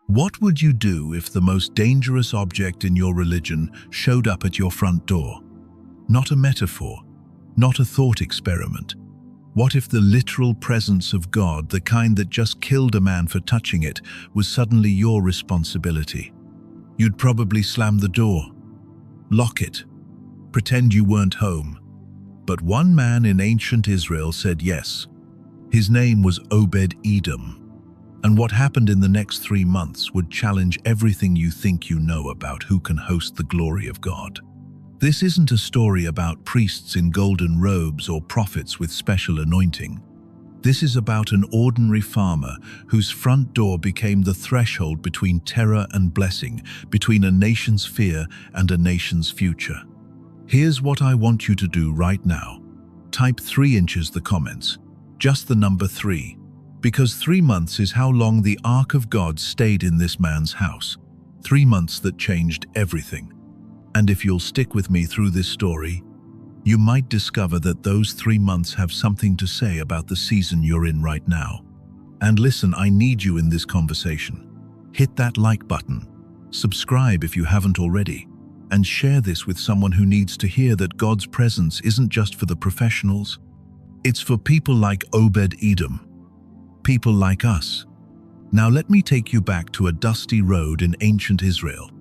What would you do if the most dangerous object in your religion showed up at your front door? Not a metaphor, not a thought experiment. What if the literal presence of God, the kind that just killed a man for touching it, was suddenly your responsibility? You'd probably slam the door, lock it, pretend you weren't home. But one man in ancient Israel said yes. His name was Obed-Edom. And what happened in the next 3 months would challenge everything you think you know about who can host the glory of God. This isn't a story about priests in golden robes or prophets with special anointing. This is about an ordinary farmer whose front door became the threshold between terror and blessing, between a nation's fear and a nation's future. Here's what I want you to do right now. Type 3 inches the comments, just the number 3. Because 3 months is how long the Ark of God stayed in this man's house. 3 months that changed everything. And if you'll stick with me through this story, you might discover that those 3 months have something to say about the season you're in right now. And listen, I need you in this conversation. Hit that like button, subscribe if you haven't already, and share this with someone who needs to hear that God's presence isn't just for the professionals. It's for people like Obed-Edom. People like us. Now let me take you back to a dusty road in ancient Israel,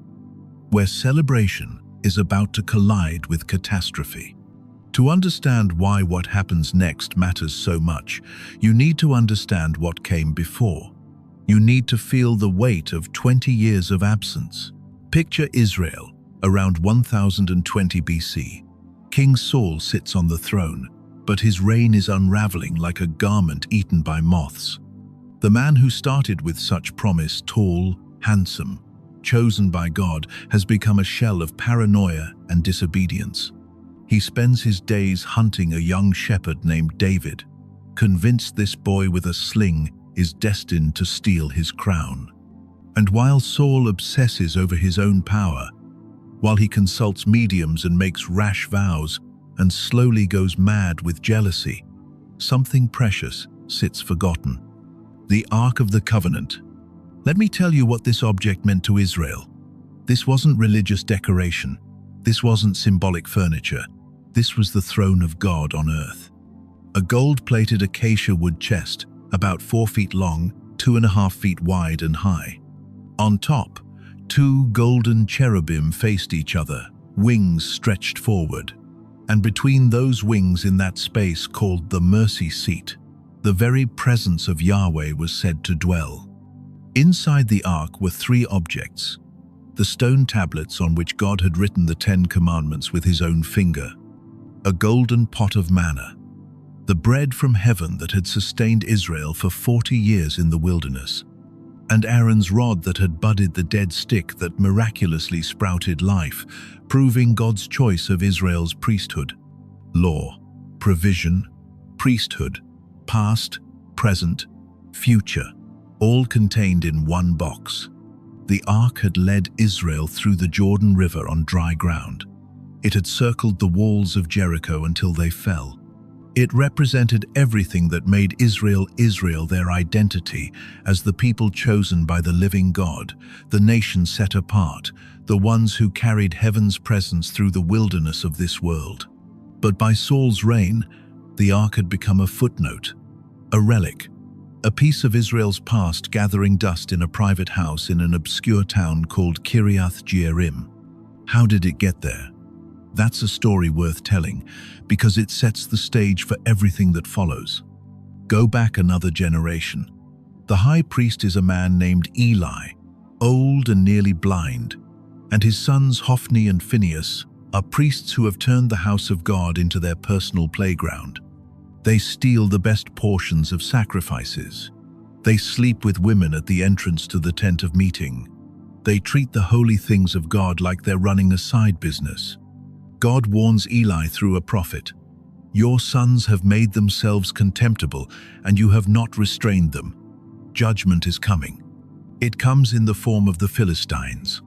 where celebration is about to collide with catastrophe. To understand why what happens next matters so much, you need to understand what came before. You need to feel the weight of 20 years of absence. Picture Israel, around 1020 BC. King Saul sits on the throne, but his reign is unraveling like a garment eaten by moths. The man who started with such promise, tall, handsome, chosen by God, has become a shell of paranoia and disobedience. He spends his days hunting a young shepherd named David, convinced this boy with a sling is destined to steal his crown. And while Saul obsesses over his own power, while he consults mediums and makes rash vows, and slowly goes mad with jealousy, something precious sits forgotten. The Ark of the Covenant. Let me tell you what this object meant to Israel. This wasn't religious decoration. This wasn't symbolic furniture. This was the throne of God on earth. A gold-plated acacia wood chest, about 4 feet long, 2.5 feet wide and high. On top, 2 golden cherubim faced each other, wings stretched forward. And between those wings in that space called the mercy seat, the very presence of Yahweh was said to dwell. Inside the ark were 3 objects: the stone tablets on which God had written the 10 Commandments with his own finger, a golden pot of manna, the bread from heaven that had sustained Israel for 40 years in the wilderness, and Aaron's rod that had budded the dead stick that miraculously sprouted life, proving God's choice of Israel's priesthood. Law, provision, priesthood, past, present, future, all contained in one box. The ark had led Israel through the Jordan River on dry ground. It had circled the walls of Jericho until they fell. It represented everything that made Israel Israel, their identity as the people chosen by the living God, the nation set apart, the ones who carried heaven's presence through the wilderness of this world. But by Saul's reign, the ark had become a footnote, a relic, a piece of Israel's past gathering dust in a private house in an obscure town called Kiriath Jearim. How did it get there? That's a story worth telling, because it sets the stage for everything that follows. Go back another generation. The high priest is a man named Eli, old and nearly blind, and his sons Hophni and Phinehas are priests who have turned the house of God into their personal playground. They steal the best portions of sacrifices. They sleep with women at the entrance to the tent of meeting. They treat the holy things of God like they're running a side business. God warns Eli through a prophet, "Your sons have made themselves contemptible, and you have not restrained them. Judgment is coming." It comes in the form of the Philistines.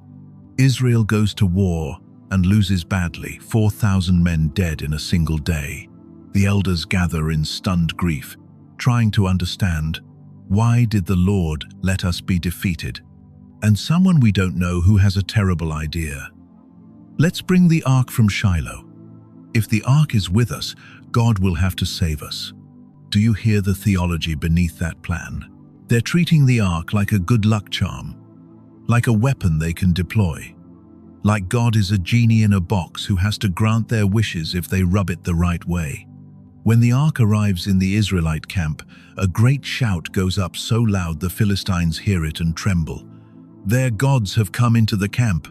Israel goes to war and loses badly, 4,000 men dead in a single day. The elders gather in stunned grief, trying to understand, why did the Lord let us be defeated? and someone we don't know who has a terrible idea. Let's bring the ark from Shiloh. If the ark is with us, God will have to save us. Do you hear the theology beneath that plan? They're treating the ark like a good luck charm, like a weapon they can deploy, like God is a genie in a box who has to grant their wishes if they rub it the right way. When the ark arrives in the Israelite camp, a great shout goes up so loud the Philistines hear it and tremble. Their gods have come into the camp.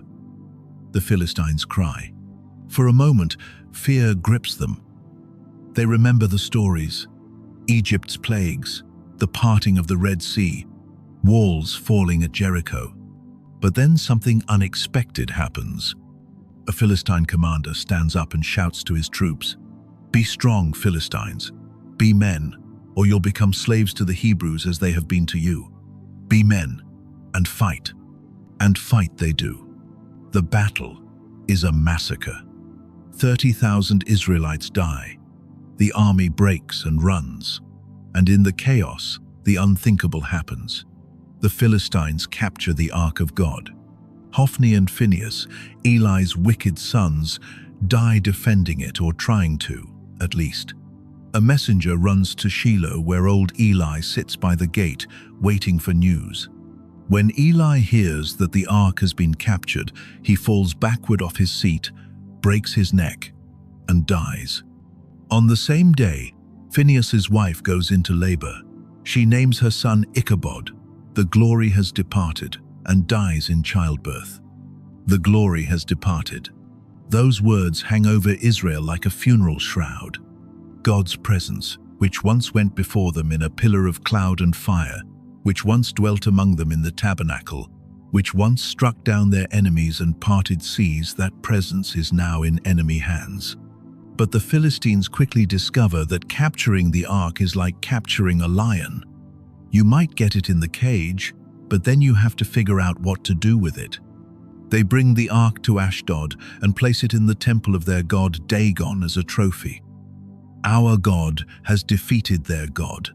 The Philistines cry. For a moment, fear grips them. They remember the stories, Egypt's plagues, the parting of the Red Sea, walls falling at Jericho. But then something unexpected happens. A Philistine commander stands up and shouts to his troops, "Be strong, Philistines. Be men, or you'll become slaves to the Hebrews as they have been to you. Be men, and fight." And fight they do. The battle is a massacre. 30,000 Israelites die. The army breaks and runs. And in the chaos, the unthinkable happens. The Philistines capture the Ark of God. Hophni and Phinehas, Eli's wicked sons, die defending it, or trying to, at least. A messenger runs to Shiloh where old Eli sits by the gate, waiting for news. When Eli hears that the ark has been captured, he falls backward off his seat, breaks his neck, and dies. On the same day, Phinehas's wife goes into labor. She names her son Ichabod. The glory has departed, and dies in childbirth. The glory has departed. Those words hang over Israel like a funeral shroud. God's presence, which once went before them in a pillar of cloud and fire, which once dwelt among them in the tabernacle, which once struck down their enemies and parted seas, that presence is now in enemy hands. But the Philistines quickly discover that capturing the ark is like capturing a lion. You might get it in the cage, but then you have to figure out what to do with it. They bring the ark to Ashdod and place it in the temple of their god Dagon as a trophy. "Our God has defeated their God,"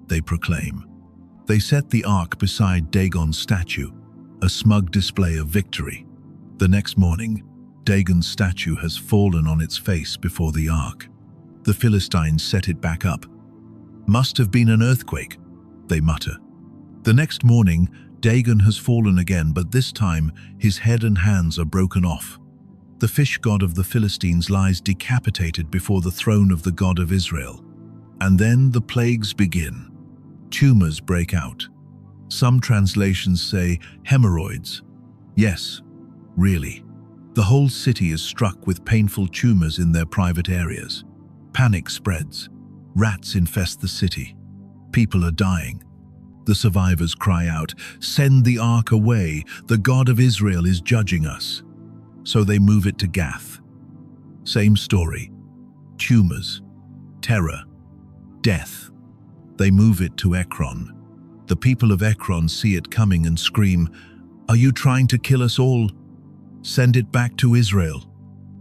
they proclaim. They set the ark beside Dagon's statue, a smug display of victory. The next morning, Dagon's statue has fallen on its face before the ark. The Philistines set it back up. "Must have been an earthquake," they mutter. The next morning, Dagon has fallen again, but this time his head and hands are broken off. The fish god of the Philistines lies decapitated before the throne of the God of Israel. And then the plagues begin. Tumors break out. Some translations say hemorrhoids. Yes, really. The whole city is struck with painful tumors in their private areas. Panic spreads. Rats infest the city. People are dying. The survivors cry out, "Send the ark away, the God of Israel is judging us." So they move it to Gath. Same story. Tumors, terror, death. They move it to Ekron. The people of Ekron see it coming and scream, "Are you trying to kill us all? Send it back to Israel."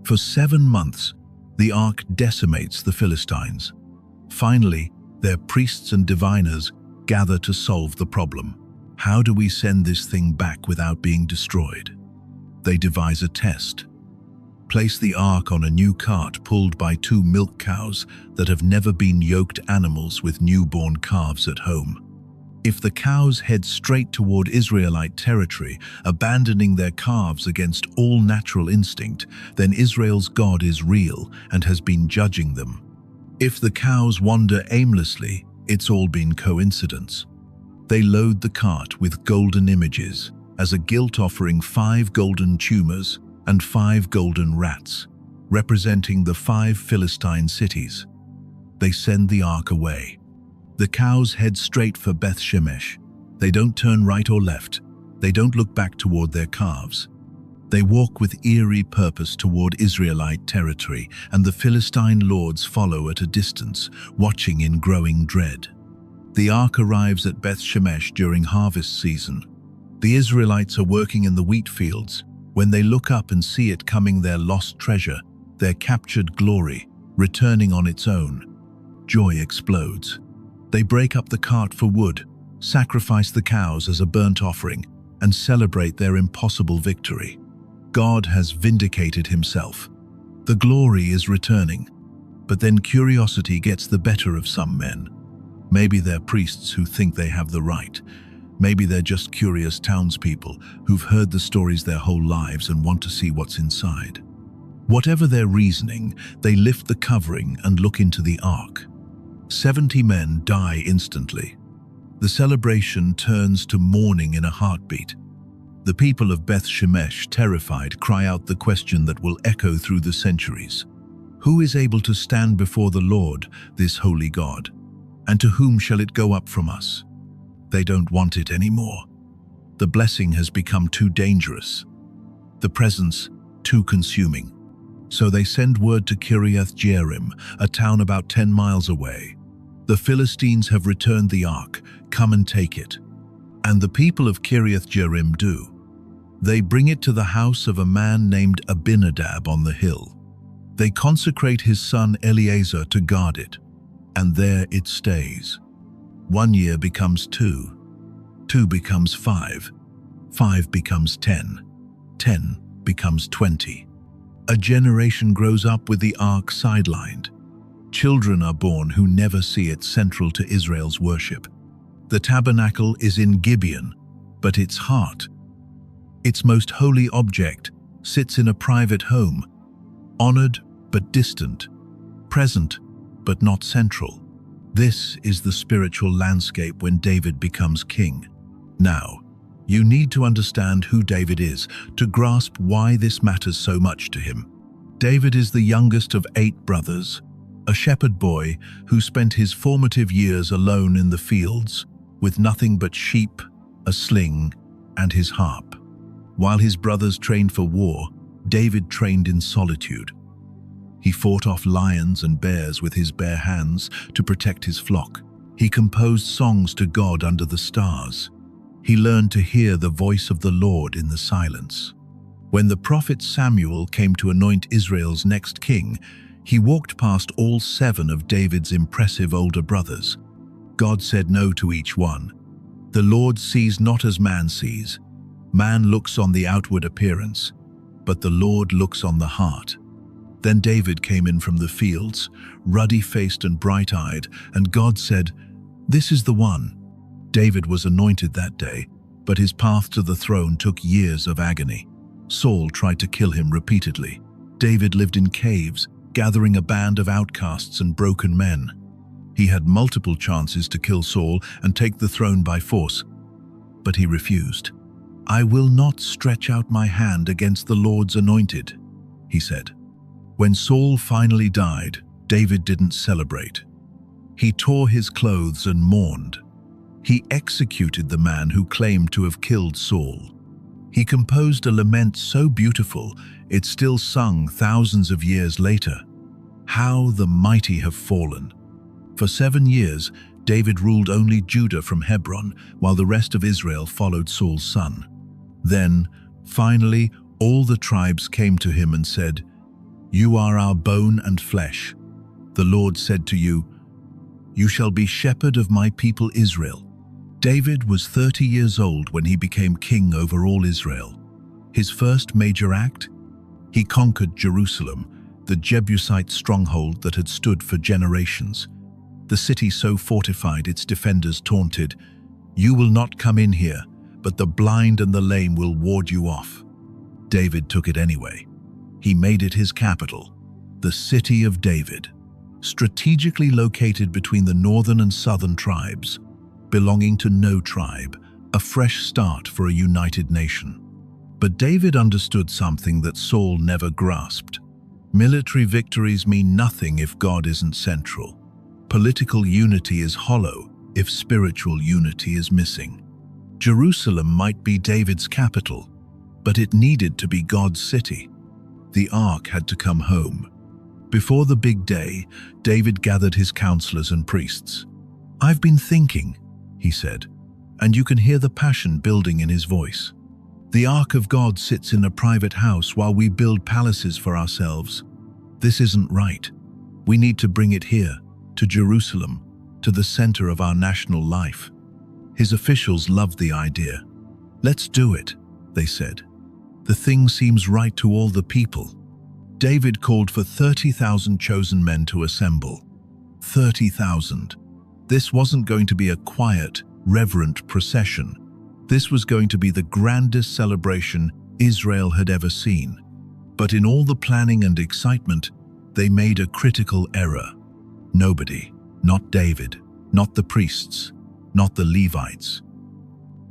For 7 months, the ark decimates the Philistines. Finally, their priests and diviners gather to solve the problem. How do we send this thing back without being destroyed? They devise a test. Place the ark on a new cart pulled by 2 milk cows that have never been yoked animals with newborn calves at home. If the cows head straight toward Israelite territory, abandoning their calves against all natural instinct, then Israel's God is real and has been judging them. If the cows wander aimlessly, it's all been coincidence. They load the cart with golden images, as a guilt offering 5 golden tumors and 5 golden rats, representing the 5 Philistine cities. They send the ark away. The cows head straight for Beth Shemesh. They don't turn right or left. They don't look back toward their calves. They walk with eerie purpose toward Israelite territory, and the Philistine lords follow at a distance, watching in growing dread. The ark arrives at Beth Shemesh during harvest season. The Israelites are working in the wheat fields. When they look up and see it coming, their lost treasure, their captured glory, returning on its own, joy explodes. They break up the cart for wood, sacrifice the cows as a burnt offering, and celebrate their impossible victory. God has vindicated himself. The glory is returning. But then curiosity gets the better of some men. Maybe they're priests who think they have the right. Maybe they're just curious townspeople who've heard the stories their whole lives and want to see what's inside. Whatever their reasoning, they lift the covering and look into the ark. 70 men die instantly. The celebration turns to mourning in a heartbeat. The people of Beth Shemesh, terrified, cry out the question that will echo through the centuries. Who is able to stand before the Lord, this holy God? And to whom shall it go up from us? They don't want it anymore. The blessing has become too dangerous. The presence too consuming. So they send word to Kiriath Jearim, a town about 10 miles away. The Philistines have returned the ark. Come and take it. And the people of Kiriath Jearim do. They bring it to the house of a man named Abinadab on the hill. They consecrate his son Eleazar to guard it, and there it stays. 1 year becomes 2, 2 becomes 5, 5 becomes 10, 10 becomes 20. A generation grows up with the ark sidelined. Children are born who never see it central to Israel's worship. The tabernacle is in Gibeon, but its heart, its most holy object, sits in a private home, honored but distant, present but not central. This is the spiritual landscape when David becomes king. Now, you need to understand who David is to grasp why this matters so much to him. David is the youngest of 8 brothers, a shepherd boy who spent his formative years alone in the fields, with nothing but sheep, a sling, and his harp. While his brothers trained for war, David trained in solitude. He fought off lions and bears with his bare hands to protect his flock. He composed songs to God under the stars. He learned to hear the voice of the Lord in the silence. When the prophet Samuel came to anoint Israel's next king, he walked past all 7 of David's impressive older brothers. God said no to each one. The Lord sees not as man sees. Man looks on the outward appearance, but the Lord looks on the heart. Then David came in from the fields, ruddy-faced and bright-eyed, and God said, "This is the one." David was anointed that day, but his path to the throne took years of agony. Saul tried to kill him repeatedly. David lived in caves, gathering a band of outcasts and broken men. He had multiple chances to kill Saul and take the throne by force, but he refused. "I will not stretch out my hand against the Lord's anointed," he said. When Saul finally died, David didn't celebrate. He tore his clothes and mourned. He executed the man who claimed to have killed Saul. He composed a lament so beautiful, it's still sung thousands of years later. How the mighty have fallen. For 7 years, David ruled only Judah from Hebron, while the rest of Israel followed Saul's son. Then, finally, all the tribes came to him and said, "You are our bone and flesh. The Lord said to you, 'You shall be shepherd of my people Israel.'" David was 30 years old when he became king over all Israel. His first major act? He conquered Jerusalem, the Jebusite stronghold that had stood for generations. The city so fortified its defenders taunted, "You will not come in here, but the blind and the lame will ward you off." David took it anyway. He made it his capital, the city of David, strategically located between the northern and southern tribes, belonging to no tribe, a fresh start for a united nation. But David understood something that Saul never grasped. Military victories mean nothing if God isn't central. Political unity is hollow if spiritual unity is missing. Jerusalem might be David's capital, but it needed to be God's city. The ark had to come home. Before the big day, David gathered his counselors and priests. "I've been thinking," he said, and you can hear the passion building in his voice. "The ark of God sits in a private house while we build palaces for ourselves. This isn't right. We need to bring it here, to Jerusalem, to the center of our national life." His officials loved the idea. "Let's do it," they said. "The thing seems right to all the people." David called for 30,000 chosen men to assemble. 30,000. This wasn't going to be a quiet, reverent procession. This was going to be the grandest celebration Israel had ever seen. But in all the planning and excitement, they made a critical error. Nobody, not David, not the priests, not the Levites.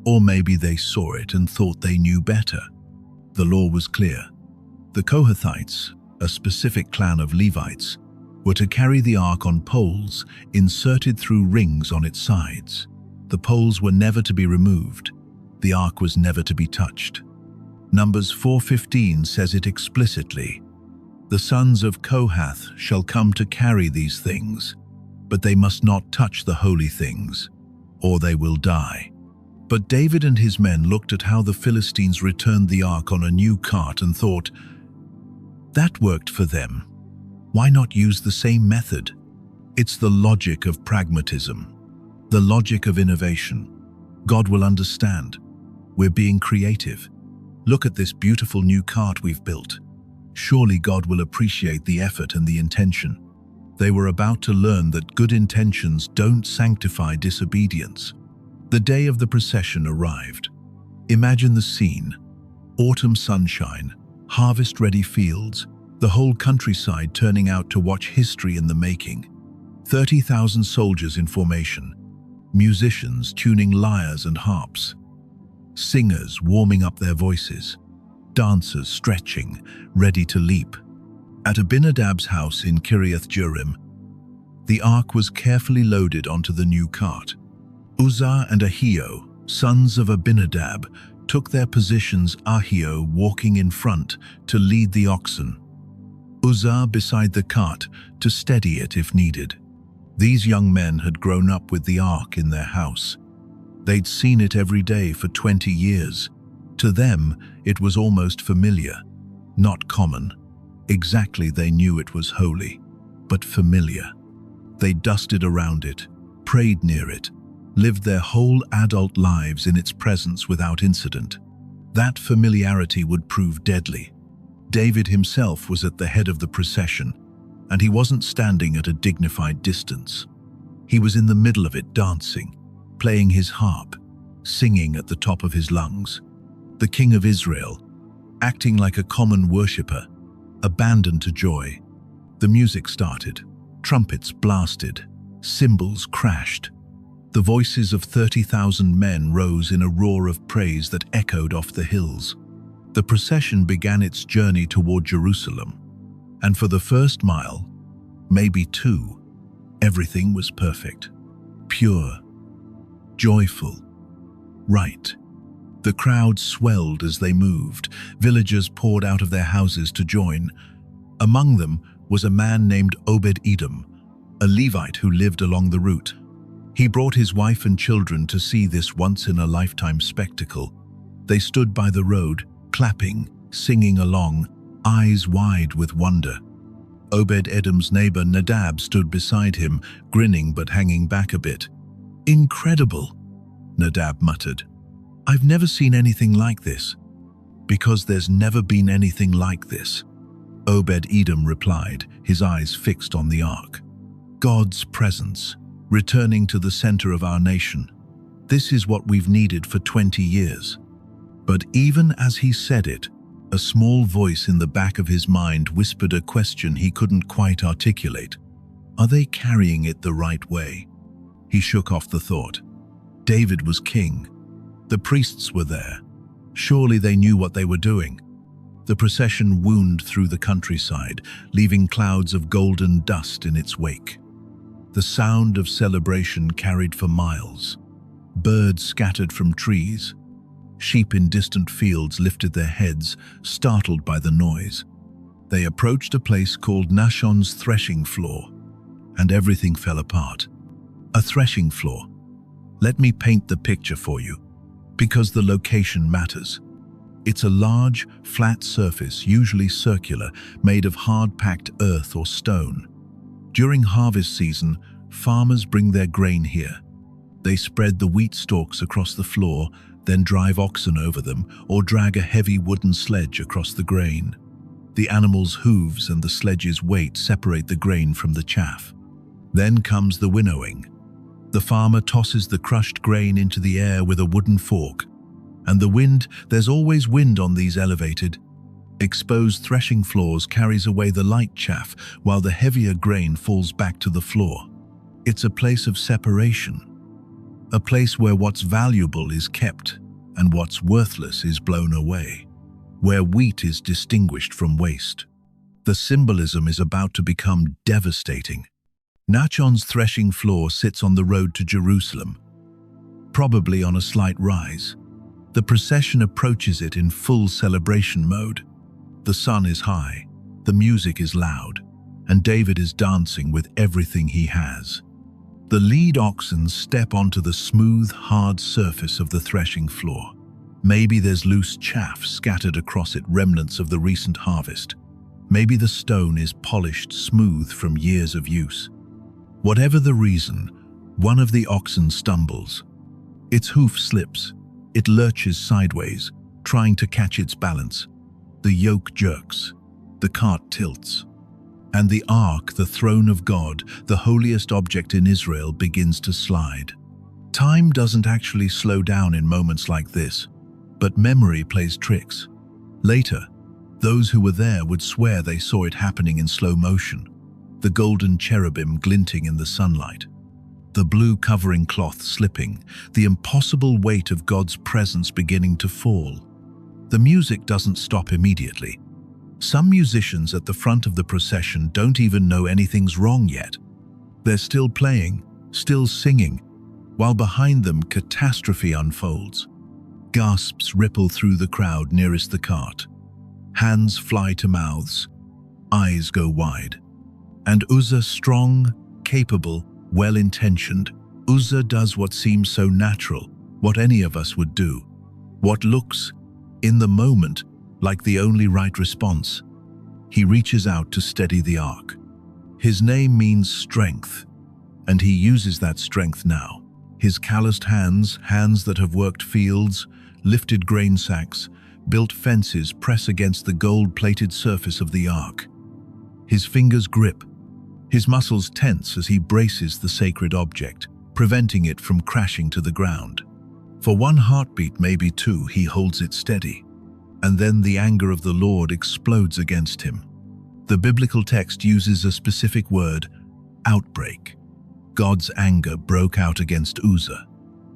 Or maybe they saw it and thought they knew better. The law was clear. The Kohathites, a specific clan of Levites, were to carry the ark on poles inserted through rings on its sides. The poles were never to be removed. The ark was never to be touched. Numbers 4:15 says it explicitly. "The sons of Kohath shall come to carry these things, but they must not touch the holy things, or they will die." But David and his men looked at how the Philistines returned the ark on a new cart and thought, that worked for them. Why not use the same method? It's the logic of pragmatism, the logic of innovation. God will understand. We're being creative. Look at this beautiful new cart we've built. Surely God will appreciate the effort and the intention. They were about to learn that good intentions don't sanctify disobedience. The day of the procession arrived. Imagine the scene. Autumn sunshine, harvest-ready fields, the whole countryside turning out to watch history in the making. 30,000 soldiers in formation, musicians tuning lyres and harps, singers warming up their voices, dancers stretching, ready to leap. At Abinadab's house in Kiriath Jearim, the ark was carefully loaded onto the new cart. Uzzah and Ahio, sons of Abinadab, took their positions, Ahio walking in front to lead the oxen, Uzzah beside the cart to steady it if needed. These young men had grown up with the ark in their house. They'd seen it every day for 20 years. To them, it was almost familiar, not common. Exactly, they knew it was holy, but familiar. They dusted around it, prayed near it, lived their whole adult lives in its presence without incident. That familiarity would prove deadly. David himself was at the head of the procession, and he wasn't standing at a dignified distance. He was in the middle of it, dancing, playing his harp, singing at the top of his lungs. The King of Israel, acting like a common worshipper, abandoned to joy. The music started, trumpets blasted, cymbals crashed. The voices of 30,000 men rose in a roar of praise that echoed off the hills. The procession began its journey toward Jerusalem, and for the first mile, maybe two, everything was perfect, pure, joyful, right. The crowd swelled as they moved. Villagers poured out of their houses to join. Among them was a man named Obed-Edom, a Levite who lived along the route. He brought his wife and children to see this once-in-a-lifetime spectacle. They stood by the road, clapping, singing along, eyes wide with wonder. Obed-Edom's neighbor Nadab stood beside him, grinning but hanging back a bit. "Incredible," Nadab muttered. "I've never seen anything like this." "Because there's never been anything like this," Obed-Edom replied, his eyes fixed on the ark. "God's presence, returning to the center of our nation. This is what we've needed for 20 years. But even as he said it, a small voice in the back of his mind whispered a question he couldn't quite articulate. Are they carrying it the right way? He shook off the thought. David was king. The priests were there. Surely they knew what they were doing. The procession wound through the countryside, leaving clouds of golden dust in its wake. The sound of celebration carried for miles. Birds scattered from trees. Sheep in distant fields lifted their heads, startled by the noise. They approached a place called Nashon's threshing floor, and everything fell apart. A threshing floor. Let me paint the picture for you, because the location matters. It's a large, flat surface, usually circular, made of hard-packed earth or stone. During harvest season, farmers bring their grain here. They spread the wheat stalks across the floor, then drive oxen over them or drag a heavy wooden sledge across the grain. The animal's hooves and the sledge's weight separate the grain from the chaff. Then comes the winnowing. The farmer tosses the crushed grain into the air with a wooden fork. And the wind, there's always wind on these elevated, exposed threshing floors, carries away the light chaff while the heavier grain falls back to the floor. It's a place of separation, a place where what's valuable is kept and what's worthless is blown away, where wheat is distinguished from waste. The symbolism is about to become devastating. Nachon's threshing floor sits on the road to Jerusalem, probably on a slight rise. The procession approaches it in full celebration mode. The sun is high, the music is loud, and David is dancing with everything he has. The lead oxen step onto the smooth, hard surface of the threshing floor. Maybe there's loose chaff scattered across it, remnants of the recent harvest. Maybe the stone is polished smooth from years of use. Whatever the reason, one of the oxen stumbles. Its hoof slips. It lurches sideways, trying to catch its balance. The yoke jerks. The cart tilts. And the ark, the throne of God, the holiest object in Israel, begins to slide. Time doesn't actually slow down in moments like this, but memory plays tricks. Later, those who were there would swear they saw it happening in slow motion, the golden cherubim glinting in the sunlight, the blue covering cloth slipping, the impossible weight of God's presence beginning to fall. The music doesn't stop immediately. Some musicians at the front of the procession don't even know anything's wrong yet. They're still playing, still singing, while behind them catastrophe unfolds. Gasps ripple through the crowd nearest the cart. Hands fly to mouths. Eyes go wide. And Uzzah, strong, capable, well-intentioned, Uzzah does what seems so natural, what any of us would do, what looks, in the moment, like the only right response. He reaches out to steady the ark. His name means strength, and he uses that strength now. His calloused hands, hands that have worked fields, lifted grain sacks, built fences, press against the gold-plated surface of the ark. His fingers grip. His muscles tense as he braces the sacred object, preventing it from crashing to the ground. For one heartbeat, maybe two, he holds it steady. And then the anger of the Lord explodes against him. The biblical text uses a specific word, outbreak. God's anger broke out against Uzzah.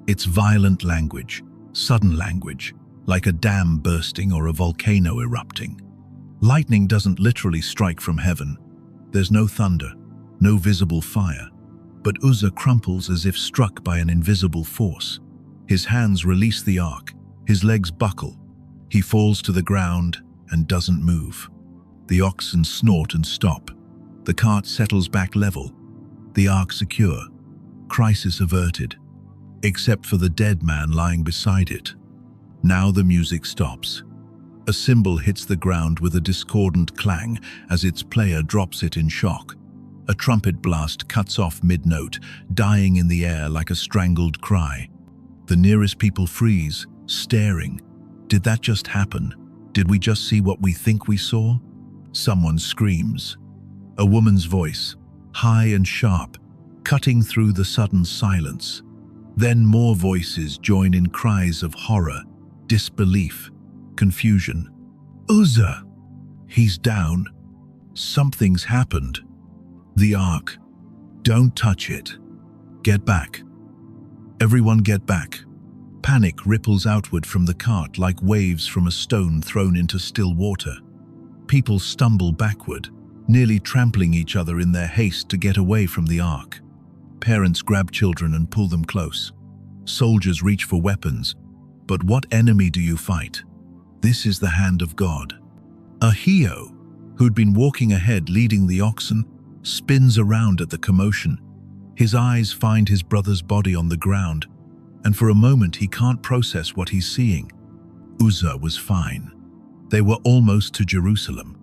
It's violent language, sudden language, like a dam bursting or a volcano erupting. Lightning doesn't literally strike from heaven. There's no thunder, no visible fire. But Uzzah crumples as if struck by an invisible force. His hands release the ark. His legs buckle. He falls to the ground and doesn't move. The oxen snort and stop. The cart settles back level. The ark secure. Crisis averted. Except for the dead man lying beside it. Now the music stops. A cymbal hits the ground with a discordant clang as its player drops it in shock. A trumpet blast cuts off mid-note, dying in the air like a strangled cry. The nearest people freeze, staring. Did that just happen? Did we just see what we think we saw? Someone screams. A woman's voice, high and sharp, cutting through the sudden silence. Then more voices join in cries of horror, disbelief, confusion. Uzzah! He's down. Something's happened. The ark. Don't touch it. Get back. Everyone get back. Panic ripples outward from the cart like waves from a stone thrown into still water. People stumble backward, nearly trampling each other in their haste to get away from the ark. Parents grab children and pull them close. Soldiers reach for weapons. But what enemy do you fight? This is the hand of God. Ahio, who'd been walking ahead leading the oxen, spins around at the commotion. His eyes find his brother's body on the ground, and for a moment he can't process what he's seeing. Uzzah was fine. They were almost to Jerusalem.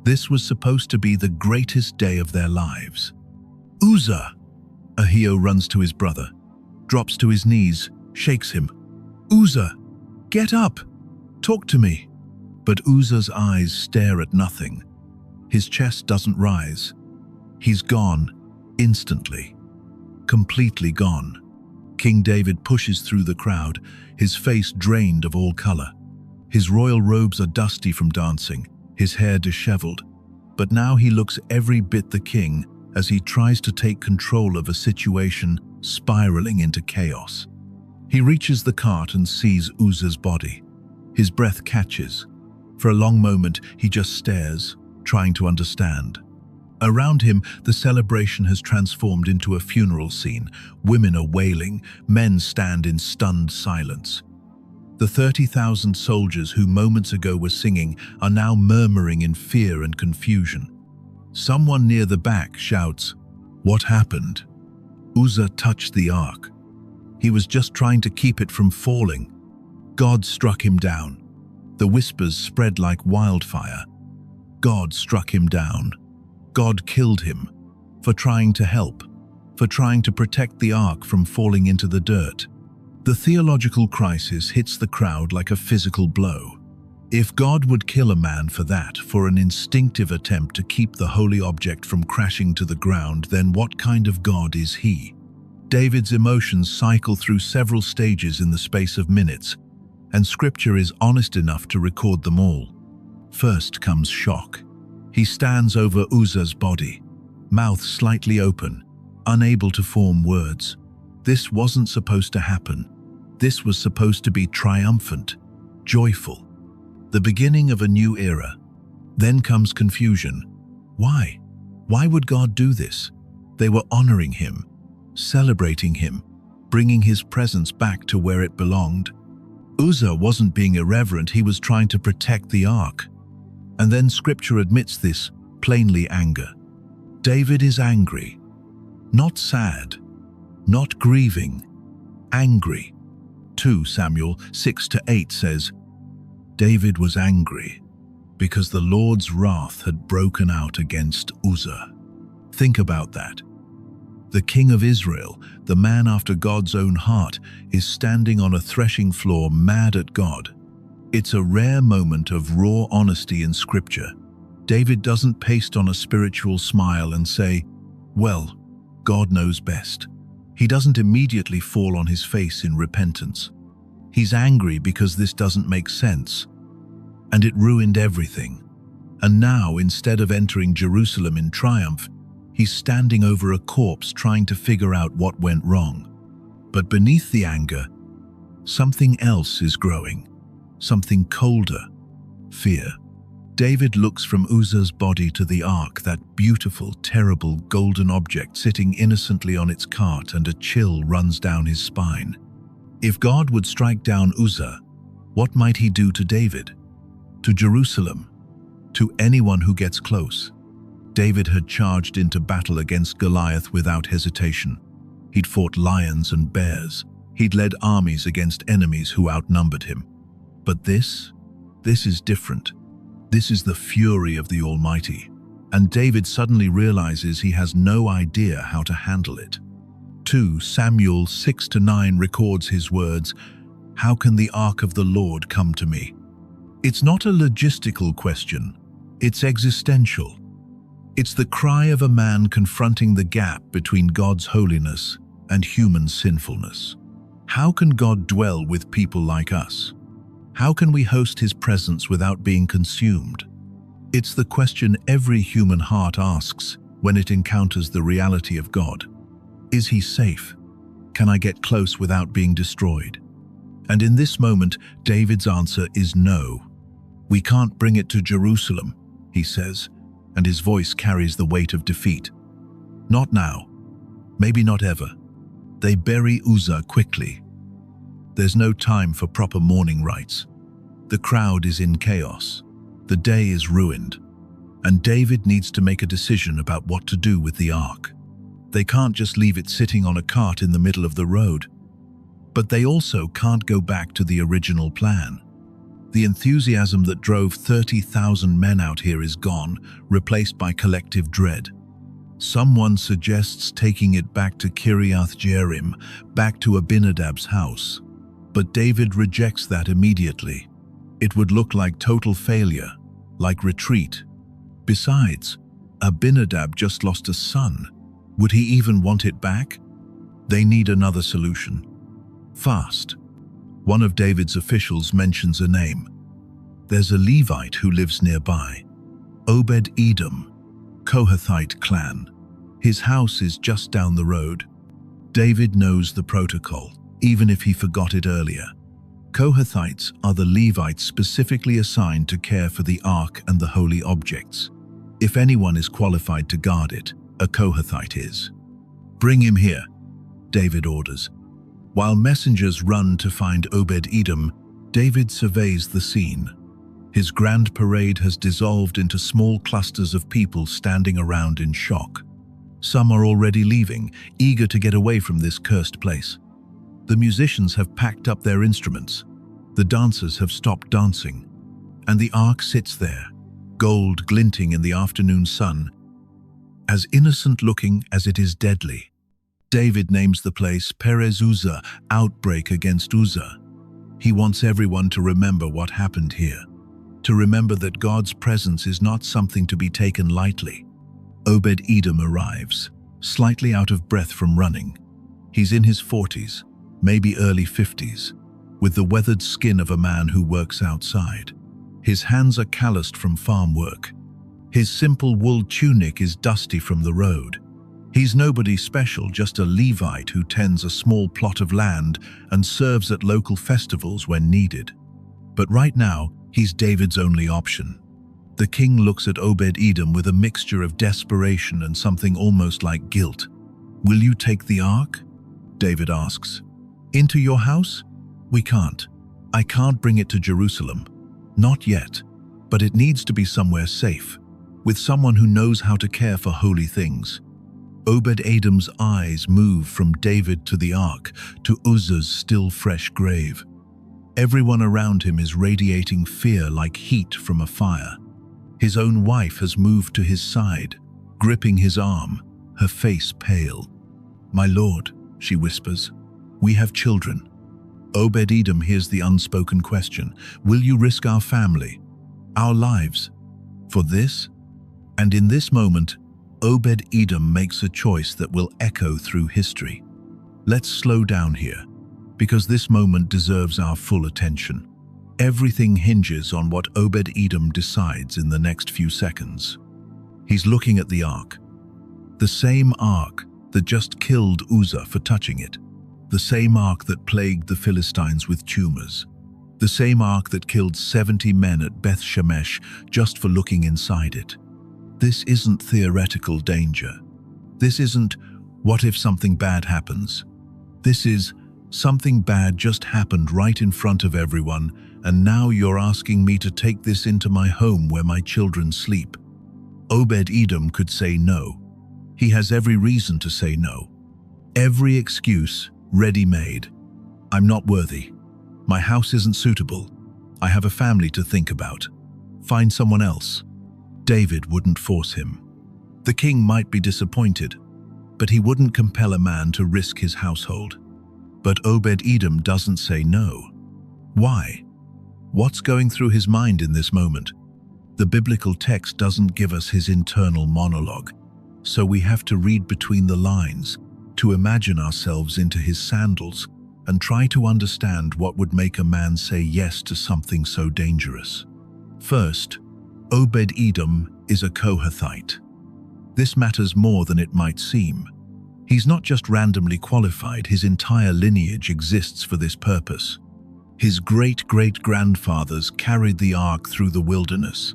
This was supposed to be the greatest day of their lives. Uzzah! Ahio runs to his brother, drops to his knees, shakes him. Uzzah! "Get up! Talk to me!" But Uzzah's eyes stare at nothing. His chest doesn't rise. He's gone, instantly. Completely gone. King David pushes through the crowd, his face drained of all color. His royal robes are dusty from dancing, his hair disheveled. But now he looks every bit the king as he tries to take control of a situation spiraling into chaos. He reaches the cart and sees Uzzah's body. His breath catches. For a long moment, he just stares, trying to understand. Around him, the celebration has transformed into a funeral scene. Women are wailing, men stand in stunned silence. The 30,000 soldiers who moments ago were singing are now murmuring in fear and confusion. Someone near the back shouts, "What happened?" Uzzah touched the ark. He was just trying to keep it from falling. God struck him down. The whispers spread like wildfire. God struck him down. God killed him for trying to help, for trying to protect the ark from falling into the dirt. The theological crisis hits the crowd like a physical blow. If God would kill a man for that, for an instinctive attempt to keep the holy object from crashing to the ground, then what kind of God is he? David's emotions cycle through several stages in the space of minutes, and scripture is honest enough to record them all. First comes shock. He stands over Uzzah's body, mouth slightly open, unable to form words. This wasn't supposed to happen. This was supposed to be triumphant, joyful, the beginning of a new era. Then comes confusion. Why? Why would God do this? They were honoring him, celebrating him, bringing his presence back to where it belonged. Uzzah wasn't being irreverent, he was trying to protect the ark. And then scripture admits this, plainly anger. David is angry, not sad, not grieving, angry. 2 Samuel 6-8 says, David was angry because the Lord's wrath had broken out against Uzzah. Think about that. The king of Israel, the man after God's own heart, is standing on a threshing floor mad at God. It's a rare moment of raw honesty in scripture. David doesn't paste on a spiritual smile and say, "Well, God knows best." He doesn't immediately fall on his face in repentance. He's angry because this doesn't make sense. And it ruined everything. And now, instead of entering Jerusalem in triumph, he's standing over a corpse trying to figure out what went wrong. But beneath the anger, something else is growing. Something colder. Fear. David looks from Uzzah's body to the ark, that beautiful, terrible golden object sitting innocently on its cart, and a chill runs down his spine. If God would strike down Uzzah, what might he do to David? To Jerusalem? To anyone who gets close? David had charged into battle against Goliath without hesitation. He'd fought lions and bears. He'd led armies against enemies who outnumbered him. But this is different. This is the fury of the Almighty. And David suddenly realizes he has no idea how to handle it. 2 Samuel 6-9 records his words, "How can the ark of the Lord come to me?" It's not a logistical question. It's existential. It's the cry of a man confronting the gap between God's holiness and human sinfulness. How can God dwell with people like us? How can we host his presence without being consumed? It's the question every human heart asks when it encounters the reality of God. Is he safe? Can I get close without being destroyed? And in this moment, David's answer is no. We can't bring it to Jerusalem, he says, and his voice carries the weight of defeat. Not now. Maybe not ever. They bury Uzzah quickly. There's no time for proper mourning rites. The crowd is in chaos. The day is ruined. And David needs to make a decision about what to do with the ark. They can't just leave it sitting on a cart in the middle of the road. But they also can't go back to the original plan. The enthusiasm that drove 30,000 men out here is gone, replaced by collective dread. Someone suggests taking it back to Kiriath Jearim, back to Abinadab's house. But David rejects that immediately. It would look like total failure, like retreat. Besides, Abinadab just lost a son. Would he even want it back? They need another solution. Fast. One of David's officials mentions a name. There's a Levite who lives nearby. Obed-Edom, Kohathite clan. His house is just down the road. David knows the protocol, even if he forgot it earlier. Kohathites are the Levites specifically assigned to care for the Ark and the holy objects. If anyone is qualified to guard it, a Kohathite is. Bring him here, David orders. While messengers run to find Obed-Edom, David surveys the scene. His grand parade has dissolved into small clusters of people standing around in shock. Some are already leaving, eager to get away from this cursed place. The musicians have packed up their instruments. The dancers have stopped dancing. And the ark sits there, gold glinting in the afternoon sun, as innocent-looking as it is deadly. David names the place Perez Uzzah, outbreak against Uzzah. He wants everyone to remember what happened here, to remember that God's presence is not something to be taken lightly. Obed-Edom arrives, slightly out of breath from running. He's in his 40s, maybe early 50s, with the weathered skin of a man who works outside. His hands are calloused from farm work. His simple wool tunic is dusty from the road. He's nobody special, just a Levite who tends a small plot of land and serves at local festivals when needed. But right now, he's David's only option. The king looks at Obed-Edom with a mixture of desperation and something almost like guilt. "Will you take the ark?" David asks. "Into your house? We can't. I can't bring it to Jerusalem. Not yet. But it needs to be somewhere safe, with someone who knows how to care for holy things." Obed-Edom's eyes move from David to the ark, to Uzzah's still fresh grave. Everyone around him is radiating fear like heat from a fire. His own wife has moved to his side, gripping his arm, her face pale. "My lord," she whispers, "we have children." Obed-Edom hears the unspoken question, "Will you risk our family, our lives, for this?" And in this moment, Obed-Edom makes a choice that will echo through history. Let's slow down here, because this moment deserves our full attention. Everything hinges on what Obed-Edom decides in the next few seconds. He's looking at the ark. The same ark that just killed Uzzah for touching it. The same ark that plagued the Philistines with tumors. The same ark that killed 70 men at Beth Shemesh just for looking inside it. This isn't theoretical danger. This isn't, what if something bad happens? This is, something bad just happened right in front of everyone, and now you're asking me to take this into my home where my children sleep. Obed-Edom could say no. He has every reason to say no. Every excuse ready-made. "I'm not worthy. My house isn't suitable. I have a family to think about. Find someone else." David wouldn't force him. The king might be disappointed, but he wouldn't compel a man to risk his household. But Obed-Edom doesn't say no. Why? What's going through his mind in this moment? The biblical text doesn't give us his internal monologue, so we have to read between the lines, to imagine ourselves into his sandals and try to understand what would make a man say yes to something so dangerous. First, Obed-Edom is a Kohathite. This matters more than it might seem. He's not just randomly qualified, his entire lineage exists for this purpose. His great-great-grandfathers carried the ark through the wilderness.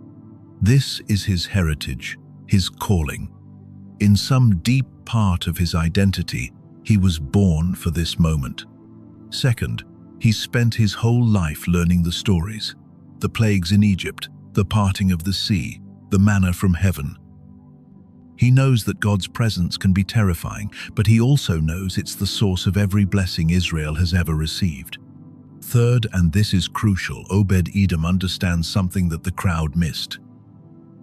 This is his heritage, his calling. In some deep part of his identity, he was born for this moment. Second, he spent his whole life learning the stories, the plagues in Egypt, the parting of the sea, the manna from heaven. He knows that God's presence can be terrifying, but he also knows it's the source of every blessing Israel has ever received. Third, and this is crucial, Obed-Edom understands something that the crowd missed.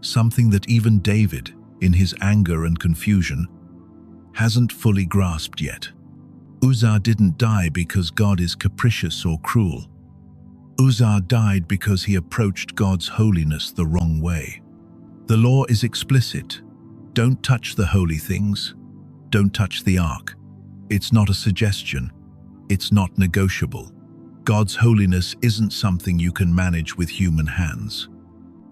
Something that even David, in his anger and confusion, hasn't fully grasped yet. Uzzah didn't die because God is capricious or cruel. Uzzah died because he approached God's holiness the wrong way. The law is explicit. Don't touch the holy things. Don't touch the ark. It's not a suggestion. It's not negotiable. God's holiness isn't something you can manage with human hands.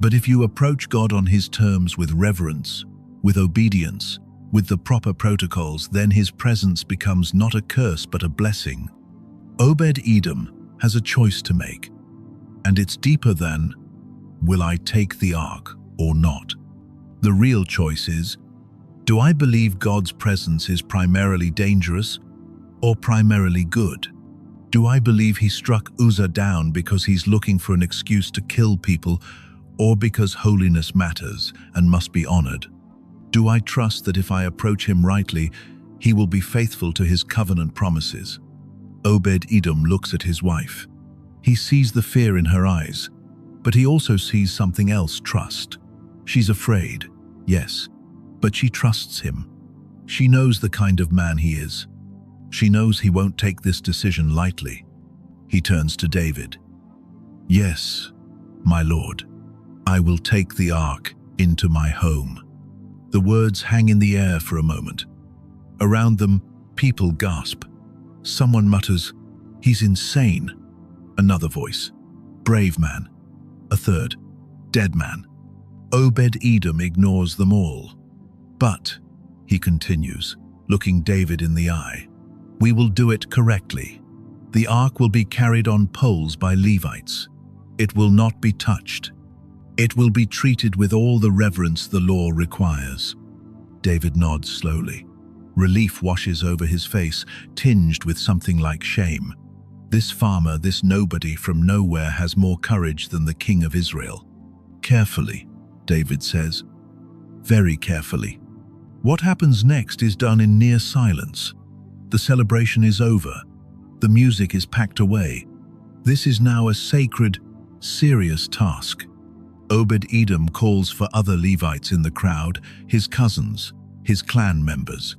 But if you approach God on his terms with reverence, with obedience, with the proper protocols, then his presence becomes not a curse but a blessing. Obed-Edom has a choice to make, and it's deeper than, will I take the ark or not? The real choice is, do I believe God's presence is primarily dangerous or primarily good? Do I believe he struck Uzzah down because he's looking for an excuse to kill people, or because holiness matters and must be honored? Do I trust that if I approach him rightly, he will be faithful to his covenant promises? Obed-Edom looks at his wife. He sees the fear in her eyes, but he also sees something else: trust. She's afraid, yes, but she trusts him. She knows the kind of man he is. She knows he won't take this decision lightly. He turns to David. Yes, my lord, I will take the ark into my home. The words hang in the air for a moment. Around them, people gasp. Someone mutters, "He's insane." Another voice, "Brave man." A third, "Dead man." Obed-Edom ignores them all. "But," he continues, looking David in the eye, "we will do it correctly. The ark will be carried on poles by Levites. It will not be touched. It will be treated with all the reverence the law requires." David nods slowly. Relief washes over his face, tinged with something like shame. This farmer, this nobody from nowhere, has more courage than the king of Israel. "Carefully," David says. "Very carefully." What happens next is done in near silence. The celebration is over. The music is packed away. This is now a sacred, serious task. Obed-Edom calls for other Levites in the crowd, his cousins, his clan members.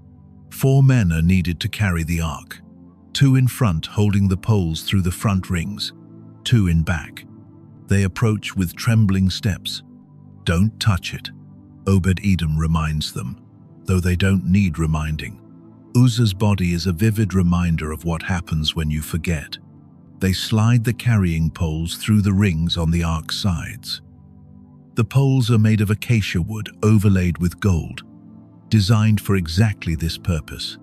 4 men are needed to carry the ark. 2 in front holding the poles through the front rings, 2 in back. They approach with trembling steps. "Don't touch it," Obed-Edom reminds them, though they don't need reminding. Uzzah's body is a vivid reminder of what happens when you forget. They slide the carrying poles through the rings on the ark's sides. The poles are made of acacia wood overlaid with gold, designed for exactly this purpose.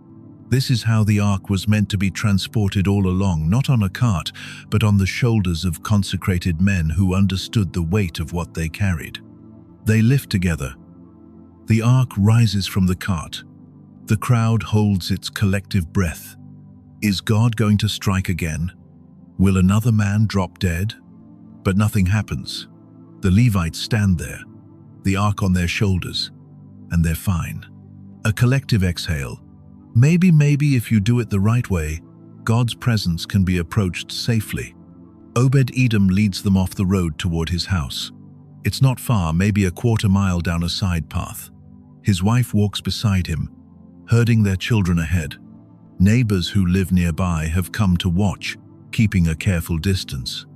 This is how the ark was meant to be transported all along, not on a cart, but on the shoulders of consecrated men who understood the weight of what they carried. They lift together. The ark rises from the cart. The crowd holds its collective breath. Is God going to strike again? Will another man drop dead? But nothing happens. The Levites stand there, the ark on their shoulders, and they're fine. A collective exhale. Maybe if you do it the right way, God's presence can be approached safely. Obed-Edom leads them off the road toward his house. It's not far, maybe a quarter mile down a side path. His wife walks beside him, herding their children ahead. Neighbors who live nearby have come to watch, keeping a careful distance.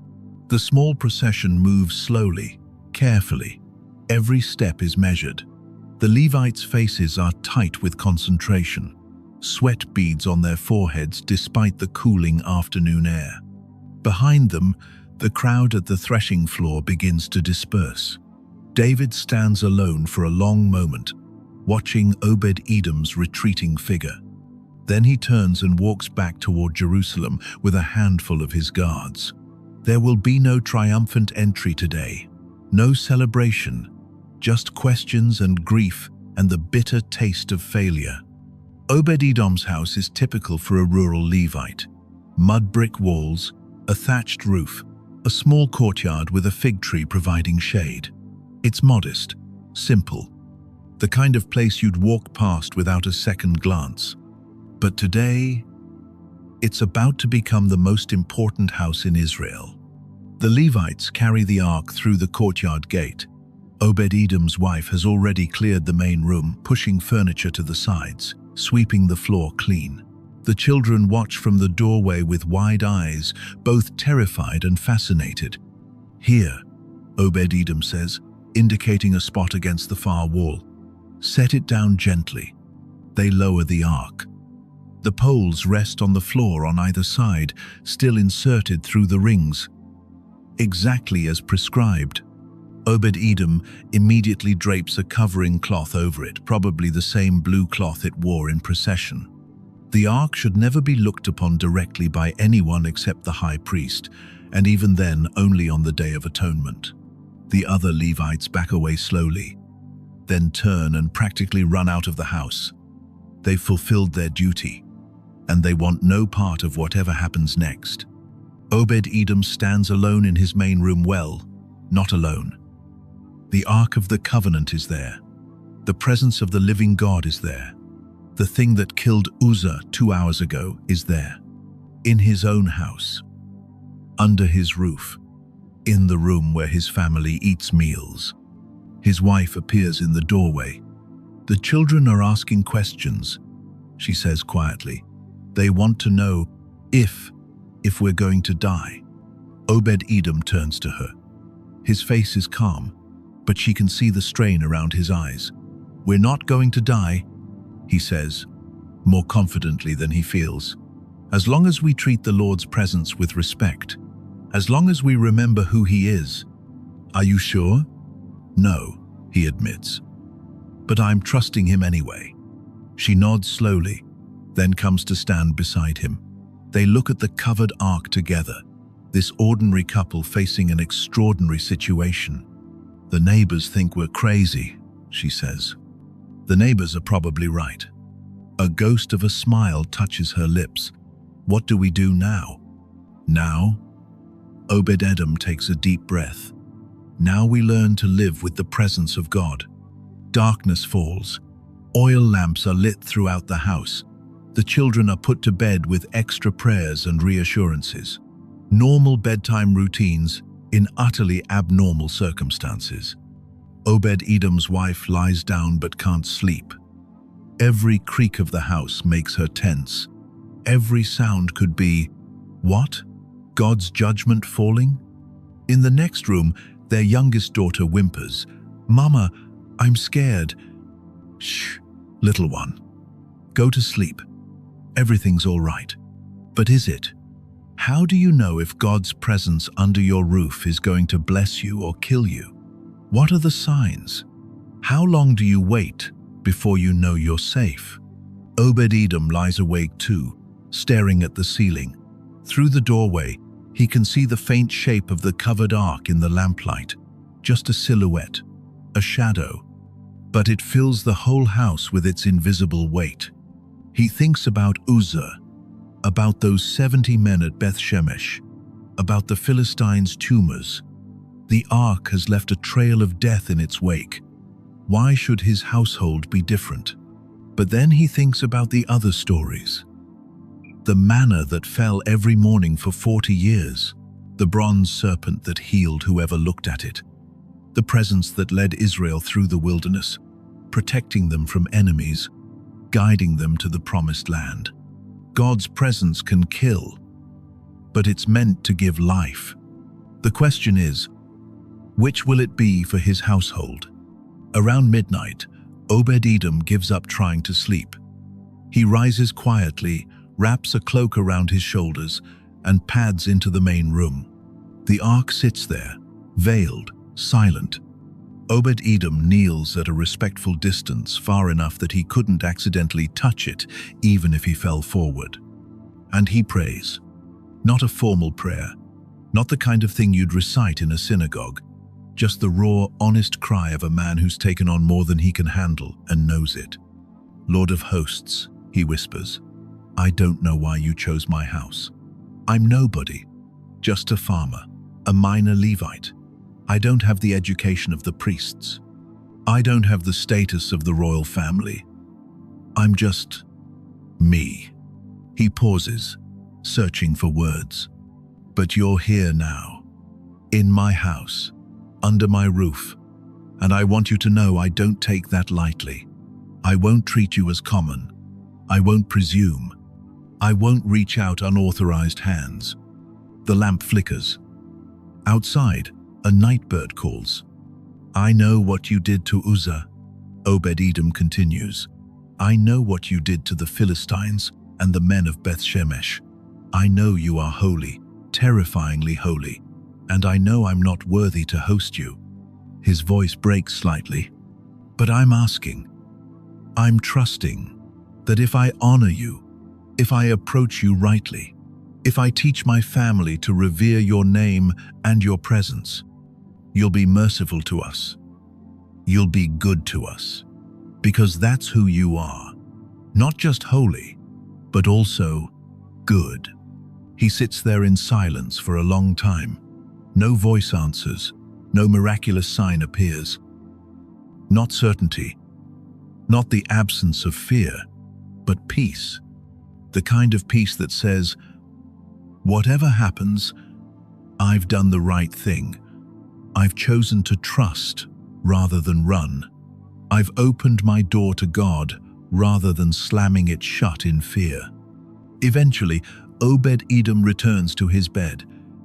The small procession moves slowly, carefully. Every step is measured. The Levites' faces are tight with concentration, sweat beads on their foreheads despite the cooling afternoon air. Behind them, the crowd at the threshing floor begins to disperse. David stands alone for a long moment, watching Obed-Edom's retreating figure. Then he turns and walks back toward Jerusalem with a handful of his guards. There will be no triumphant entry today, no celebration, just questions and grief and the bitter taste of failure. Obed-Edom's house is typical for a rural Levite. Mud brick walls, a thatched roof, a small courtyard with a fig tree providing shade. It's modest, simple, the kind of place you'd walk past without a second glance. But today, it's about to become the most important house in Israel. The Levites carry the ark through the courtyard gate. Obed-Edom's wife has already cleared the main room, pushing furniture to the sides, sweeping the floor clean. The children watch from the doorway with wide eyes, both terrified and fascinated. "Here," Obed-Edom says, indicating a spot against the far wall. "Set it down gently." They lower the ark. The poles rest on the floor on either side, still inserted through the rings. Exactly as prescribed. Obed-Edom immediately drapes a covering cloth over it, probably the same blue cloth it wore in procession. The ark should never be looked upon directly by anyone except the high priest, and even then only on the Day of Atonement. The other Levites back away slowly, then turn and practically run out of the house. They've fulfilled their duty, and they want no part of whatever happens next. Obed-Edom stands alone in his main room, not alone. The Ark of the Covenant is there. The presence of the living God is there. The thing that killed Uzzah 2 hours ago is there. In his own house. Under his roof. In the room where his family eats meals. His wife appears in the doorway. "The children are asking questions," she says quietly. "They want to know if we're going to die." Obed-Edom turns to her. His face is calm, but she can see the strain around his eyes. "We're not going to die," he says, more confidently than he feels. "As long as we treat the Lord's presence with respect. As long as we remember who he is." "Are you sure?" "No," he admits. "But I'm trusting him anyway." She nods slowly, then comes to stand beside him. They look at the covered ark together, this ordinary couple facing an extraordinary situation. "The neighbors think we're crazy," she says. The neighbors are probably right. A ghost of a smile touches her lips. "What do we do now?" "Now?" Obed-Edom takes a deep breath. "Now we learn to live with the presence of God." Darkness falls. Oil lamps are lit throughout the house. The children are put to bed with extra prayers and reassurances. Normal bedtime routines in utterly abnormal circumstances. Obed-Edom's wife lies down but can't sleep. Every creak of the house makes her tense. Every sound could be, what? God's judgment falling? In the next room, their youngest daughter whimpers, "Mama, I'm scared." "Shh, little one. Go to sleep. Everything's all right." But is it? How do you know if God's presence under your roof is going to bless you or kill you? What are the signs? How long do you wait before you know you're safe? Obed-Edom lies awake too, staring at the ceiling. Through the doorway, he can see the faint shape of the covered ark in the lamplight. Just a silhouette, a shadow. But it fills the whole house with its invisible weight. He thinks about Uzzah, about those 70 men at Beth-Shemesh, about the Philistines' tumors. The ark has left a trail of death in its wake. Why should his household be different? But then he thinks about the other stories. The manna that fell every morning for 40 years, the bronze serpent that healed whoever looked at it, the presence that led Israel through the wilderness, protecting them from enemies, guiding them to the promised land. God's presence can kill, but it's meant to give life. The question is, which will it be for his household? Around midnight, Obed-Edom gives up trying to sleep. He rises quietly, wraps a cloak around his shoulders, and pads into the main room. The ark sits there, veiled, silent. Obed-Edom kneels at a respectful distance, far enough that he couldn't accidentally touch it, even if he fell forward. And he prays. Not a formal prayer, not the kind of thing you'd recite in a synagogue, just the raw, honest cry of a man who's taken on more than he can handle and knows it. "Lord of hosts," he whispers, "I don't know why you chose my house. I'm nobody, just a farmer, a minor Levite. I don't have the education of the priests. I don't have the status of the royal family. I'm just me." He pauses, searching for words. "But you're here now, in my house, under my roof, and I want you to know I don't take that lightly. I won't treat you as common. I won't presume. I won't reach out unauthorized hands. The lamp flickers. Outside, a nightbird calls. I know what you did to Uzzah. Obed-Edom continues. I know what you did to the Philistines and the men of Beth-Shemesh. I know you are holy, terrifyingly holy, and I know I'm not worthy to host you. His voice breaks slightly. But I'm asking, I'm trusting that if I honor you, if I approach you rightly, if I teach my family to revere your name and your presence, you'll be merciful to us. You'll be good to us, because that's who you are. Not just holy, but also good. He sits there in silence for a long time. No voice answers, no miraculous sign appears. Not certainty, not the absence of fear, but peace. The kind of peace that says, whatever happens, I've done the right thing. I've chosen to trust rather than run. I've opened my door to God rather than slamming it shut in fear. Eventually, Obed-Edom returns to his bed.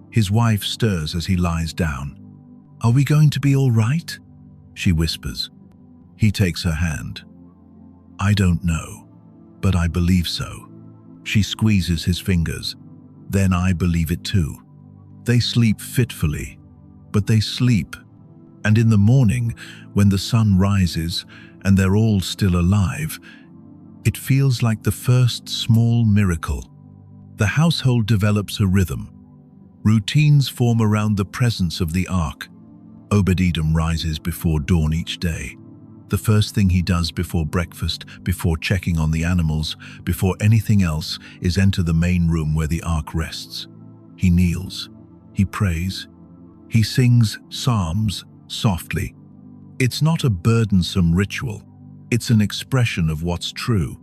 His wife stirs as he lies down. Are we going to be all right? She whispers. He takes her hand. I don't know, but I believe so. She squeezes his fingers. Then I believe it too. They sleep fitfully, but they sleep. And in the morning, when the sun rises and they're all still alive, it feels like the first small miracle. The household develops a rhythm. Routines form around the presence of the ark. Obed-Edom rises before dawn each day. The first thing he does before breakfast, before checking on the animals, before anything else, is enter the main room where the ark rests. He kneels. He prays. He sings psalms softly. It's not a burdensome ritual. It's an expression of what's true.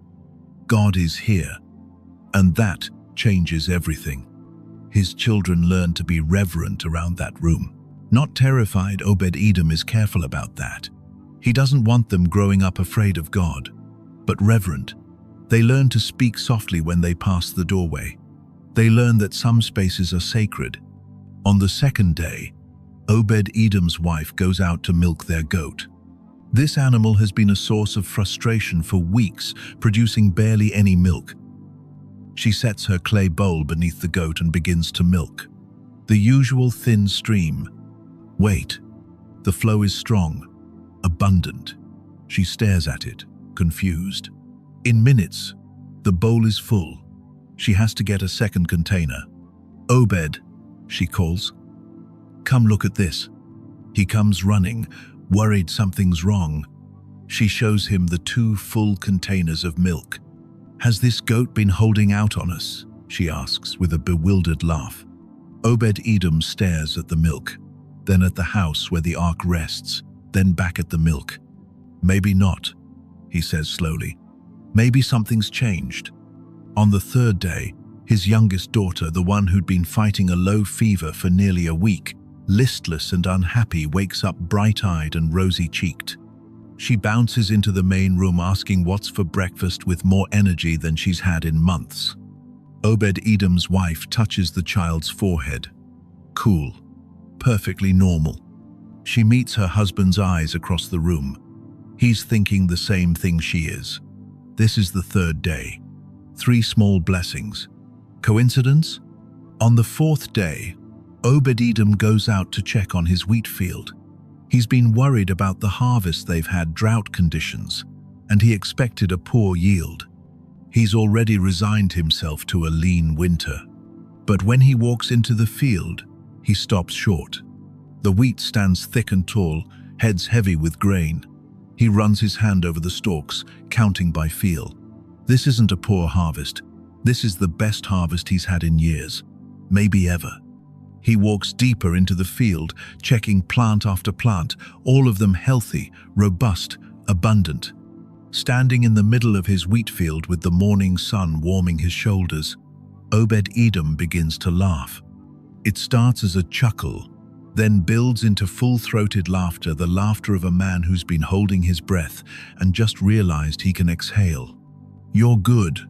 God is here. And that changes everything. His children learn to be reverent around that room. Not terrified, Obed-Edom is careful about that. He doesn't want them growing up afraid of God, but reverent. They learn to speak softly when they pass the doorway. They learn that some spaces are sacred. On the second day, Obed-Edom's wife goes out to milk their goat. This animal has been a source of frustration for weeks, producing barely any milk. She sets her clay bowl beneath the goat and begins to milk. The usual thin stream. Wait. The flow is strong, abundant. She stares at it, confused. In minutes, the bowl is full. She has to get a second container. Obed, she calls. Come look at this. He comes running, worried something's wrong. She shows him the 2 full containers of milk. Has this goat been holding out on us? She asks with a bewildered laugh. Obed-Edom stares at the milk, then at the house where the ark rests, then back at the milk. Maybe not, he says slowly. Maybe something's changed. On the third day, his youngest daughter, the one who'd been fighting a low fever for nearly a week, listless and unhappy, wakes up bright-eyed and rosy-cheeked. She bounces into the main room asking what's for breakfast with more energy than she's had in months. Obed-Edom's wife touches the child's forehead. Cool. Perfectly normal. She meets her husband's eyes across the room. He's thinking the same thing she is. This is the third day. 3 small blessings. Coincidence? On the 4th day, Obed-Edom goes out to check on his wheat field. He's been worried about the harvest. They've had drought conditions, and he expected a poor yield. He's already resigned himself to a lean winter. But when he walks into the field, he stops short. The wheat stands thick and tall, heads heavy with grain. He runs his hand over the stalks, counting by feel. This isn't a poor harvest. This is the best harvest he's had in years, maybe ever. He walks deeper into the field, checking plant after plant, all of them healthy, robust, abundant. Standing in the middle of his wheat field with the morning sun warming his shoulders, Obed-Edom begins to laugh. It starts as a chuckle, then builds into full-throated laughter, the laughter of a man who's been holding his breath and just realized he can exhale. You're good,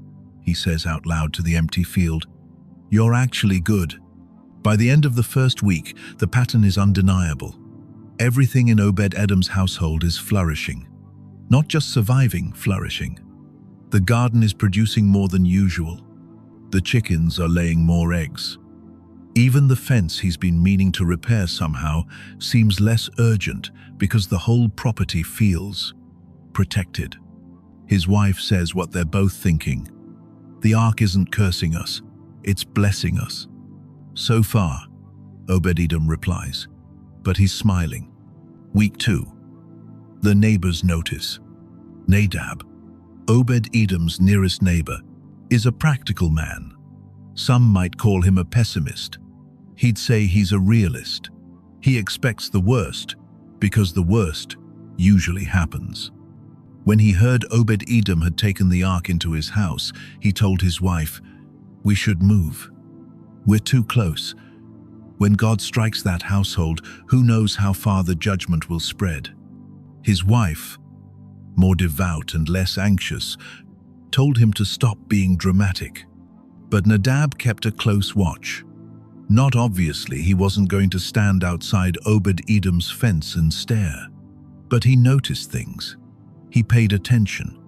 he says out loud to the empty field. "You're actually good." By the end of the first week, the pattern is undeniable. Everything in Obed-Edom's household is flourishing. Not just surviving, flourishing. The garden is producing more than usual. The chickens are laying more eggs. Even the fence he's been meaning to repair somehow seems less urgent because the whole property feels protected. His wife says what they're both thinking. The ark isn't cursing us, it's blessing us. So far, Obed-Edom replies, but he's smiling. Week 2. The neighbors notice. Nadab, Obed-Edom's nearest neighbor, is a practical man. Some might call him a pessimist. He'd say he's a realist. He expects the worst, because the worst usually happens. When he heard Obed-Edom had taken the ark into his house, he told his wife, "We should move. We're too close. When God strikes that household, who knows how far the judgment will spread?" His wife, more devout and less anxious, told him to stop being dramatic. But Nadab kept a close watch. Not obviously, he wasn't going to stand outside Obed-Edom's fence and stare. But he noticed things. He paid attention.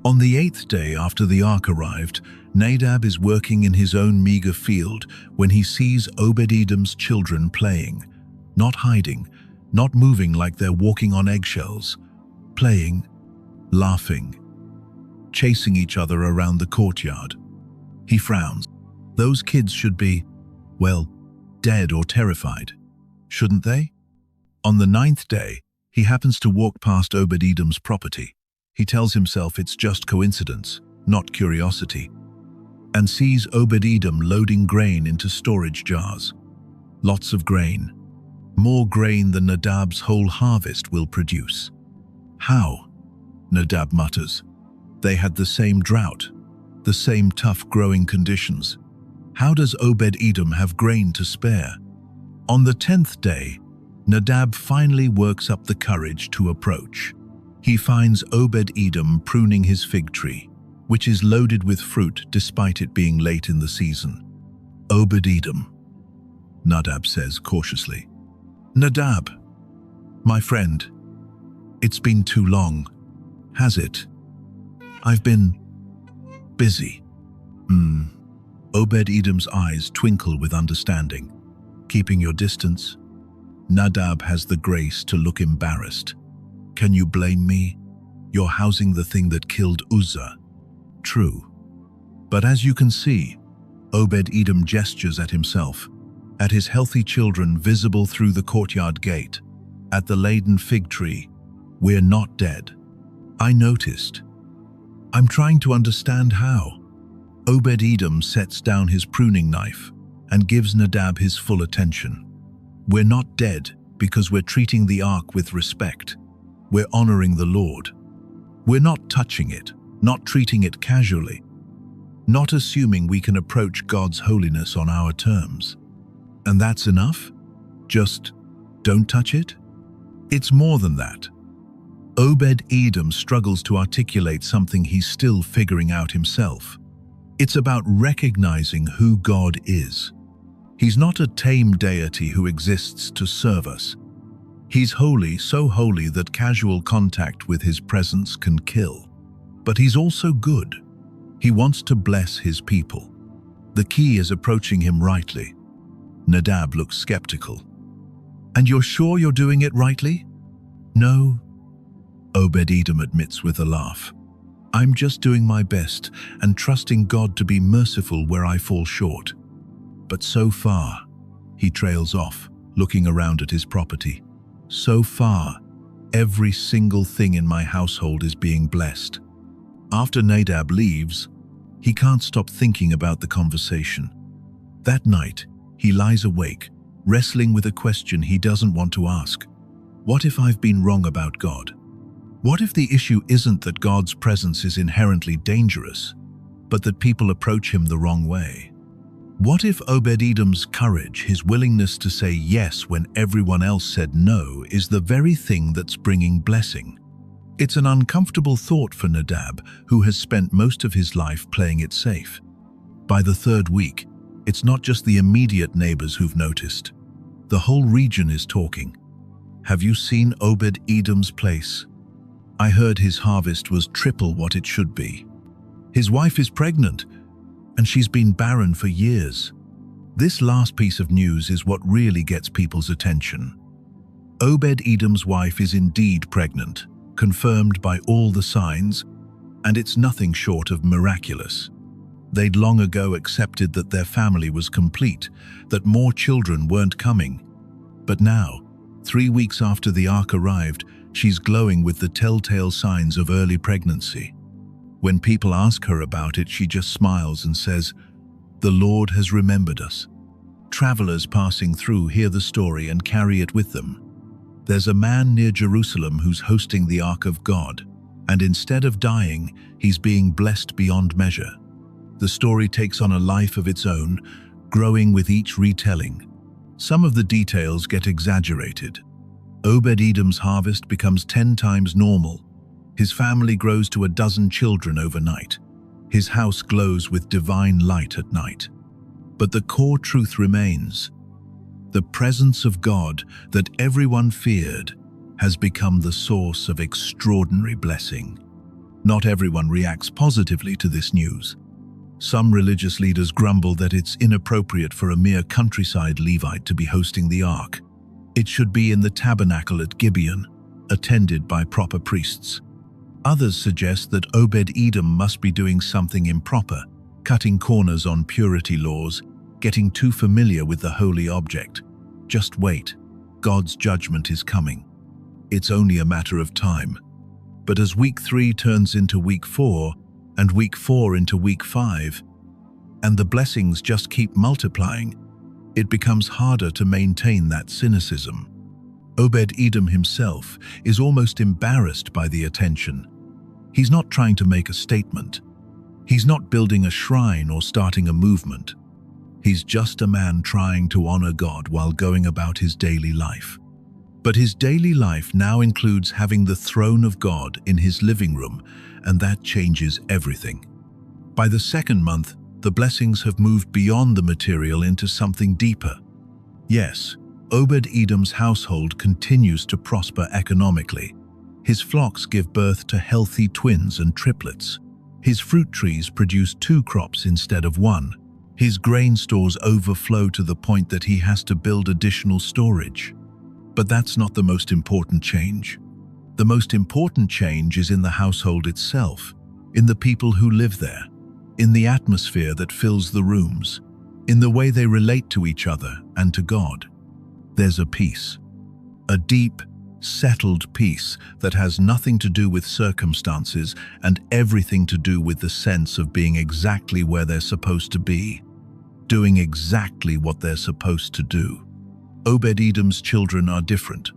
On the 8th day after the ark arrived, Nadab is working in his own meager field when he sees Obed-Edom's children playing, not hiding, not moving like they're walking on eggshells, playing, laughing, chasing each other around the courtyard. He frowns. Those kids should be, well, dead or terrified, shouldn't they? On the 9th day, he happens to walk past Obed-Edom's property. He tells himself it's just coincidence, not curiosity, and sees Obed-Edom loading grain into storage jars. Lots of grain. More grain than Nadab's whole harvest will produce. How? Nadab mutters. They had the same drought, the same tough growing conditions. How does Obed-Edom have grain to spare? On the 10th day, Nadab finally works up the courage to approach. He finds Obed-Edom pruning his fig tree, which is loaded with fruit despite it being late in the season. "Obed-Edom," Nadab says cautiously. "Nadab, my friend, it's been too long, has it? I've been busy." Obed-Edom's eyes twinkle with understanding. "Keeping your distance?" Nadab has the grace to look embarrassed. "Can you blame me? You're housing the thing that killed Uzzah." "True. But as you can see," Obed-Edom gestures at himself, at his healthy children visible through the courtyard gate, at the laden fig tree. "We're not dead. I noticed. I'm trying to understand how." Obed-Edom sets down his pruning knife and gives Nadab his full attention. "We're not dead because we're treating the ark with respect. We're honoring the Lord. We're not touching it, not treating it casually, not assuming we can approach God's holiness on our terms. And that's enough? Just don't touch it?" It's more than that. Obed-Edom struggles to articulate something he's still figuring out himself. It's about recognizing who God is. He's not a tame deity who exists to serve us. He's holy, so holy that casual contact with his presence can kill. But he's also good. He wants to bless his people. The key is approaching him rightly. Nadab looks skeptical. "And you're sure you're doing it rightly?" "No," Obed-Edom admits with a laugh. "I'm just doing my best and trusting God to be merciful where I fall short." But so far, he trails off, looking around at his property. "So far, every single thing in my household is being blessed." After Nadab leaves, he can't stop thinking about the conversation. That night, he lies awake, wrestling with a question he doesn't want to ask. What if I've been wrong about God? What if the issue isn't that God's presence is inherently dangerous, but that people approach him the wrong way? What if Obed-Edom's courage, his willingness to say yes when everyone else said no, is the very thing that's bringing blessing? It's an uncomfortable thought for Nadab, who has spent most of his life playing it safe. By the third week, it's not just the immediate neighbors who've noticed. The whole region is talking. Have you seen Obed-Edom's place? I heard his harvest was triple what it should be. His wife is pregnant, and she's been barren for years. This last piece of news is what really gets people's attention. Obed-Edom's wife is indeed pregnant, confirmed by all the signs, and it's nothing short of miraculous. They'd long ago accepted that their family was complete, that more children weren't coming. But now, 3 weeks after the Ark arrived, she's glowing with the telltale signs of early pregnancy. When people ask her about it, she just smiles and says, "The Lord has remembered us." Travelers passing through hear the story and carry it with them. There's a man near Jerusalem who's hosting the Ark of God, and instead of dying, he's being blessed beyond measure. The story takes on a life of its own, growing with each retelling. Some of the details get exaggerated. Obed-Edom's harvest becomes 10 times normal. His family grows to 12 children overnight. His house glows with divine light at night. But the core truth remains. The presence of God that everyone feared has become the source of extraordinary blessing. Not everyone reacts positively to this news. Some religious leaders grumble that it's inappropriate for a mere countryside Levite to be hosting the Ark. It should be in the tabernacle at Gibeon, attended by proper priests. Others suggest that Obed-Edom must be doing something improper, cutting corners on purity laws, getting too familiar with the holy object. Just wait, God's judgment is coming. It's only a matter of time. But as week 3 turns into week 4, and week 4 into week 5, and the blessings just keep multiplying, it becomes harder to maintain that cynicism. Obed-Edom himself is almost embarrassed by the attention. He's not trying to make a statement. He's not building a shrine or starting a movement. He's just a man trying to honor God while going about his daily life. But his daily life now includes having the throne of God in his living room, and that changes everything. By the second month, the blessings have moved beyond the material into something deeper. Yes, Obed-Edom's household continues to prosper economically. His flocks give birth to healthy twins and triplets. His fruit trees produce 2 crops instead of 1. His grain stores overflow to the point that he has to build additional storage. But that's not the most important change. The most important change is in the household itself, in the people who live there, in the atmosphere that fills the rooms, in the way they relate to each other and to God. There's a peace, a deep, settled peace that has nothing to do with circumstances and everything to do with the sense of being exactly where they're supposed to be, doing exactly what they're supposed to do. Obed-Edom's children are different.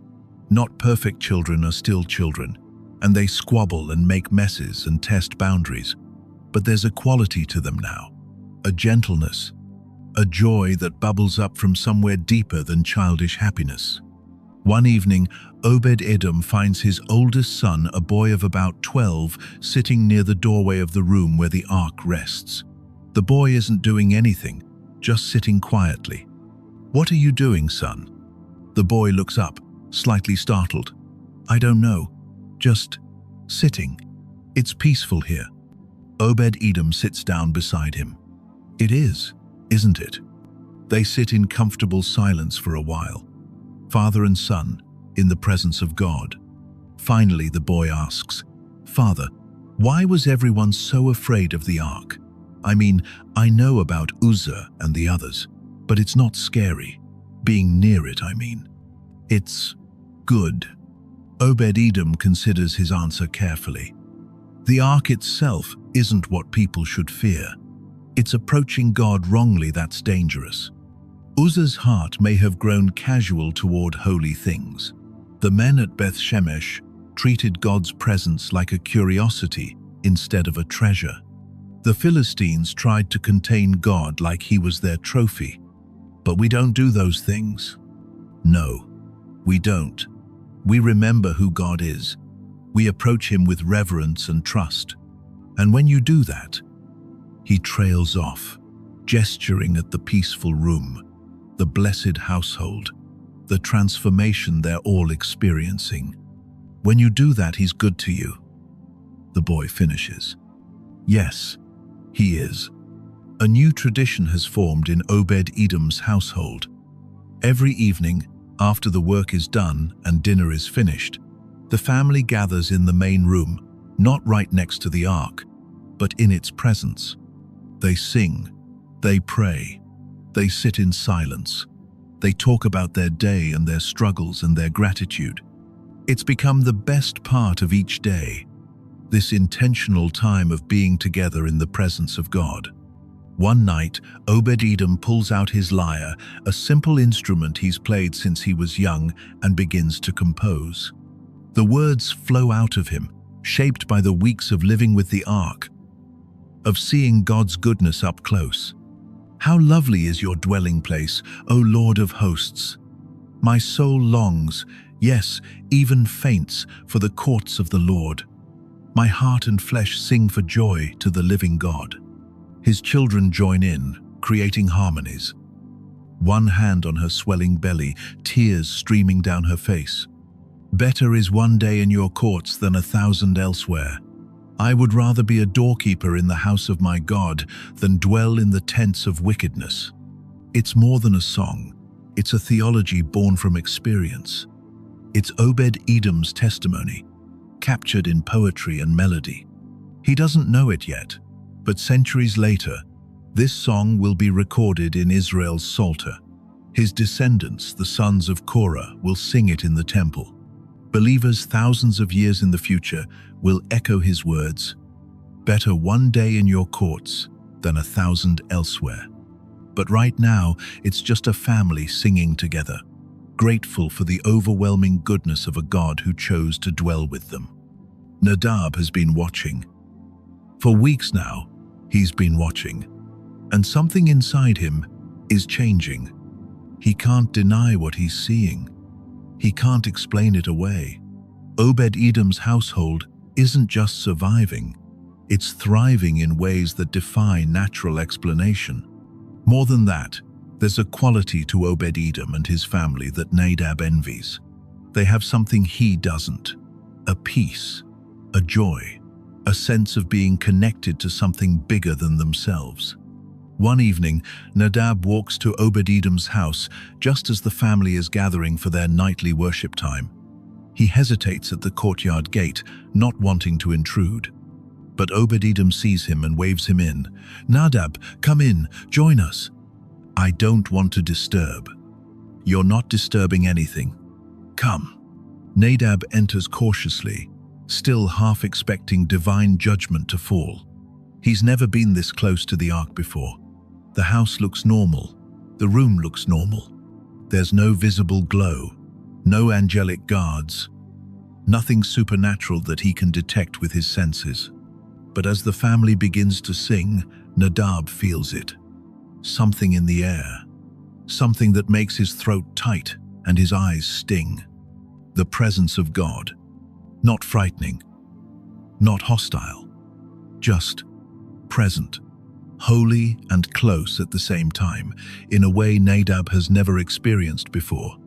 Not perfect children are still children, and they squabble and make messes and test boundaries. But there's a quality to them now, a gentleness, a joy that bubbles up from somewhere deeper than childish happiness. One evening, Obed-Edom finds his oldest son, a boy of about 12, sitting near the doorway of the room where the Ark rests. The boy isn't doing anything, just sitting quietly. "What are you doing, son?" The boy looks up, slightly startled. "I don't know. Just sitting. It's peaceful here." Obed-Edom sits down beside him. "It is, isn't it?" They sit in comfortable silence for a while, father and son, in the presence of God. Finally, the boy asks, "Father, why was everyone so afraid of the Ark? I mean, I know about Uzzah and the others, but it's not scary. Being near it, I mean. It's good." Obed-Edom considers his answer carefully. The Ark itself isn't what people should fear. It's approaching God wrongly that's dangerous. Uzzah's heart may have grown casual toward holy things. The men at Beth Shemesh treated God's presence like a curiosity instead of a treasure. The Philistines tried to contain God like he was their trophy. But we don't do those things. No, we don't. We remember who God is. We approach him with reverence and trust. And when you do that, he trails off, gesturing at the peaceful room, the blessed household, the transformation they're all experiencing. When you do that, he's good to you. The boy finishes. Yes, he is. A new tradition has formed in Obed-Edom's household. Every evening, after the work is done and dinner is finished, the family gathers in the main room, not right next to the ark, but in its presence. They sing, they pray, they sit in silence. They talk about their day and their struggles and their gratitude. It's become the best part of each day, this intentional time of being together in the presence of God. One night, Obed-Edom pulls out his lyre, a simple instrument he's played since he was young, and begins to compose. The words flow out of him, shaped by the weeks of living with the ark, of seeing God's goodness up close. How lovely is your dwelling place, O Lord of hosts! My soul longs, yes, even faints, for the courts of the Lord. My heart and flesh sing for joy to the living God. His children join in, creating harmonies. One hand on her swelling belly, tears streaming down her face. Better is one day in your courts than 1,000 elsewhere. I would rather be a doorkeeper in the house of my God than dwell in the tents of wickedness. It's more than a song. It's a theology born from experience. It's Obed-Edom's testimony, captured in poetry and melody. He doesn't know it yet, but centuries later, this song will be recorded in Israel's Psalter. His descendants, the sons of Korah, will sing it in the temple. Believers thousands of years in the future will echo his words, "Better one day in your courts than 1,000 elsewhere." But right now, it's just a family singing together, grateful for the overwhelming goodness of a God who chose to dwell with them. Nadab has been watching. For weeks now, he's been watching, and something inside him is changing. He can't deny what he's seeing. He can't explain it away. Obed-Edom's household isn't just surviving, it's thriving in ways that defy natural explanation. More than that, there's a quality to Obed-Edom and his family that Nadab envies. They have something he doesn't: a peace, a joy, a sense of being connected to something bigger than themselves. One evening, Nadab walks to Obed-Edom's house just as the family is gathering for their nightly worship time. He hesitates at the courtyard gate, not wanting to intrude. But Obed-Edom sees him and waves him in. "Nadab, come in, join us." "I don't want to disturb." "You're not disturbing anything. Come." Nadab enters cautiously, still half expecting divine judgment to fall. He's never been this close to the ark before. The house looks normal. The room looks normal. There's no visible glow, no angelic guards, nothing supernatural that he can detect with his senses. But as the family begins to sing, Nadab feels it. Something in the air. Something that makes his throat tight and his eyes sting. The presence of God. Not frightening, not hostile, just present, holy and close at the same time, in a way Nadab has never experienced before.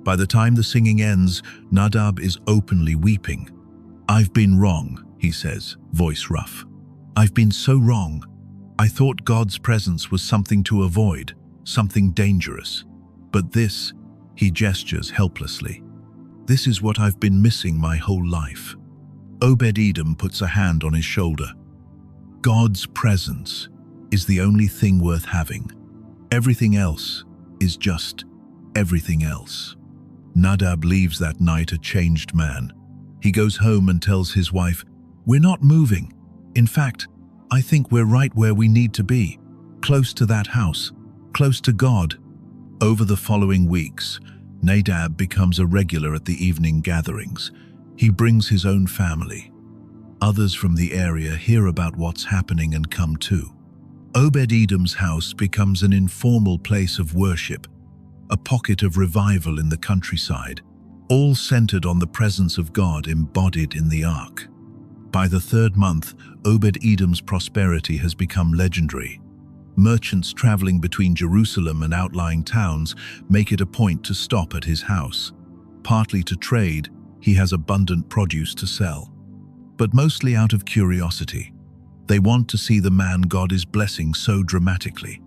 By the time the singing ends, Nadab is openly weeping. "I've been wrong," he says, voice rough. "I've been so wrong. I thought God's presence was something to avoid, something dangerous. But this," he gestures helplessly, "this is what I've been missing my whole life." Obed-Edom puts a hand on his shoulder. God's presence is the only thing worth having. Everything else is just everything else. Nadab leaves that night a changed man. He goes home and tells his wife, "We're not moving. In fact, I think we're right where we need to be, close to that house, close to God." Over the following weeks, Nadab becomes a regular at the evening gatherings. He brings his own family. Others from the area hear about what's happening and come too. Obed-Edom's house becomes an informal place of worship, a pocket of revival in the countryside. all centered on the presence of God embodied in the ark. By the third month, Obed-Edom's prosperity has become legendary. Merchants traveling between Jerusalem and outlying towns make it a point to stop at his house. Partly to trade, he has abundant produce to sell. But mostly out of curiosity. They want to see the man God is blessing so dramatically.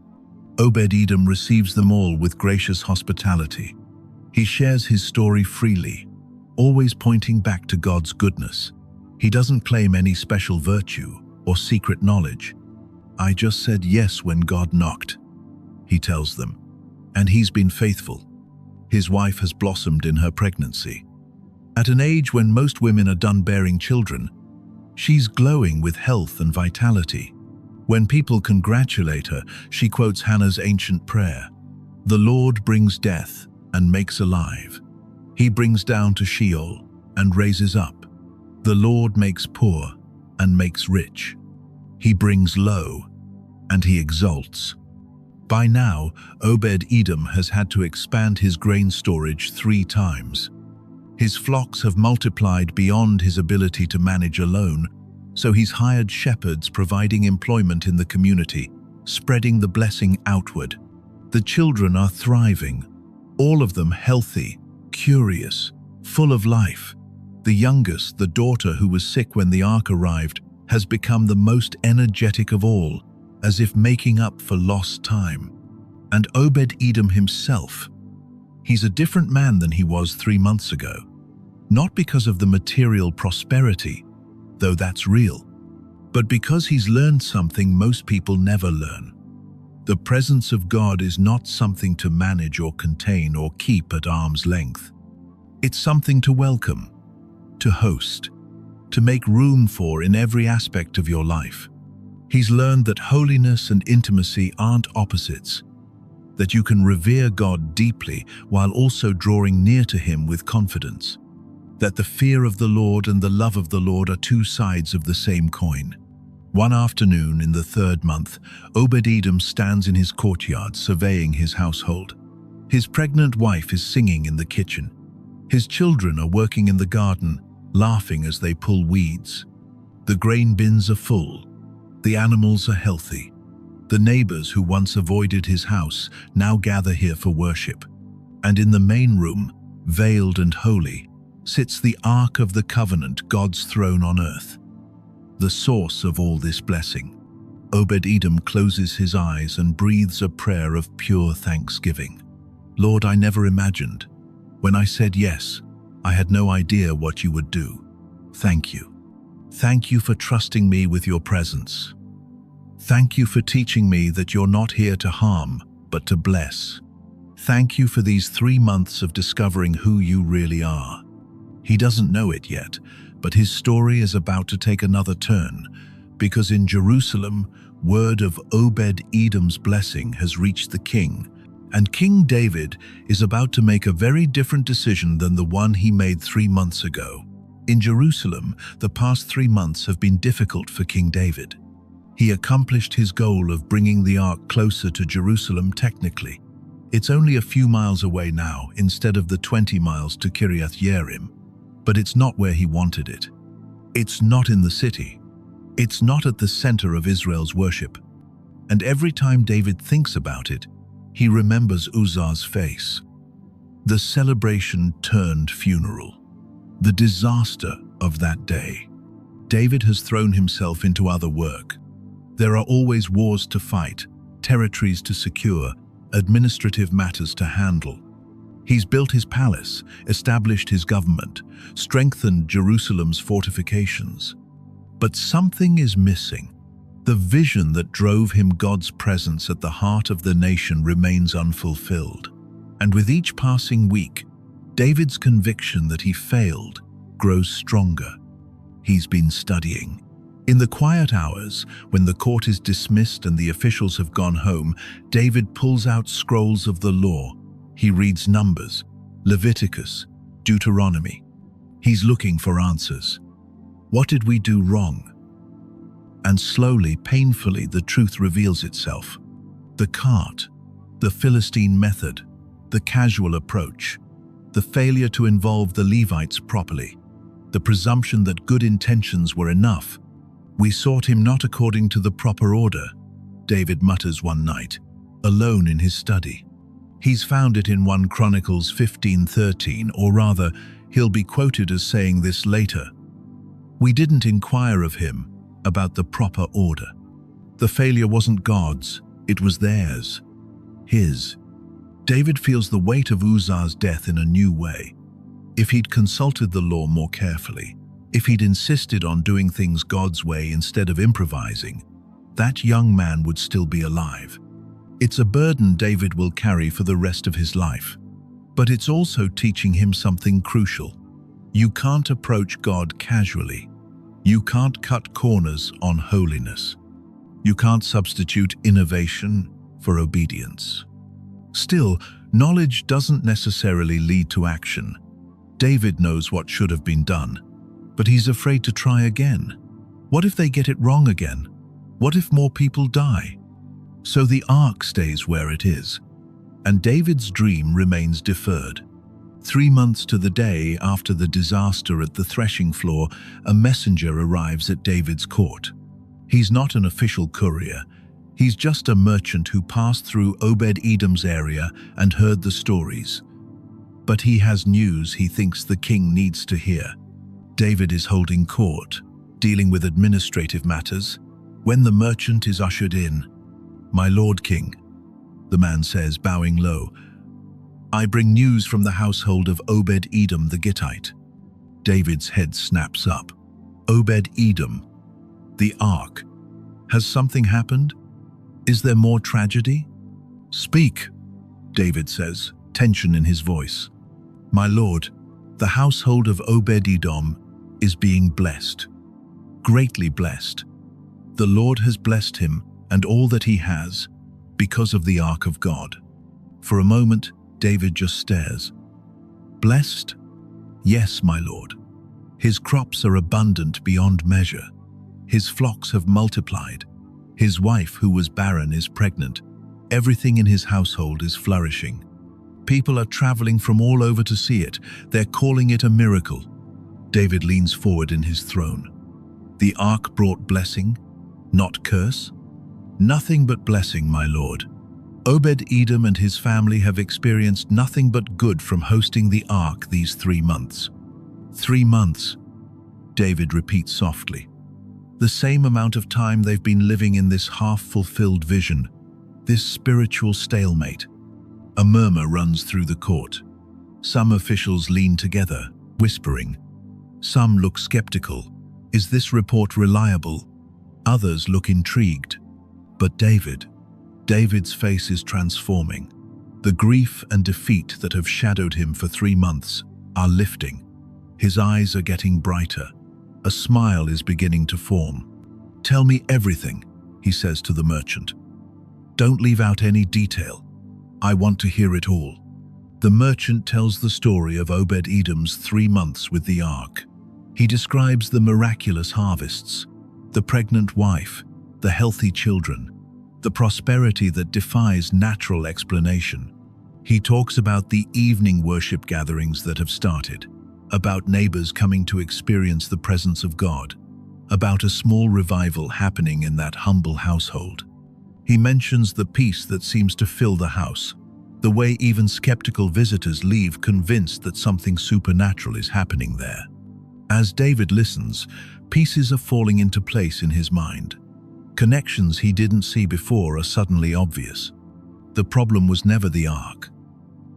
Obed-Edom receives them all with gracious hospitality. He shares his story freely, always pointing back to God's goodness. He doesn't claim any special virtue or secret knowledge. "I just said yes when God knocked," he tells them, and he's been faithful. His wife has blossomed in her pregnancy. At an age when most women are done bearing children, she's glowing with health and vitality. When people congratulate her, she quotes Hannah's ancient prayer, "The Lord brings death and makes alive. He brings down to Sheol and raises up. The Lord makes poor and makes rich. He brings low and he exalts." By now, Obed-Edom has had to expand his grain storage 3 times. His flocks have multiplied beyond his ability to manage alone, so he's hired shepherds providing employment in the community, spreading the blessing outward. The children are thriving, all of them healthy, curious, full of life. The youngest, the daughter who was sick when the ark arrived, has become the most energetic of all, as if making up for lost time. And Obed-Edom himself, he's a different man than he was 3 months ago. Not because of the material prosperity, though that's real, but because he's learned something most people never learn. The presence of God is not something to manage or contain or keep at arm's length. It's something to welcome, to host, to make room for in every aspect of your life. He's learned that holiness and intimacy aren't opposites, that you can revere God deeply while also drawing near to Him with confidence, that the fear of the Lord and the love of the Lord are 2 sides of the same coin. One afternoon in the 3rd month, Obed-Edom stands in his courtyard surveying his household. His pregnant wife is singing in the kitchen. His children are working in the garden, laughing as they pull weeds. The grain bins are full. The animals are healthy. The neighbors who once avoided his house now gather here for worship. And in the main room, veiled and holy, sits the Ark of the Covenant, God's throne on earth. The source of all this blessing. Obed-Edom closes his eyes and breathes a prayer of pure thanksgiving. "Lord, I never imagined. When I said yes, I had no idea what you would do. Thank you. Thank you for trusting me with your presence. Thank you for teaching me that you're not here to harm, but to bless. Thank you for these 3 months of discovering who you really are." He doesn't know it yet, but his story is about to take another turn, because in Jerusalem, word of Obed-Edom's blessing has reached the king, and King David is about to make a very different decision than the one he made 3 months ago. In Jerusalem, the past 3 months have been difficult for King David. He accomplished his goal of bringing the ark closer to Jerusalem technically. It's only a few miles away now, instead of the 20 miles to Kiriath Yearim. But it's not where he wanted it. It's not in the city. It's not at the center of Israel's worship. And every time David thinks about it, he remembers Uzzah's face. The celebration turned funeral. The disaster of that day. David has thrown himself into other work. There are always wars to fight, territories to secure, administrative matters to handle. He's built his palace, established his government, strengthened Jerusalem's fortifications. But something is missing. The vision that drove him God's presence at the heart of the nation remains unfulfilled. And with each passing week, David's conviction that he failed grows stronger. He's been studying. In the quiet hours, when the court is dismissed and the officials have gone home, David pulls out scrolls of the law. He reads Numbers, Leviticus, Deuteronomy. He's looking for answers. What did we do wrong? And slowly, painfully, the truth reveals itself. The cart, the Philistine method, the casual approach. the failure to involve the Levites properly, the presumption that good intentions were enough. "We sought him not according to the proper order," David mutters one night, alone in his study. He's found it in 1 Chronicles 15:13, or rather, he'll be quoted as saying this later. "We didn't inquire of him about the proper order." The failure wasn't God's, it was theirs, his. David feels the weight of Uzzah's death in a new way. If he'd consulted the law more carefully, if he'd insisted on doing things God's way instead of improvising, that young man would still be alive. It's a burden David will carry for the rest of his life. But it's also teaching him something crucial. You can't approach God casually. You can't cut corners on holiness. You can't substitute innovation for obedience. Still, knowledge doesn't necessarily lead to action. David knows what should have been done, but he's afraid to try again. What if they get it wrong again? What if more people die? So the ark stays where it is, and David's dream remains deferred. 3 months to the day after the disaster at the threshing floor, a messenger arrives at David's court. He's not an official courier. He's just a merchant who passed through Obed-Edom's area and heard the stories. But he has news he thinks the king needs to hear. David is holding court, dealing with administrative matters, when the merchant is ushered in. "My lord king," the man says, bowing low, "I bring news from the household of Obed-Edom the Gittite." David's head snaps up. Obed-Edom, the ark. Has something happened? Is there more tragedy? "Speak," David says, tension in his voice. "My lord, the household of Obed-Edom is being blessed, greatly blessed. The Lord has blessed him and all that he has because of the ark of God." For a moment, David just stares. "Blessed? Yes, my lord. His crops are abundant beyond measure. His flocks have multiplied. His wife, who was barren, is pregnant. Everything in his household is flourishing. People are traveling from all over to see it. They're calling it a miracle." David leans forward in his throne. "The ark brought blessing, not curse?" "Nothing but blessing, my lord. Obed-Edom and his family have experienced nothing but good from hosting the ark these 3 months. 3 months, David repeats softly. The same amount of time they've been living in this half-fulfilled vision, this spiritual stalemate. A murmur runs through the court. Some officials lean together, whispering. Some look skeptical. Is this report reliable? Others look intrigued. But David's face is transforming. The grief and defeat that have shadowed him for 3 months are lifting. His eyes are getting brighter. A smile is beginning to form. "Tell me everything," he says to the merchant. "Don't leave out any detail. I want to hear it all." The merchant tells the story of Obed-Edom's 3 months with the ark. He describes the miraculous harvests, the pregnant wife, the healthy children, the prosperity that defies natural explanation. He talks about the evening worship gatherings that have started, about neighbors coming to experience the presence of God, about a small revival happening in that humble household. He mentions the peace that seems to fill the house, the way even skeptical visitors leave convinced that something supernatural is happening there. As David listens, pieces are falling into place in his mind. Connections he didn't see before are suddenly obvious. The problem was never the ark.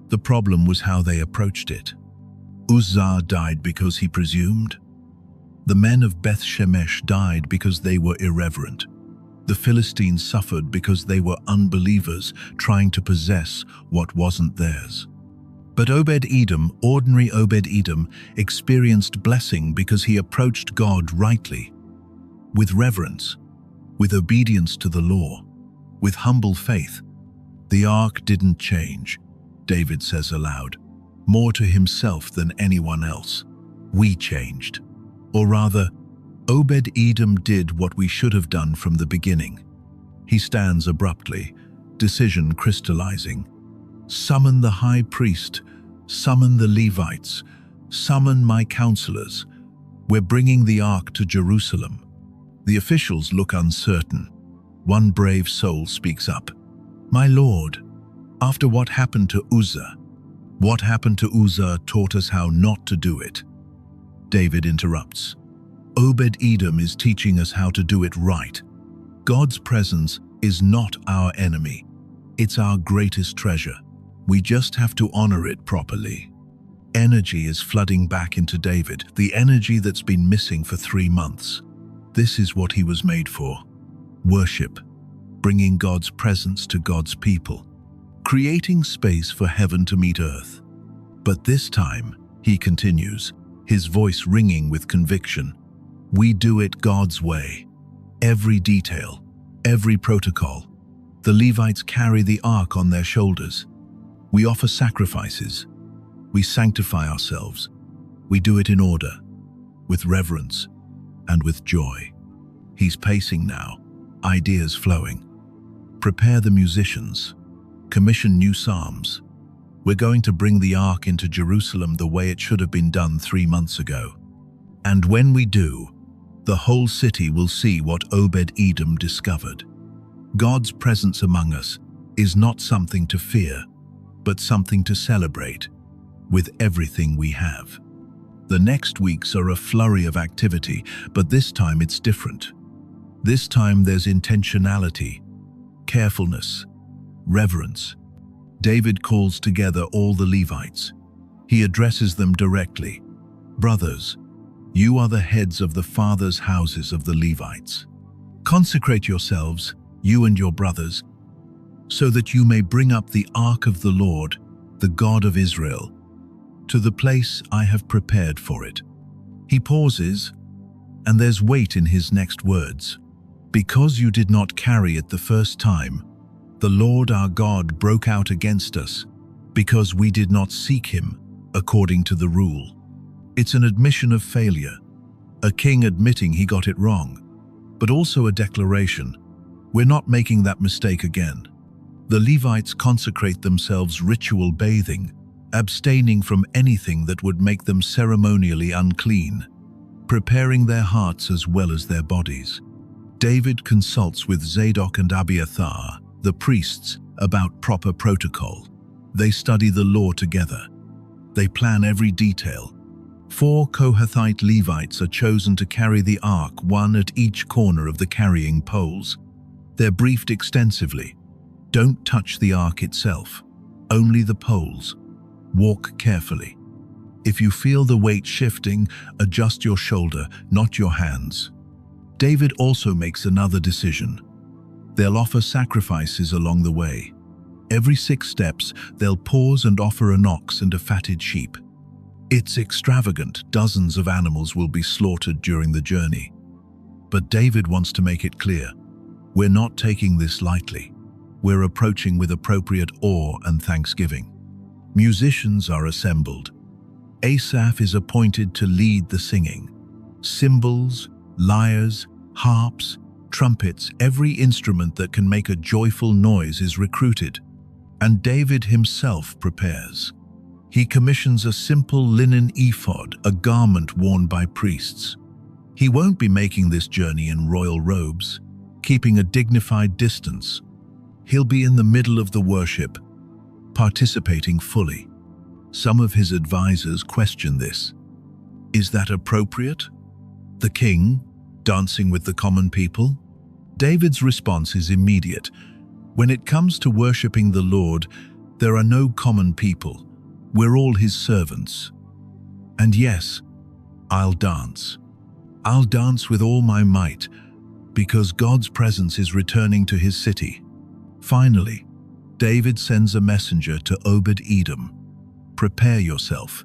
The problem was how they approached it. Uzzah died because he presumed. The men of Beth Shemesh died because they were irreverent. The Philistines suffered because they were unbelievers trying to possess what wasn't theirs. But Obed-Edom, ordinary Obed-Edom, experienced blessing because he approached God rightly, with reverence, with obedience to the law, with humble faith. The ark didn't change, David says aloud, more to himself than anyone else. We changed. Or rather, Obed-Edom did what we should have done from the beginning. He stands abruptly, decision crystallizing. Summon the high priest, Summon the Levites. Summon my counselors. We're bringing the ark to Jerusalem." The officials look uncertain. One brave soul speaks up. "My lord, after what happened to Uzzah, what happened to Uzzah taught us how not to do it." David interrupts. "Obed-Edom is teaching us how to do it right. God's presence is not our enemy. It's our greatest treasure. We just have to honor it properly." Energy is flooding back into David, the energy that's been missing for 3 months. This is what he was made for. Worship, bringing God's presence to God's people, creating space for heaven to meet earth. But this time, he continues, his voice ringing with conviction. We do it God's way. Every detail, every protocol. The Levites carry the ark on their shoulders. We offer sacrifices. We sanctify ourselves. We do it in order, with reverence, and with joy. He's pacing now, ideas flowing. Prepare the musicians. Commission new psalms. We're going to bring the ark into Jerusalem the way it should have been done 3 months ago. And when we do, the whole city will see what Obed-Edom discovered. God's presence among us is not something to fear, but something to celebrate with everything we have. The next weeks are a flurry of activity, but this time it's different. This time there's intentionality, carefulness, reverence. David calls together all the Levites. He addresses them directly. Brothers, you are the heads of the fathers' houses of the Levites. Consecrate yourselves, you and your brothers, so that you may bring up the ark of the Lord, the God of Israel, to the place I have prepared for it. He pauses, and there's weight in his next words. Because you did not carry it the first time, the Lord our God broke out against us, because we did not seek him according to the rule. It's an admission of failure, a king admitting he got it wrong, but also a declaration, we're not making that mistake again. The Levites consecrate themselves ritual bathing, abstaining from anything that would make them ceremonially unclean, preparing their hearts as well as their bodies. David consults with Zadok and Abiathar, the priests, about proper protocol. They study the law together. They plan every detail. 4 Kohathite Levites are chosen to carry the ark, one at each corner of the carrying poles. They're briefed extensively. Don't touch the ark itself, only the poles. Walk carefully. If you feel the weight shifting, adjust your shoulder, not your hands. David also makes another decision. They'll offer sacrifices along the way. Every 6 steps, they'll pause and offer an ox and a fatted sheep. It's extravagant. Dozens of animals will be slaughtered during the journey. But David wants to make it clear, we're not taking this lightly. We're approaching with appropriate awe and thanksgiving. Musicians are assembled. Asaph is appointed to lead the singing. Cymbals, lyres, harps, trumpets, every instrument that can make a joyful noise is recruited. And David himself prepares. He commissions a simple linen ephod, a garment worn by priests. He won't be making this journey in royal robes, keeping a dignified distance. He'll be in the middle of the worship, participating fully. Some of his advisors question this. Is that appropriate? The king, dancing with the common people? David's response is immediate. When it comes to worshipping the Lord, there are no common people. We're all his servants. And yes, I'll dance. I'll dance with all my might, because God's presence is returning to his city. Finally, David sends a messenger to Obed-Edom. Prepare yourself.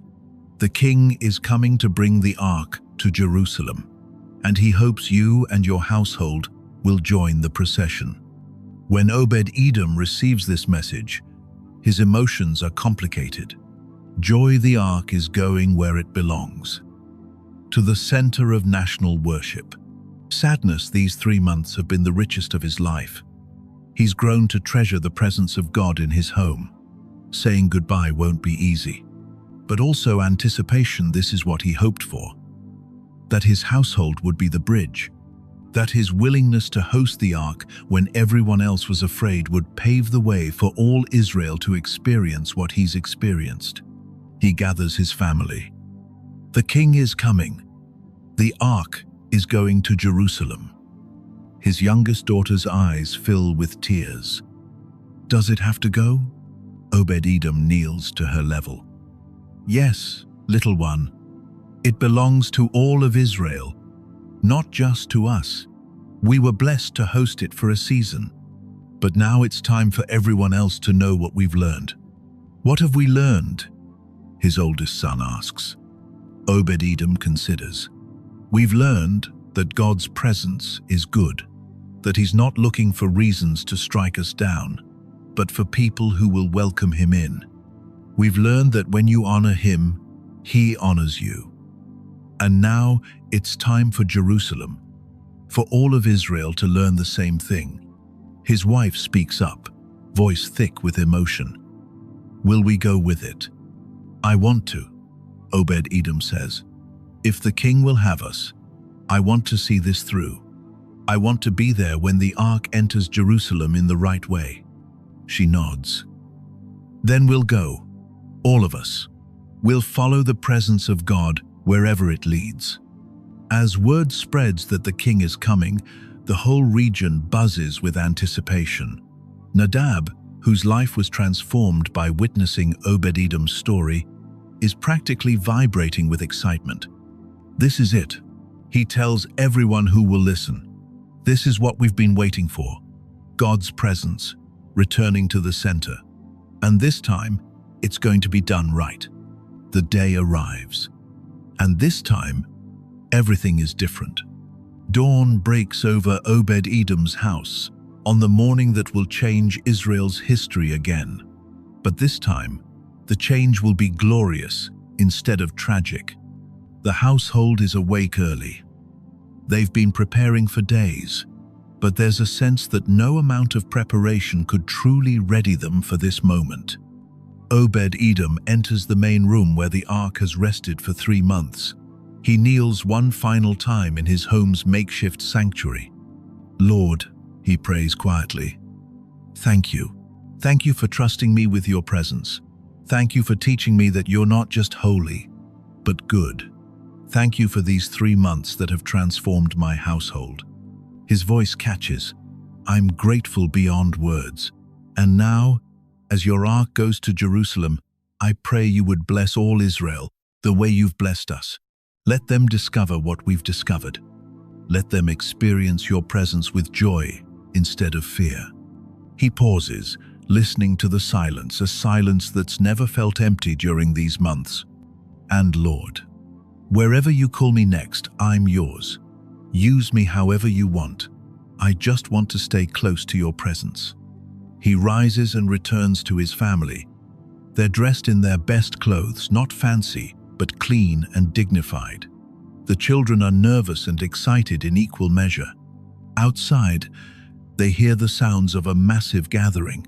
The king is coming to bring the ark to Jerusalem, and he hopes you and your household will join the procession. When Obed-Edom receives this message, his emotions are complicated. Joy, the ark is going where it belongs, to the center of national worship. Sadness, these 3 months have been the richest of his life. He's grown to treasure the presence of God in his home. Saying goodbye won't be easy. but also anticipation. This is what he hoped for. That his household would be the bridge. That his willingness to host the ark when everyone else was afraid would pave the way for all Israel to experience what he's experienced. He gathers his family. The king is coming. The ark is going to Jerusalem. His youngest daughter's eyes fill with tears. Does it have to go? Obed-Edom kneels to her level. Yes, little one. It belongs to all of Israel, not just to us. We were blessed to host it for a season. But now it's time for everyone else to know what we've learned. What have we learned? His oldest son asks. Obed-Edom considers. We've learned that God's presence is good, that he's not looking for reasons to strike us down, but for people who will welcome him in. We've learned that when you honor him, he honors you. And now it's time for Jerusalem, for all of Israel to learn the same thing. His wife speaks up, voice thick with emotion. Will we go with it? I want to, Obed-Edom says. If the king will have us, I want to see this through. I want to be there when the ark enters Jerusalem in the right way. She nods. Then we'll go, all of us. We'll follow the presence of God wherever it leads. As word spreads that the king is coming, the whole region buzzes with anticipation. Nadab, whose life was transformed by witnessing Obed-Edom's story, is practically vibrating with excitement. This is it. He tells everyone who will listen. This is what we've been waiting for. God's presence, returning to the center. And this time, it's going to be done right. The day arrives. And this time, everything is different. Dawn breaks over Obed-Edom's house on the morning that will change Israel's history again. But this time, the change will be glorious instead of tragic. The household is awake early. They've been preparing for days, but there's a sense that no amount of preparation could truly ready them for this moment. Obed-Edom enters the main room where the ark has rested for 3 months. He kneels one final time in his home's makeshift sanctuary. Lord, he prays quietly, thank you. Thank you for trusting me with your presence. Thank you for teaching me that you're not just holy, but good. Thank you for these 3 months that have transformed my household. His voice catches. I'm grateful beyond words. And now, as your ark goes to Jerusalem, I pray you would bless all Israel the way you've blessed us. Let them discover what we've discovered. Let them experience your presence with joy instead of fear. He pauses, listening to the silence, a silence that's never felt empty during these months. And Lord, wherever you call me next, I'm yours. Use me however you want. I just want to stay close to your presence. He rises and returns to his family. They're dressed in their best clothes, not fancy, but clean and dignified. The children are nervous and excited in equal measure. Outside, they hear the sounds of a massive gathering.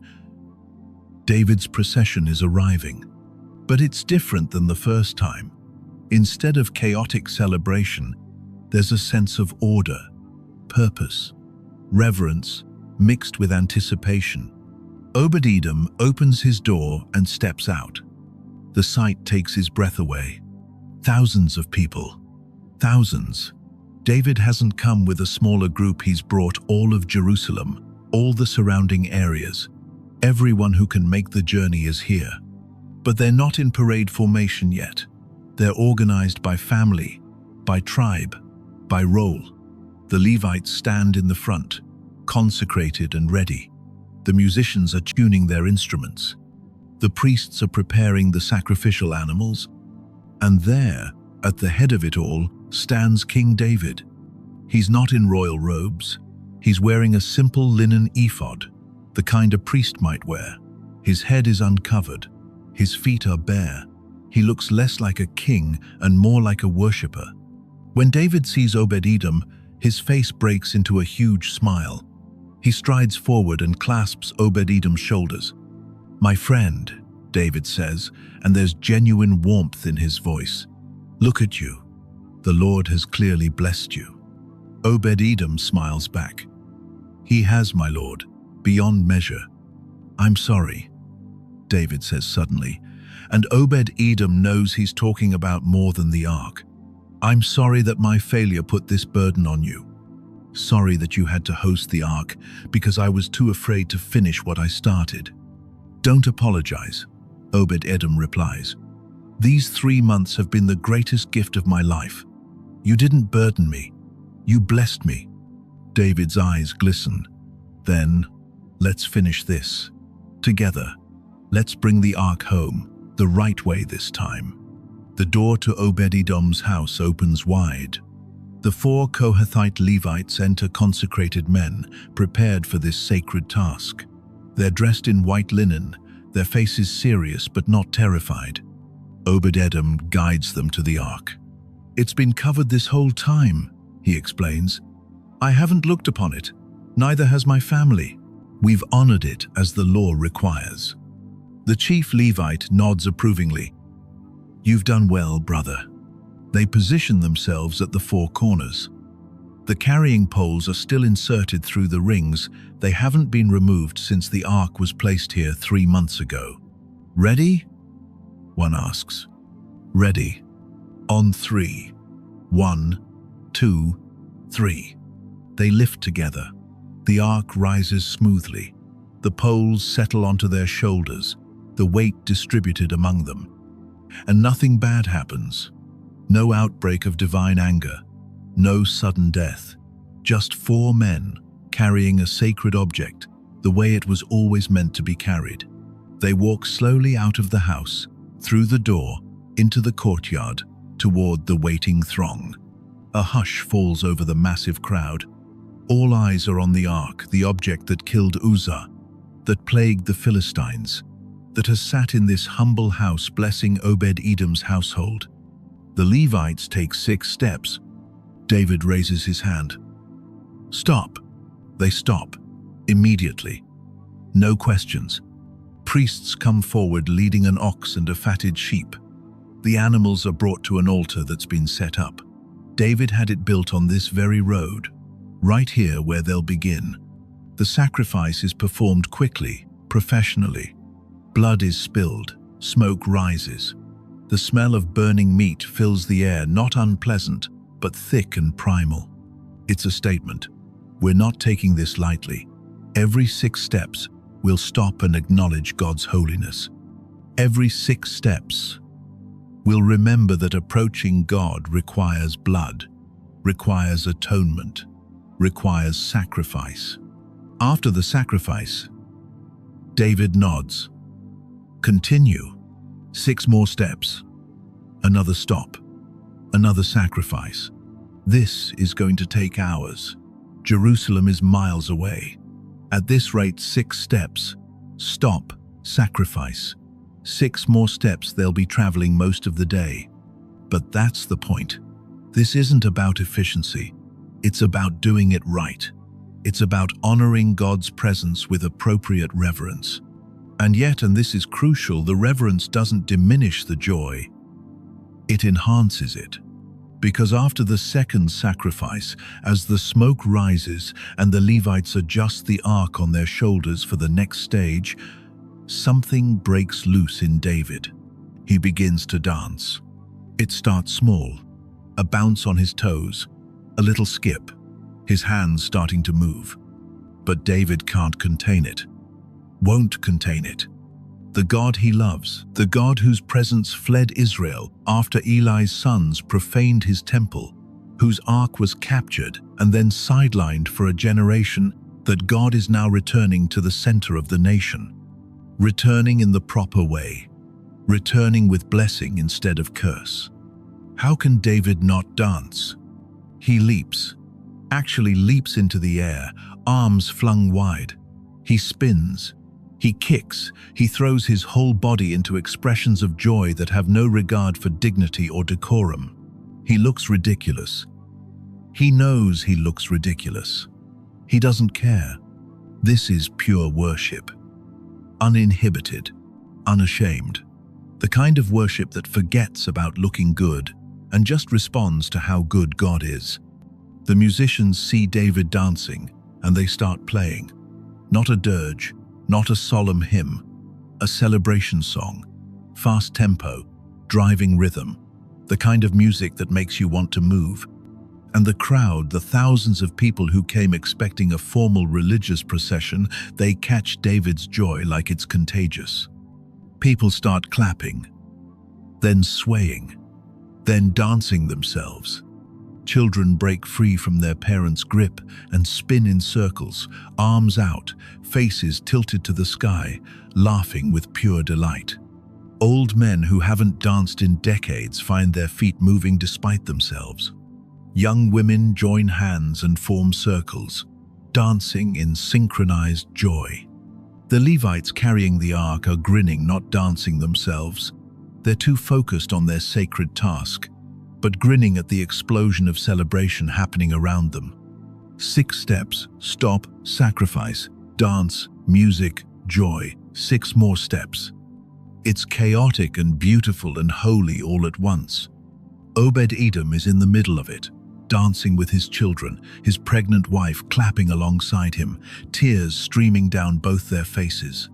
David's procession is arriving. But it's different than the first time. Instead of chaotic celebration, there's a sense of order, purpose, reverence, mixed with anticipation. Obed-Edom opens his door and steps out. The sight takes his breath away. Thousands of people. Thousands. David hasn't come with a smaller group, he's brought all of Jerusalem, all the surrounding areas. Everyone who can make the journey is here. But they're not in parade formation yet. They're organized by family, by tribe, by role. The Levites stand in the front, consecrated and ready. The musicians are tuning their instruments. The priests are preparing the sacrificial animals. And there, at the head of it all, stands King David. He's not in royal robes. He's wearing a simple linen ephod, the kind a priest might wear. His head is uncovered. His feet are bare. He looks less like a king and more like a worshipper. When David sees Obed-Edom, his face breaks into a huge smile. He strides forward and clasps Obed-Edom's shoulders. "My friend," David says, and there's genuine warmth in his voice. "Look at you. The Lord has clearly blessed you." Obed-Edom smiles back. "He has, my lord, beyond measure." "I'm sorry," David says suddenly, and Obed-Edom knows he's talking about more than the ark. "I'm sorry that my failure put this burden on you. Sorry that you had to host the ark because I was too afraid to finish what I started." "Don't apologize," Obed-Edom replies. "These 3 months have been the greatest gift of my life. You didn't burden me. You blessed me." David's eyes glisten. "Then, let's finish this. Together, let's bring the ark home, the right way this time." The door to Obed-Edom's house opens wide. The 4 Kohathite Levites enter, consecrated men, prepared for this sacred task. They're dressed in white linen, their faces serious but not terrified. Obed-Edom guides them to the ark. "It's been covered this whole time," he explains. "I haven't looked upon it. Neither has my family. We've honored it as the law requires." The chief Levite nods approvingly. "You've done well, brother." They position themselves at the 4 corners. The carrying poles are still inserted through the rings. They haven't been removed since the ark was placed here 3 months ago. "Ready?" one asks. "Ready. On 3. 1, 2, 3. They lift together. The ark rises smoothly. The poles settle onto their shoulders, the weight distributed among them. And nothing bad happens. No outbreak of divine anger. No sudden death. Just 4 men carrying a sacred object the way it was always meant to be carried. They walk slowly out of the house, through the door, into the courtyard, toward the waiting throng. A hush falls over the massive crowd. All eyes are on the ark, the object that killed Uzzah, that plagued the Philistines, that has sat in this humble house blessing Obed-Edom's household. The Levites take 6 steps. David raises his hand. "Stop." They stop, immediately. No questions. Priests come forward leading an ox and a fatted sheep. The animals are brought to an altar that's been set up. David had it built on this very road, right here where they'll begin. The sacrifice is performed quickly, professionally. Blood is spilled, smoke rises. The smell of burning meat fills the air, not unpleasant, but thick and primal. It's a statement. We're not taking this lightly. Every 6 steps, we'll stop and acknowledge God's holiness. Every 6 steps, we'll remember that approaching God requires blood, requires atonement, requires sacrifice. After the sacrifice, David nods. Continue. 6 more steps. Another stop. Another sacrifice. This is going to take hours. Jerusalem is miles away. At this rate, 6 steps. Stop. Sacrifice. 6 more steps, they'll be traveling most of the day. But that's the point. This isn't about efficiency. It's about doing it right. It's about honoring God's presence with appropriate reverence. And yet, and this is crucial, the reverence doesn't diminish the joy. It enhances it. Because after the second sacrifice, as the smoke rises and the Levites adjust the ark on their shoulders for the next stage, something breaks loose in David. He begins to dance. It starts small, a bounce on his toes, a little skip, his hands starting to move. But David can't contain it, won't contain it. The God he loves, the God whose presence fled Israel after Eli's sons profaned his temple, whose ark was captured and then sidelined for a generation, that God is now returning to the center of the nation, returning in the proper way, returning with blessing instead of curse. How can David not dance? He leaps, actually leaps into the air, arms flung wide. He spins. He kicks, he throws his whole body into expressions of joy that have no regard for dignity or decorum. He looks ridiculous. He knows he looks ridiculous. He doesn't care. This is pure worship. Uninhibited. unashamed. The kind of worship that forgets about looking good and just responds to how good God is. The musicians see David dancing and they start playing. Not a dirge, not a solemn hymn, a celebration song, fast tempo, driving rhythm, the kind of music that makes you want to move. And the crowd, the thousands of people who came expecting a formal religious procession, they catch David's joy like it's contagious. People start clapping, then swaying, then dancing themselves. Children break free from their parents' grip and spin in circles, arms out, faces tilted to the sky, laughing with pure delight. Old men who haven't danced in decades find their feet moving despite themselves. Young women join hands and form circles, dancing in synchronized joy. The Levites carrying the ark are grinning, not dancing themselves. They're too focused on their sacred task, but grinning at the explosion of celebration happening around them. 6 steps: stop, sacrifice, dance, music, joy. 6 more steps. It's chaotic and beautiful and holy all at once. Obed-Edom is in the middle of it, dancing with his children, his pregnant wife clapping alongside him, tears streaming down both their faces.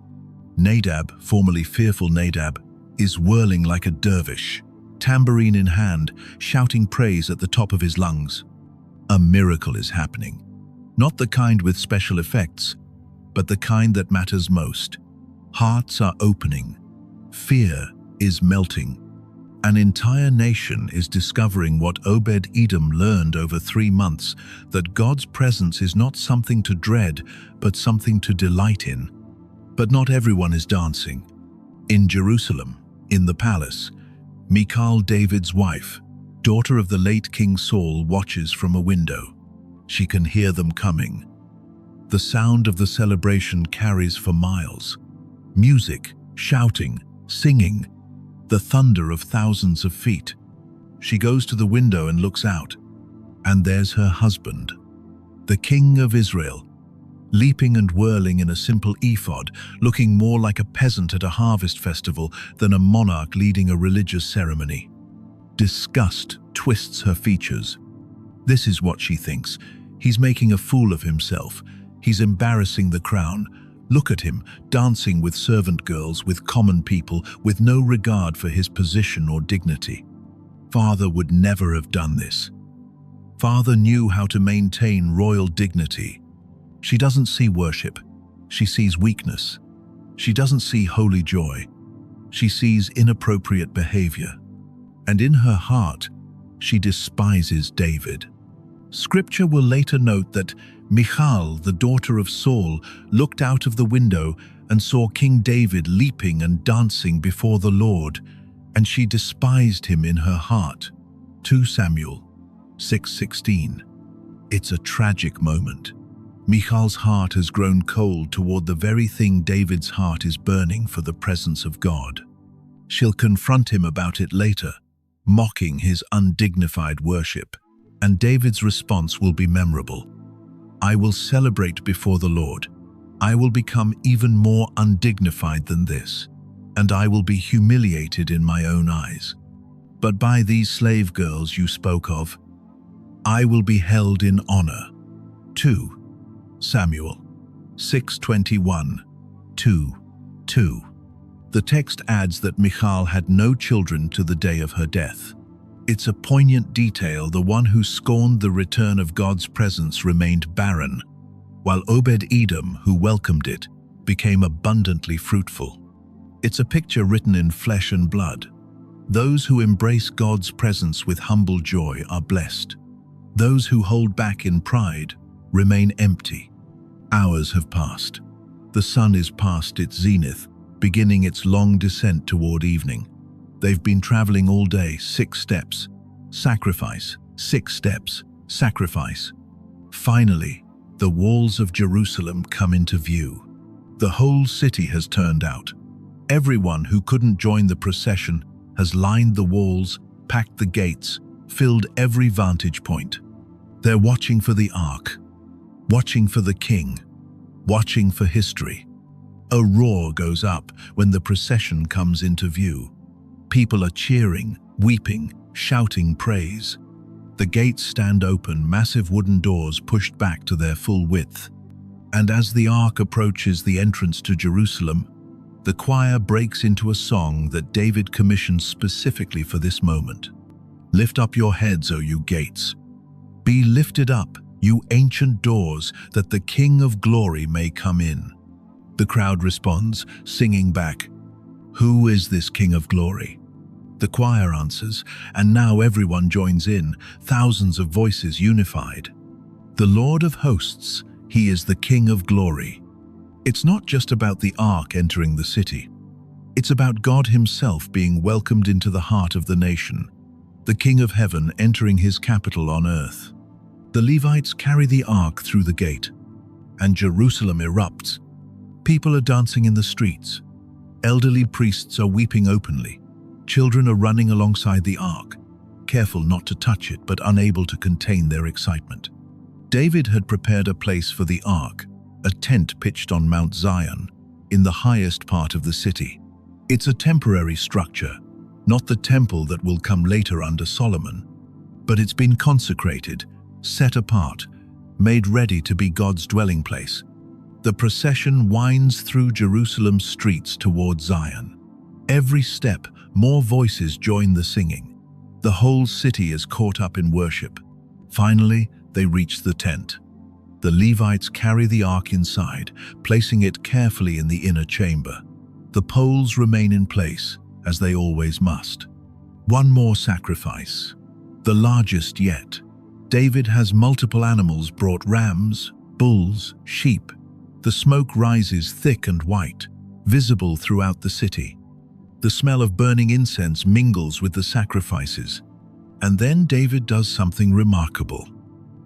Nadab, formerly fearful Nadab, is whirling like a dervish, tambourine in hand, shouting praise at the top of his lungs. A miracle is happening. Not the kind with special effects, but the kind that matters most. Hearts are opening. Fear is melting. An entire nation is discovering what Obed-Edom learned over 3 months, that God's presence is not something to dread, but something to delight in. But not everyone is dancing. In Jerusalem, in the palace, Michal, David's wife, daughter of the late King Saul, watches from a window. She can hear them coming. The sound of the celebration carries for miles. Music, shouting, singing, the thunder of thousands of feet. She goes to the window and looks out, and there's her husband, the King of Israel, leaping and whirling in a simple ephod, looking more like a peasant at a harvest festival than a monarch leading a religious ceremony. Disgust twists her features. This is what she thinks. He's making a fool of himself. He's embarrassing the crown. Look at him, dancing with servant girls, with common people, with no regard for his position or dignity. Father would never have done this. Father knew how to maintain royal dignity. She doesn't see worship. She sees weakness. She doesn't see holy joy. She sees inappropriate behavior. And in her heart, she despises David. Scripture will later note that Michal, the daughter of Saul, looked out of the window and saw King David leaping and dancing before the Lord, and she despised him in her heart. 2 Samuel 6:16. It's a tragic moment. Michal's heart has grown cold toward the very thing David's heart is burning for, the presence of God. She'll confront him about it later, mocking his undignified worship, and David's response will be memorable. I will celebrate before the Lord. I will become even more undignified than this, and I will be humiliated in my own eyes. But by these slave girls you spoke of, I will be held in honor. 2 Samuel 6:21, 2:2. The text adds that Michal had no children to the day of her death. It's a poignant detail. The one who scorned the return of God's presence remained barren, while Obed-Edom, who welcomed it, became abundantly fruitful. It's a picture written in flesh and blood. Those who embrace God's presence with humble joy are blessed. Those who hold back in pride remain empty. Hours have passed. The sun is past its zenith, beginning its long descent toward evening. They've been traveling all day. 6 steps, sacrifice. 6 steps, sacrifice. Finally, the walls of Jerusalem come into view. The whole city has turned out. Everyone who couldn't join the procession has lined the walls, packed the gates, filled every vantage point. They're watching for the ark, watching for the king, watching for history. A roar goes up when the procession comes into view. People are cheering, weeping, shouting praise. The gates stand open, massive wooden doors pushed back to their full width. And as the ark approaches the entrance to Jerusalem, the choir breaks into a song that David commissioned specifically for this moment. Lift up your heads, O you gates. Be lifted up, you ancient doors, that the King of glory may come in. The crowd responds, singing back, "Who is this King of glory?" The choir answers, and now everyone joins in, thousands of voices unified. The Lord of hosts, he is the King of glory. It's not just about the ark entering the city. It's about God himself being welcomed into the heart of the nation, the King of heaven entering his capital on earth. The Levites carry the ark through the gate, and Jerusalem erupts. People are dancing in the streets. Elderly priests are weeping openly. Children are running alongside the ark, careful not to touch it but unable to contain their excitement. David had prepared a place for the ark, a tent pitched on Mount Zion, in the highest part of the city. It's a temporary structure, not the temple that will come later under Solomon, but it's been consecrated, set apart, made ready to be God's dwelling place. The procession winds through Jerusalem's streets toward Zion. Every step, more voices join the singing. The whole city is caught up in worship. Finally, they reach the tent. The Levites carry the ark inside, placing it carefully in the inner chamber. The poles remain in place, as they always must. One more sacrifice, the largest yet. David has multiple animals brought: rams, bulls, sheep. The smoke rises thick and white, visible throughout the city. The smell of burning incense mingles with the sacrifices. And then David does something remarkable.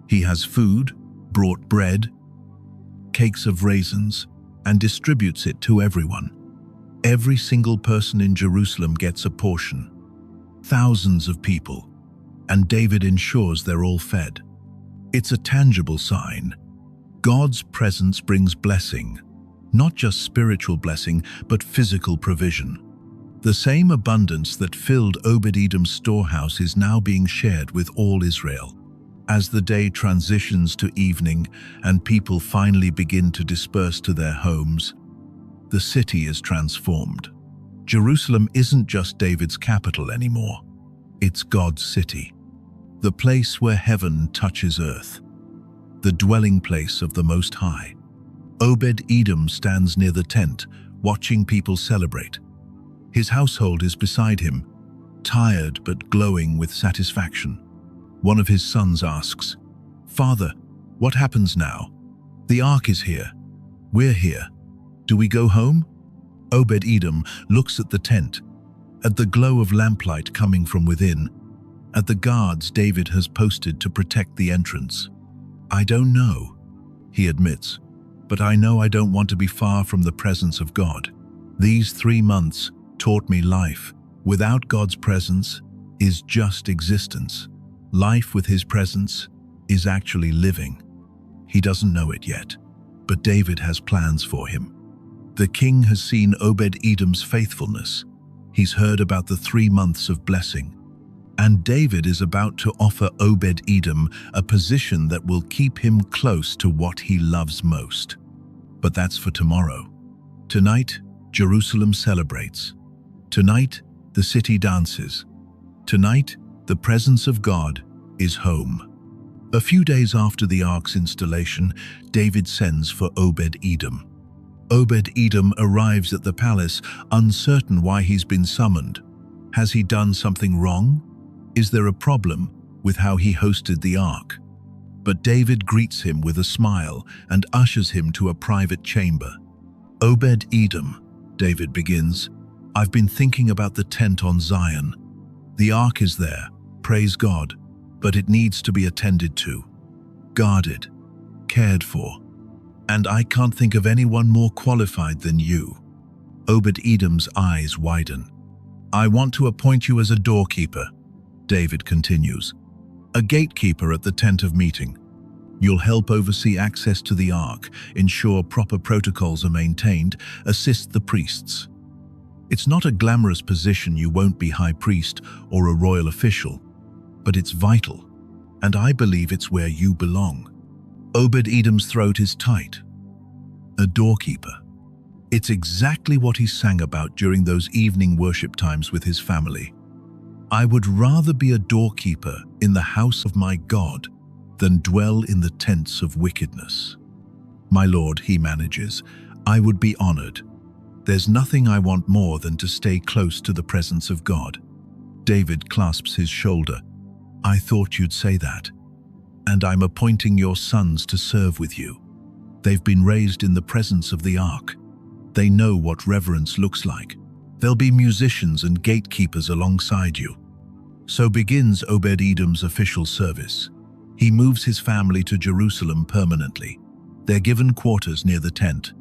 He has food, brought bread, cakes of raisins, and distributes it to everyone. Every single person in Jerusalem gets a portion. Thousands of people, and David ensures they're all fed. It's a tangible sign. God's presence brings blessing, not just spiritual blessing, but physical provision. The same abundance that filled Obed-Edom's storehouse is now being shared with all Israel. As the day transitions to evening and people finally begin to disperse to their homes, the city is transformed. Jerusalem isn't just David's capital anymore. It's God's city, the place where heaven touches earth, the dwelling place of the Most High. Obed-Edom stands near the tent, watching people celebrate. His household is beside him, tired but glowing with satisfaction. One of his sons asks, "Father, what happens now? The ark is here. We're here. Do we go home?" Obed-Edom looks at the tent, at the glow of lamplight coming from within, at the guards David has posted to protect the entrance. "I don't know," he admits, "but I know I don't want to be far from the presence of God. These 3 months taught me life without God's presence is just existence. Life with his presence is actually living." He doesn't know it yet, but David has plans for him. The king has seen Obed-Edom's faithfulness. He's heard about the 3 months of blessing. And David is about to offer Obed-Edom a position that will keep him close to what he loves most. But that's for tomorrow. Tonight, Jerusalem celebrates. Tonight, the city dances. Tonight, the presence of God is home. A few days after the ark's installation, David sends for Obed-Edom. Obed-Edom arrives at the palace, uncertain why he's been summoned. Has he done something wrong? Is there a problem with how he hosted the ark? But David greets him with a smile and ushers him to a private chamber. "Obed-Edom," David begins, "I've been thinking about the tent on Zion. The ark is there, praise God, but it needs to be attended to, guarded, cared for. And I can't think of anyone more qualified than you." Obed-Edom's eyes widen. "I want to appoint you as a doorkeeper," David continues, "a gatekeeper at the tent of meeting. You'll help oversee access to the Ark, ensure proper protocols are maintained, assist the priests. It's not a glamorous position. You won't be high priest or a royal official, but it's vital, and I believe it's where you belong. Obed-Edom's throat is tight. A doorkeeper. It's exactly what he sang about during those evening worship times with his family. I would rather be a doorkeeper in the house of my God than dwell in the tents of wickedness. My Lord, he manages, I would be honored. There's nothing I want more than to stay close to the presence of God. David clasps his shoulder. I thought you'd say that. And I'm appointing your sons to serve with you. They've been raised in the presence of the Ark. They know what reverence looks like. There'll be musicians and gatekeepers alongside you. So begins Obed-Edom's official service. He moves his family to Jerusalem permanently. They're given quarters near the tent.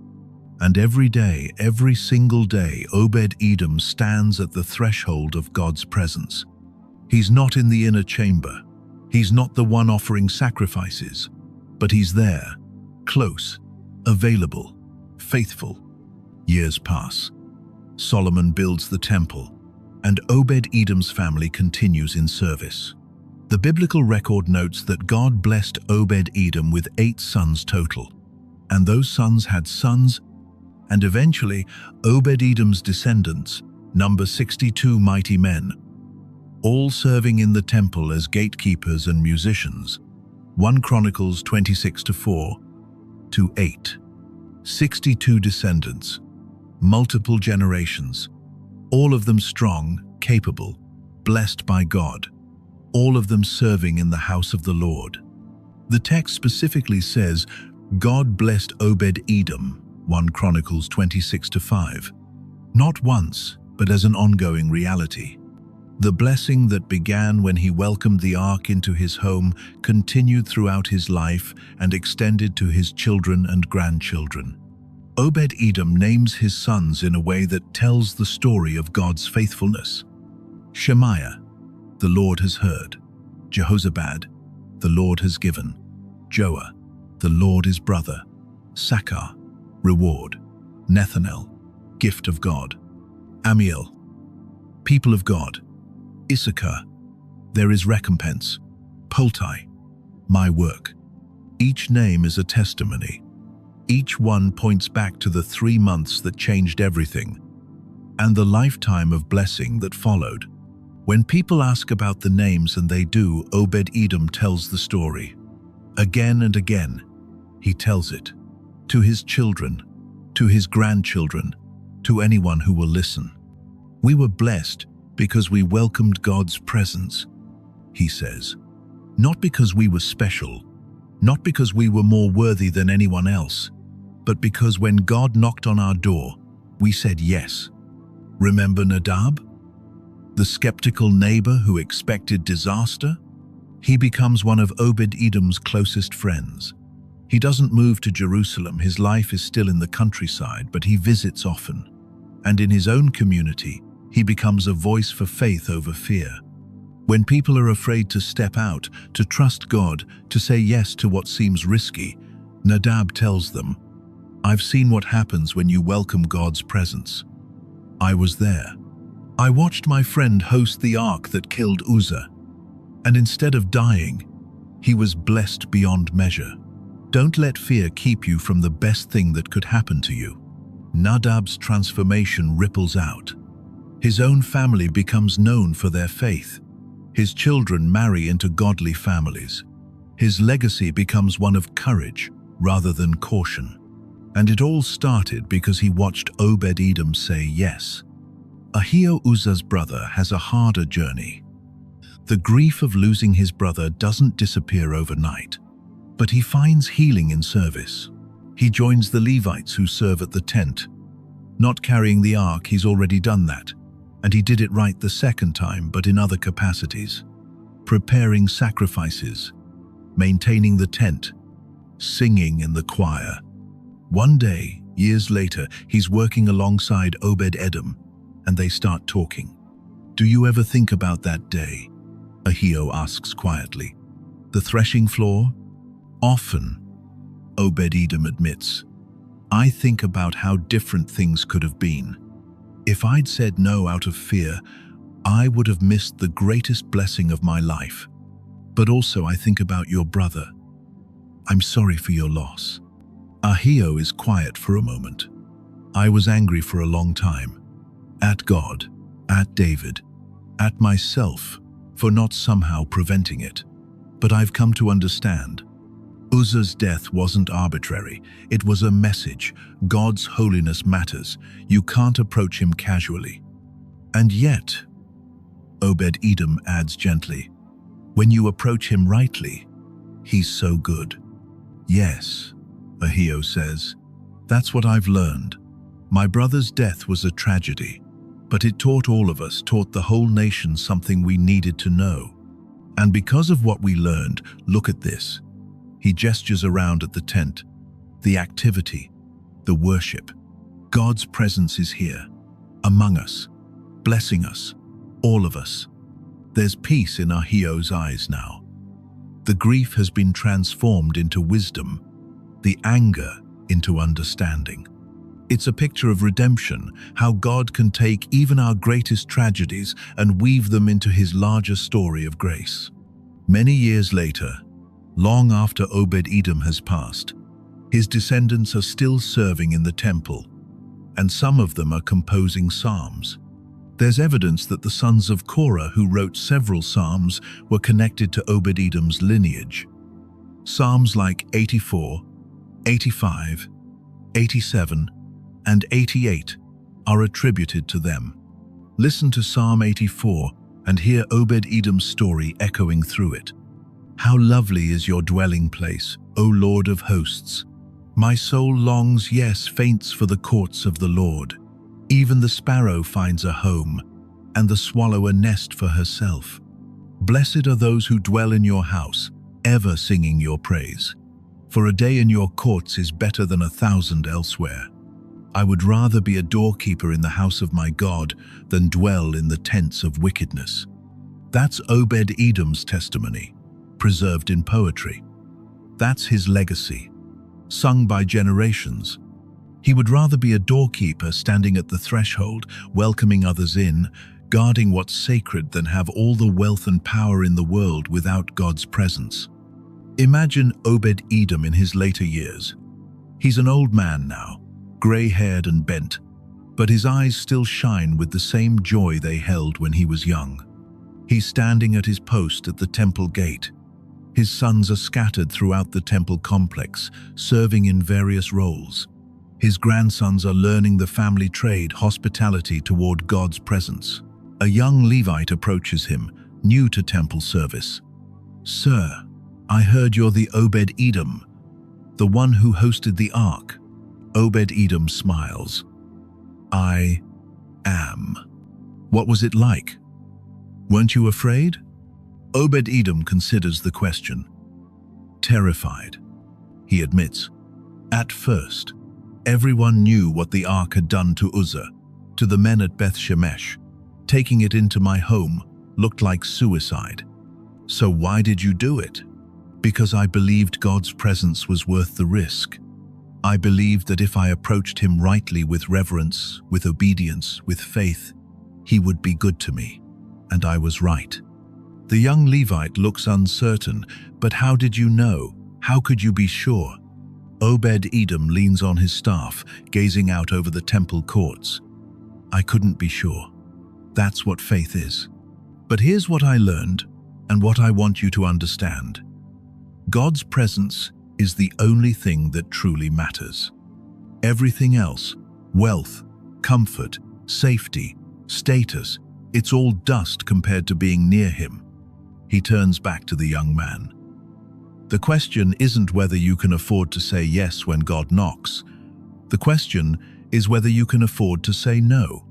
And every day, every single day, Obed-Edom stands at the threshold of God's presence. He's not in the inner chamber. He's not the one offering sacrifices, but he's there, close, available, faithful. Years pass. Solomon builds the temple, and Obed-Edom's family continues in service. The biblical record notes that God blessed Obed-Edom with 8 sons total, and those sons had sons, and eventually Obed-Edom's descendants number 62 mighty men, all serving in the temple as gatekeepers and musicians. 1 Chronicles 26:4-8. 62 descendants, multiple generations, all of them strong, capable, blessed by God, all of them serving in the house of the Lord. The text specifically says, God blessed Obed-Edom, 1 Chronicles 26:5. Not once, but as an ongoing reality. The blessing that began when he welcomed the Ark into his home continued throughout his life and extended to his children and grandchildren. Obed-Edom names his sons in a way that tells the story of God's faithfulness. Shemaiah, the Lord has heard. Jehozabad, the Lord has given. Joah, the Lord is brother. Sakar, reward. Nethanel, gift of God. Amiel, people of God. Issachar, there is recompense. Poltai, my work. Each name is a testimony. Each one points back to the 3 months that changed everything, and the lifetime of blessing that followed. When people ask about the names, and they do, Obed-Edom tells the story. Again and again, he tells it. To his children, to his grandchildren, to anyone who will listen. We were blessed because we welcomed God's presence, he says. Not because we were special, not because we were more worthy than anyone else, but because when God knocked on our door, we said yes. Remember Nadab? The skeptical neighbor who expected disaster? He becomes one of Obed-Edom's closest friends. He doesn't move to Jerusalem. His life is still in the countryside, but he visits often. And in his own community, he becomes a voice for faith over fear. When people are afraid to step out, to trust God, to say yes to what seems risky, Nadab tells them, I've seen what happens when you welcome God's presence. I was there. I watched my friend host the ark that killed Uzzah, and instead of dying, he was blessed beyond measure. Don't let fear keep you from the best thing that could happen to you. Nadab's transformation ripples out. His own family becomes known for their faith. His children marry into godly families. His legacy becomes one of courage rather than caution. And it all started because he watched Obed-Edom say yes. Ahio, Uzzah's brother, has a harder journey. The grief of losing his brother doesn't disappear overnight, but he finds healing in service. He joins the Levites who serve at the tent. Not carrying the ark, he's already done that. And he did it right the second time, but in other capacities. Preparing sacrifices, maintaining the tent, singing in the choir. One day, years later, he's working alongside Obed-Edom, and they start talking. Do you ever think about that day? Ahio asks quietly. The threshing floor? Often, Obed-Edom admits, I think about how different things could have been. If I'd said no out of fear, I would have missed the greatest blessing of my life. But also I think about your brother. I'm sorry for your loss. Ahio is quiet for a moment. I was angry for a long time. At God, at David, at myself, for not somehow preventing it. But I've come to understand. Uzzah's death wasn't arbitrary. It was a message. God's holiness matters. You can't approach him casually. And yet, Obed-Edom adds gently, when you approach him rightly, he's so good. Yes, Ahio says, that's what I've learned. My brother's death was a tragedy, but it taught all of us, taught the whole nation something we needed to know. And because of what we learned, look at this. He gestures around at the tent, the activity, the worship. God's presence is here, among us, blessing us, all of us. There's peace in Ahio's eyes now. The grief has been transformed into wisdom, the anger into understanding. It's a picture of redemption, how God can take even our greatest tragedies and weave them into his larger story of grace. Many years later, long after Obed-Edom has passed, his descendants are still serving in the temple, and some of them are composing psalms. There's evidence that the sons of Korah, who wrote several psalms, were connected to Obed-Edom's lineage. Psalms like 84, 85, 87, and 88 are attributed to them. Listen to Psalm 84 and hear Obed-Edom's story echoing through it. How lovely is your dwelling place, O Lord of hosts! My soul longs, yes, faints for the courts of the Lord. Even the sparrow finds a home, and the swallow a nest for herself. Blessed are those who dwell in your house, ever singing your praise. For a day in your courts is better than 1,000 elsewhere. I would rather be a doorkeeper in the house of my God than dwell in the tents of wickedness. That's Obed-Edom's testimony, preserved in poetry. That's his legacy, sung by generations. He would rather be a doorkeeper standing at the threshold, welcoming others in, guarding what's sacred, than have all the wealth and power in the world without God's presence. Imagine Obed-Edom in his later years. He's an old man now, gray-haired and bent, but his eyes still shine with the same joy they held when he was young. He's standing at his post at the temple gate. His sons are scattered throughout the temple complex, serving in various roles. His grandsons are learning the family trade, hospitality toward God's presence. A young Levite approaches him, new to temple service. Sir, I heard you're the Obed-Edom, the one who hosted the Ark. Obed-Edom smiles. I am. What was it like? Weren't you afraid? Obed-Edom considers the question. Terrified, he admits. At first, everyone knew what the Ark had done to Uzzah, to the men at Beth Shemesh. Taking it into my home looked like suicide. So why did you do it? Because I believed God's presence was worth the risk. I believed that if I approached him rightly, with reverence, with obedience, with faith, he would be good to me. And I was right. The young Levite looks uncertain, but how did you know? How could you be sure? Obed-Edom leans on his staff, gazing out over the temple courts. I couldn't be sure. That's what faith is. But here's what I learned, and what I want you to understand. God's presence is the only thing that truly matters. Everything else, wealth, comfort, safety, status, it's all dust compared to being near him. He turns back to the young man. The question isn't whether you can afford to say yes when God knocks. The question is whether you can afford to say no.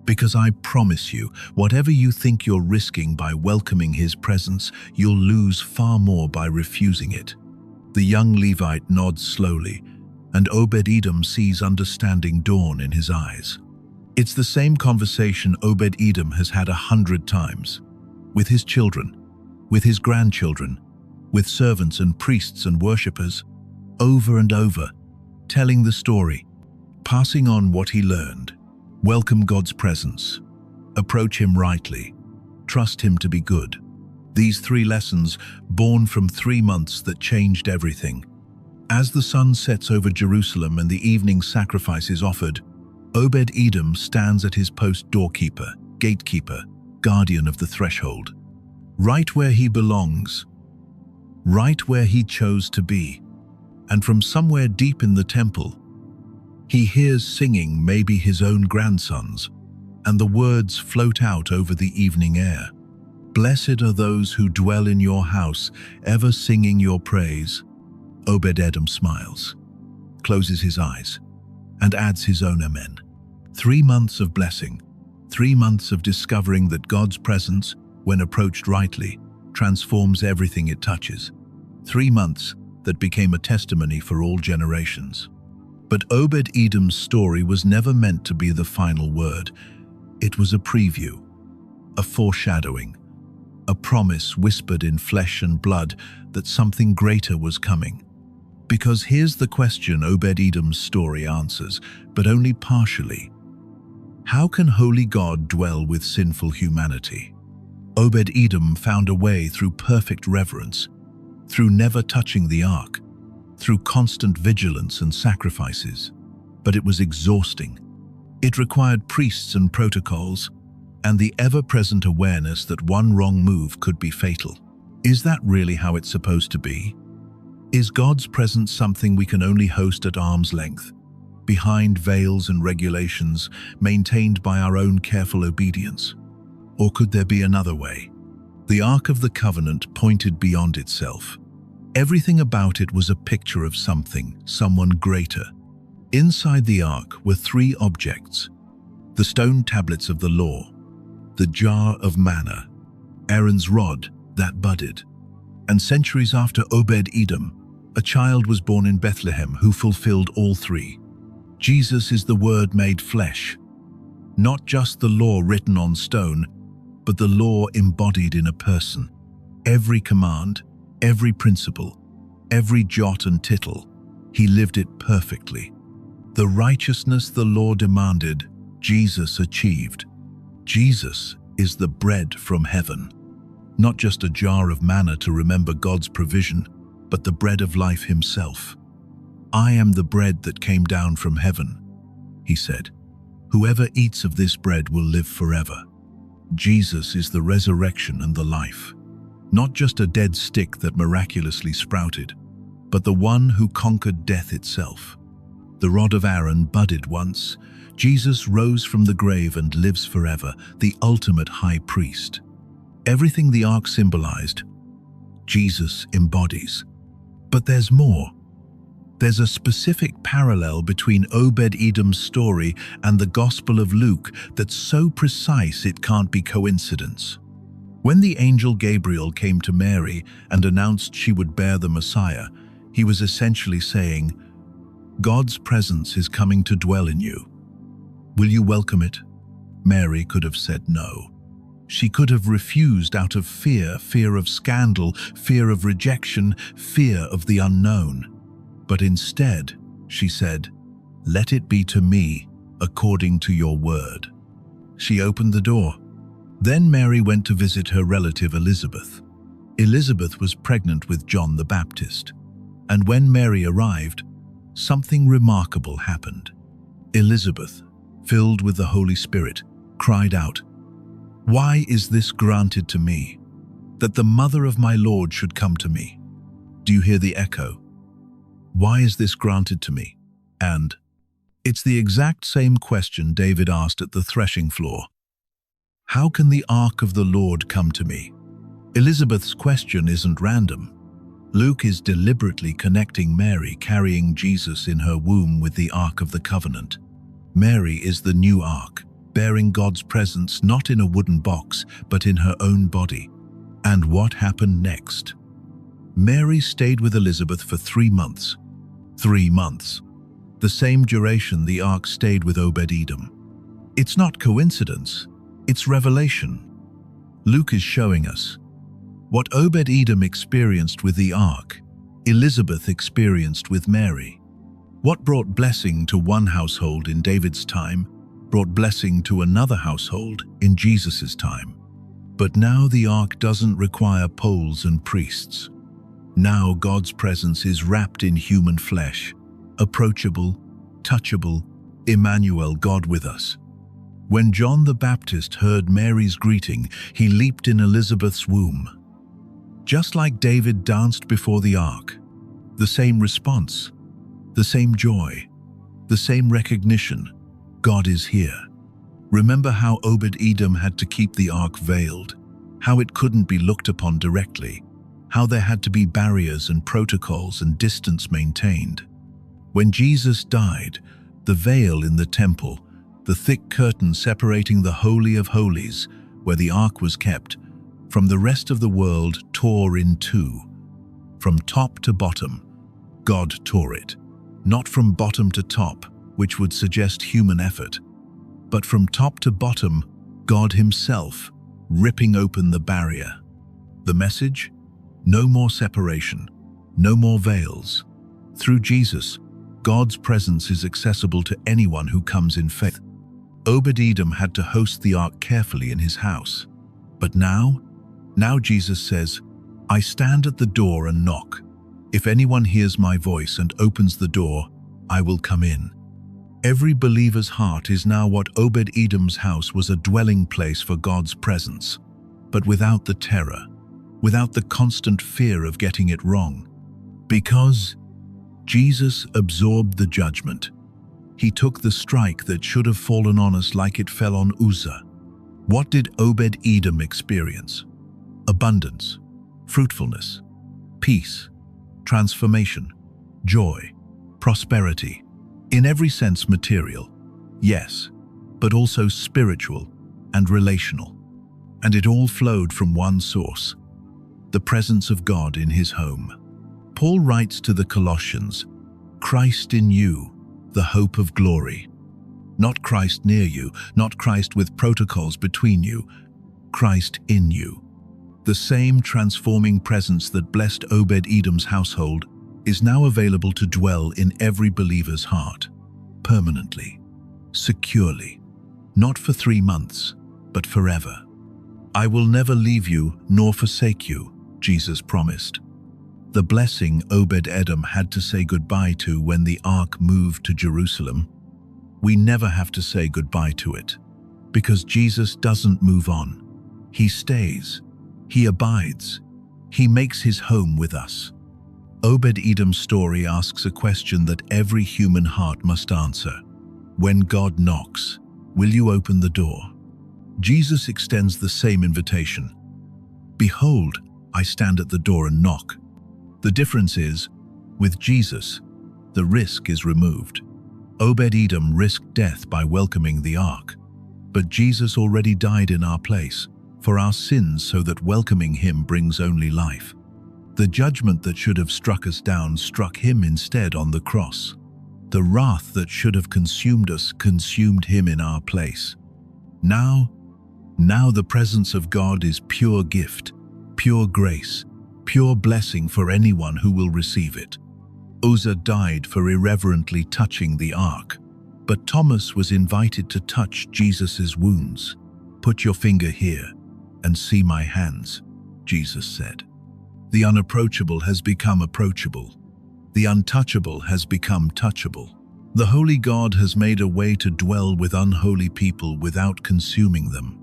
Because I promise you, whatever you think you're risking by welcoming his presence, you'll lose far more by refusing it. The young Levite nods slowly, and Obed-Edom sees understanding dawn in his eyes. It's the same conversation Obed-Edom has had 100 times. With his children, with his grandchildren, with servants and priests and worshippers, over and over, telling the story, passing on what he learned. Welcome God's presence. Approach him rightly. Trust him to be good. These 3 lessons, born from 3 months that changed everything. As the sun sets over Jerusalem and the evening sacrifice is offered, Obed-Edom stands at his post, doorkeeper, gatekeeper, guardian of the threshold. Right where he belongs, right where he chose to be. And from somewhere deep in the temple, he hears singing, maybe his own grandsons, and the words float out over the evening air. Blessed are those who dwell in your house, ever singing your praise. Obed-Edom smiles, closes his eyes, and adds his own amen. 3 months of blessing, 3 months of discovering that God's presence, when approached rightly, transforms everything it touches. 3 months that became a testimony for all generations. But Obed-Edom's story was never meant to be the final word. It was a preview, a foreshadowing, a promise whispered in flesh and blood that something greater was coming. Because here's the question Obed-Edom's story answers, but only partially. How can holy God dwell with sinful humanity? Obed-Edom found a way through perfect reverence, through never touching the ark, through constant vigilance and sacrifices. But it was exhausting. It required priests and protocols, and the ever-present awareness that one wrong move could be fatal. Is that really how it's supposed to be? Is God's presence something we can only host at arm's length, behind veils and regulations maintained by our own careful obedience? Or could there be another way? The Ark of the Covenant pointed beyond itself. Everything about it was a picture of something, someone greater. Inside the Ark were 3 objects: the stone tablets of the law, the jar of manna, Aaron's rod that budded. And centuries after Obed-Edom, a child was born in Bethlehem who fulfilled all 3. Jesus is the Word made flesh. Not just the law written on stone, but the law embodied in a person. Every command, every principle, every jot and tittle, he lived it perfectly. The righteousness the law demanded, Jesus achieved. Jesus is the bread from heaven. Not just a jar of manna to remember God's provision, but the bread of life himself. I am the bread that came down from heaven, he said. Whoever eats of this bread will live forever. Jesus is the resurrection and the life. Not just a dead stick that miraculously sprouted, but the one who conquered death itself. The rod of Aaron budded once. Jesus rose from the grave and lives forever, the ultimate high priest. Everything the ark symbolized, Jesus embodies. But there's more. There's a specific parallel between Obed-Edom's story and the Gospel of Luke that's so precise it can't be coincidence. When the angel Gabriel came to Mary and announced she would bear the Messiah, he was essentially saying, God's presence is coming to dwell in you. Will you welcome it? Mary could have said no. She could have refused out of fear, fear of scandal, fear of rejection, fear of the unknown. But instead, she said, let it be to me according to your word. She opened the door. Then Mary went to visit her relative Elizabeth. Elizabeth was pregnant with John the Baptist. And when Mary arrived, something remarkable happened. Elizabeth, filled with the Holy Spirit, cried out, "Why is this granted to me, that the mother of my Lord should come to me?" Do you hear the echo? Why is this granted to me? And it's the exact same question David asked at the threshing floor. How can the ark of the Lord come to me? Elizabeth's question isn't random. Luke is deliberately connecting Mary carrying Jesus in her womb with the Ark of the Covenant. Mary is the new ark, bearing God's presence not in a wooden box, but in her own body. And what happened next? Mary stayed with Elizabeth for 3 months. 3 months. The same duration the ark stayed with Obed-Edom. It's not coincidence, it's revelation. Luke is showing us What Obed-Edom experienced with the ark, Elizabeth experienced with Mary. What brought blessing to one household in David's time brought blessing to another household in Jesus' time. But now the ark doesn't require poles and priests. Now God's presence is wrapped in human flesh, approachable, touchable, Emmanuel, God with us. When John the Baptist heard Mary's greeting, he leaped in Elizabeth's womb. Just like David danced before the ark, the same response, the same joy, the same recognition. God is here. Remember how Obed-Edom had to keep the ark veiled, how it couldn't be looked upon directly, how there had to be barriers and protocols and distance maintained. When Jesus died, the veil in the temple, the thick curtain separating the Holy of Holies, where the ark was kept, from the rest of the world tore in two. From top to bottom, God tore it. Not from bottom to top, which would suggest human effort, but from top to bottom, God Himself, ripping open the barrier. The message? No more separation, no more veils. Through Jesus, God's presence is accessible to anyone who comes in faith. Obed-Edom had to host the ark carefully in his house. But now Jesus says, I stand at the door and knock. If anyone hears my voice and opens the door, I will come in. Every believer's heart is now what Obed-Edom's house was, a dwelling place for God's presence, but without the terror, without the constant fear of getting it wrong. Because Jesus absorbed the judgment. He took the strike that should have fallen on us like it fell on Uzzah. What did Obed-Edom experience? Abundance, fruitfulness, peace, transformation, joy, prosperity. In every sense material, yes, but also spiritual and relational. And it all flowed from one source, the presence of God in His home. Paul writes to the Colossians, Christ in you, the hope of glory. Not Christ near you, not Christ with protocols between you, Christ in you. The same transforming presence that blessed Obed-Edom's household is now available to dwell in every believer's heart, permanently, securely, not for 3 months, but forever. I will never leave you nor forsake you, Jesus promised. The blessing Obed-Edom had to say goodbye to when the ark moved to Jerusalem, we never have to say goodbye to it, because Jesus doesn't move on. He stays, He abides, He makes His home with us. Obed-Edom's story asks a question that every human heart must answer. When God knocks, will you open the door? Jesus extends the same invitation. Behold, I stand at the door and knock. The difference is, with Jesus, the risk is removed. Obed-Edom risked death by welcoming the ark, but Jesus already died in our place, for our sins, so that welcoming Him brings only life. The judgment that should have struck us down struck Him instead on the cross. The wrath that should have consumed us consumed Him in our place. Now the presence of God is pure gift, pure grace, pure blessing for anyone who will receive it. Uzzah died for irreverently touching the ark, but Thomas was invited to touch Jesus' wounds. Put your finger here and see my hands, Jesus said. The unapproachable has become approachable. The untouchable has become touchable. The holy God has made a way to dwell with unholy people without consuming them.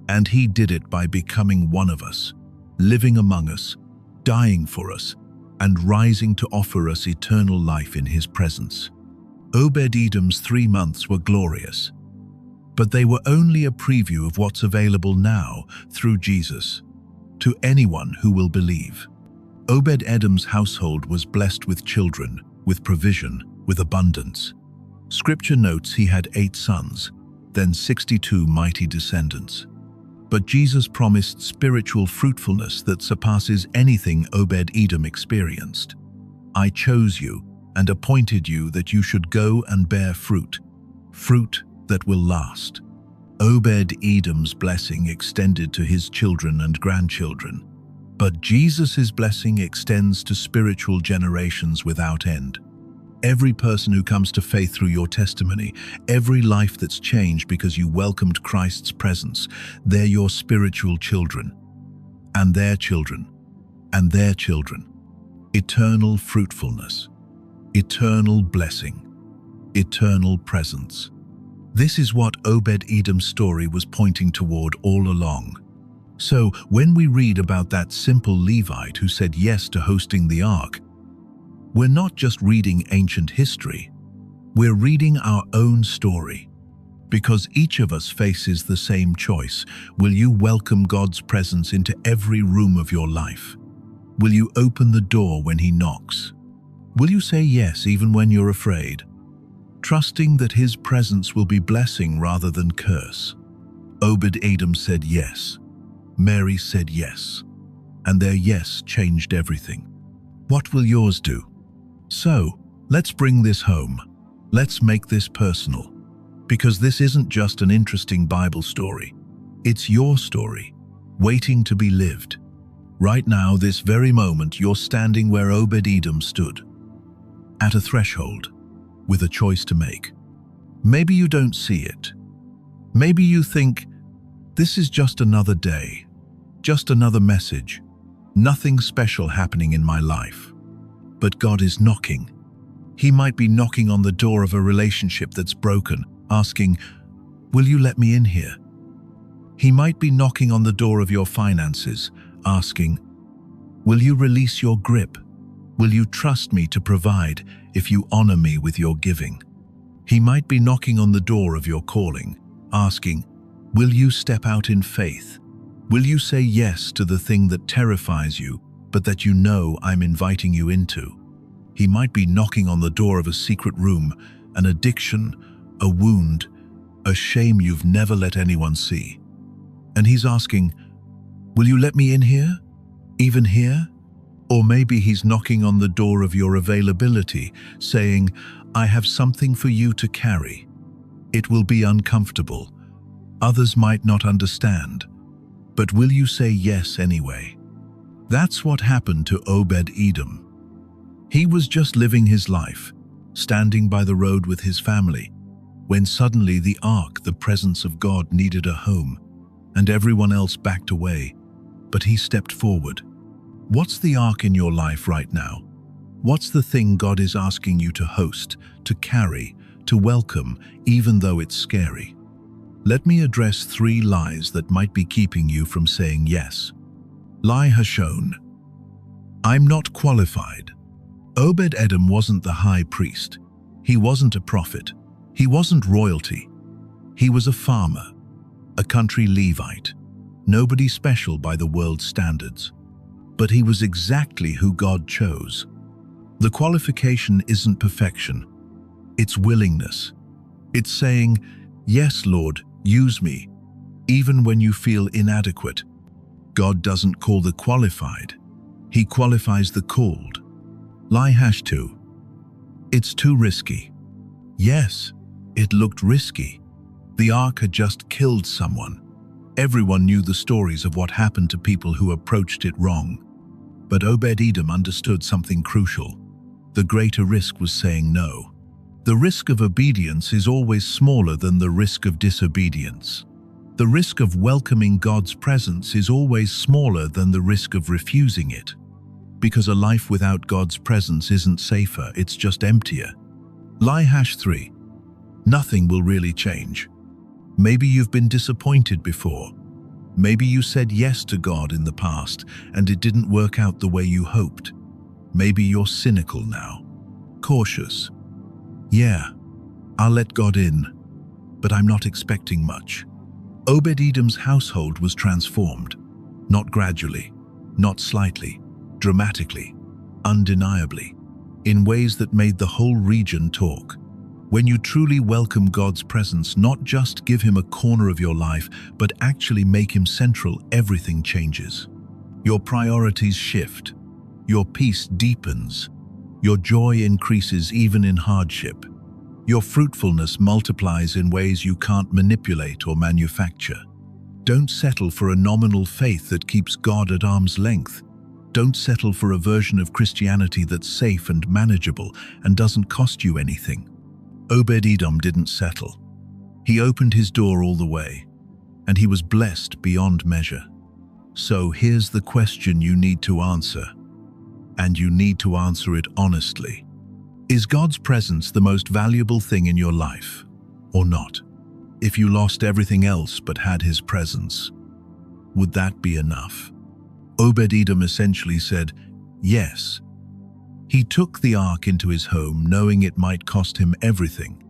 And He did it by becoming one of us, living among us, dying for us, and rising to offer us eternal life in His presence. Obed-Edom's 3 months were glorious, but they were only a preview of what's available now through Jesus, to anyone who will believe. Obed-Edom's household was blessed with children, with provision, with abundance. Scripture notes he had 8 sons, then 62 mighty descendants. But Jesus promised spiritual fruitfulness that surpasses anything Obed-Edom experienced. I chose you and appointed you that you should go and bear fruit, fruit that will last. Obed-Edom's blessing extended to his children and grandchildren. But Jesus' blessing extends to spiritual generations without end. Every person who comes to faith through your testimony, every life that's changed because you welcomed Christ's presence, they're your spiritual children, and their children, and their children. Eternal fruitfulness, eternal blessing, eternal presence. This is what Obed-Edom's story was pointing toward all along. So, when we read about that simple Levite who said yes to hosting the Ark, we're not just reading ancient history, we're reading our own story. Because each of us faces the same choice. Will you welcome God's presence into every room of your life? Will you open the door when He knocks? Will you say yes even when you're afraid, trusting that His presence will be blessing rather than curse? Obed-Edom said yes. Mary said yes. And their yes changed everything. What will yours do? So, let's bring this home. Let's make this personal. Because this isn't just an interesting Bible story. It's your story, waiting to be lived. Right now, this very moment, you're standing where Obed-Edom stood, at a threshold, with a choice to make. Maybe you don't see it. Maybe you think, this is just another day, just another message, nothing special happening in my life. But God is knocking. He might be knocking on the door of a relationship that's broken, asking, will you let me in here? He might be knocking on the door of your finances, asking, will you release your grip? Will you trust me to provide if you honor me with your giving? He might be knocking on the door of your calling, asking, will you step out in faith? Will you say yes to the thing that terrifies you, but that you know I'm inviting you into? He might be knocking on the door of a secret room, an addiction, a wound, a shame you've never let anyone see. And He's asking, will you let me in here? Even here? Or maybe He's knocking on the door of your availability, saying, I have something for you to carry. It will be uncomfortable. Others might not understand. But will you say yes anyway? That's what happened to Obed-Edom. He was just living his life, standing by the road with his family, when suddenly the Ark, the presence of God, needed a home, and everyone else backed away. But he stepped forward. What's the Ark in your life right now? What's the thing God is asking you to host, to carry, to welcome, even though it's scary? Let me address 3 lies that might be keeping you from saying yes. Lie Hashon. I'm not qualified. Obed-Edom wasn't the high priest. He wasn't a prophet. He wasn't royalty. He was a farmer, a country Levite, nobody special by the world's standards. But he was exactly who God chose. The qualification isn't perfection. It's willingness. It's saying, yes, Lord, use me, even when you feel inadequate. God doesn't call the qualified. He qualifies the called. Lie #2. It's too risky. Yes, it looked risky. The Ark had just killed someone. Everyone knew the stories of what happened to people who approached it wrong. But Obed-Edom understood something crucial. The greater risk was saying no. The risk of obedience is always smaller than the risk of disobedience. The risk of welcoming God's presence is always smaller than the risk of refusing it. Because a life without God's presence isn't safer, it's just emptier. Lie #3. Nothing will really change. Maybe you've been disappointed before. Maybe you said yes to God in the past and it didn't work out the way you hoped. Maybe you're cynical now, cautious. Yeah, I'll let God in, but I'm not expecting much. Obed-Edom's household was transformed, not gradually, not slightly, dramatically, undeniably, in ways that made the whole region talk. When you truly welcome God's presence, not just give Him a corner of your life, but actually make Him central, everything changes. Your priorities shift. Your peace deepens. Your joy increases even in hardship. Your fruitfulness multiplies in ways you can't manipulate or manufacture. Don't settle for a nominal faith that keeps God at arm's length. Don't settle for a version of Christianity that's safe and manageable and doesn't cost you anything. Obed-Edom didn't settle. He opened his door all the way, and he was blessed beyond measure. So here's the question you need to answer, and you need to answer it honestly. Is God's presence the most valuable thing in your life, or not? If you lost everything else but had his presence, would that be enough? Obed-Edom essentially said, yes. He took the ark into his home knowing it might cost him everything,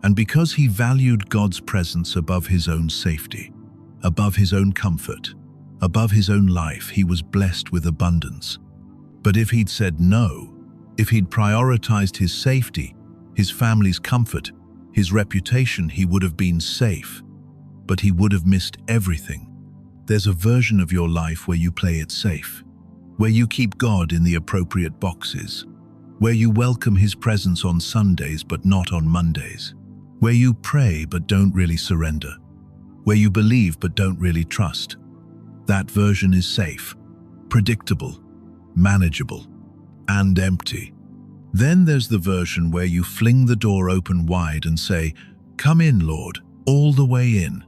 and because he valued God's presence above his own safety, above his own comfort, above his own life, he was blessed with abundance. But if he'd said no, if he'd prioritized his safety, his family's comfort, his reputation, he would have been safe, but he would have missed everything. There's a version of your life where you play it safe, where you keep God in the appropriate boxes, where you welcome his presence on Sundays but not on Mondays, where you pray but don't really surrender, where you believe but don't really trust. That version is safe, predictable, manageable, and empty. Then there's the version where you fling the door open wide and say, "Come in, Lord, all the way in,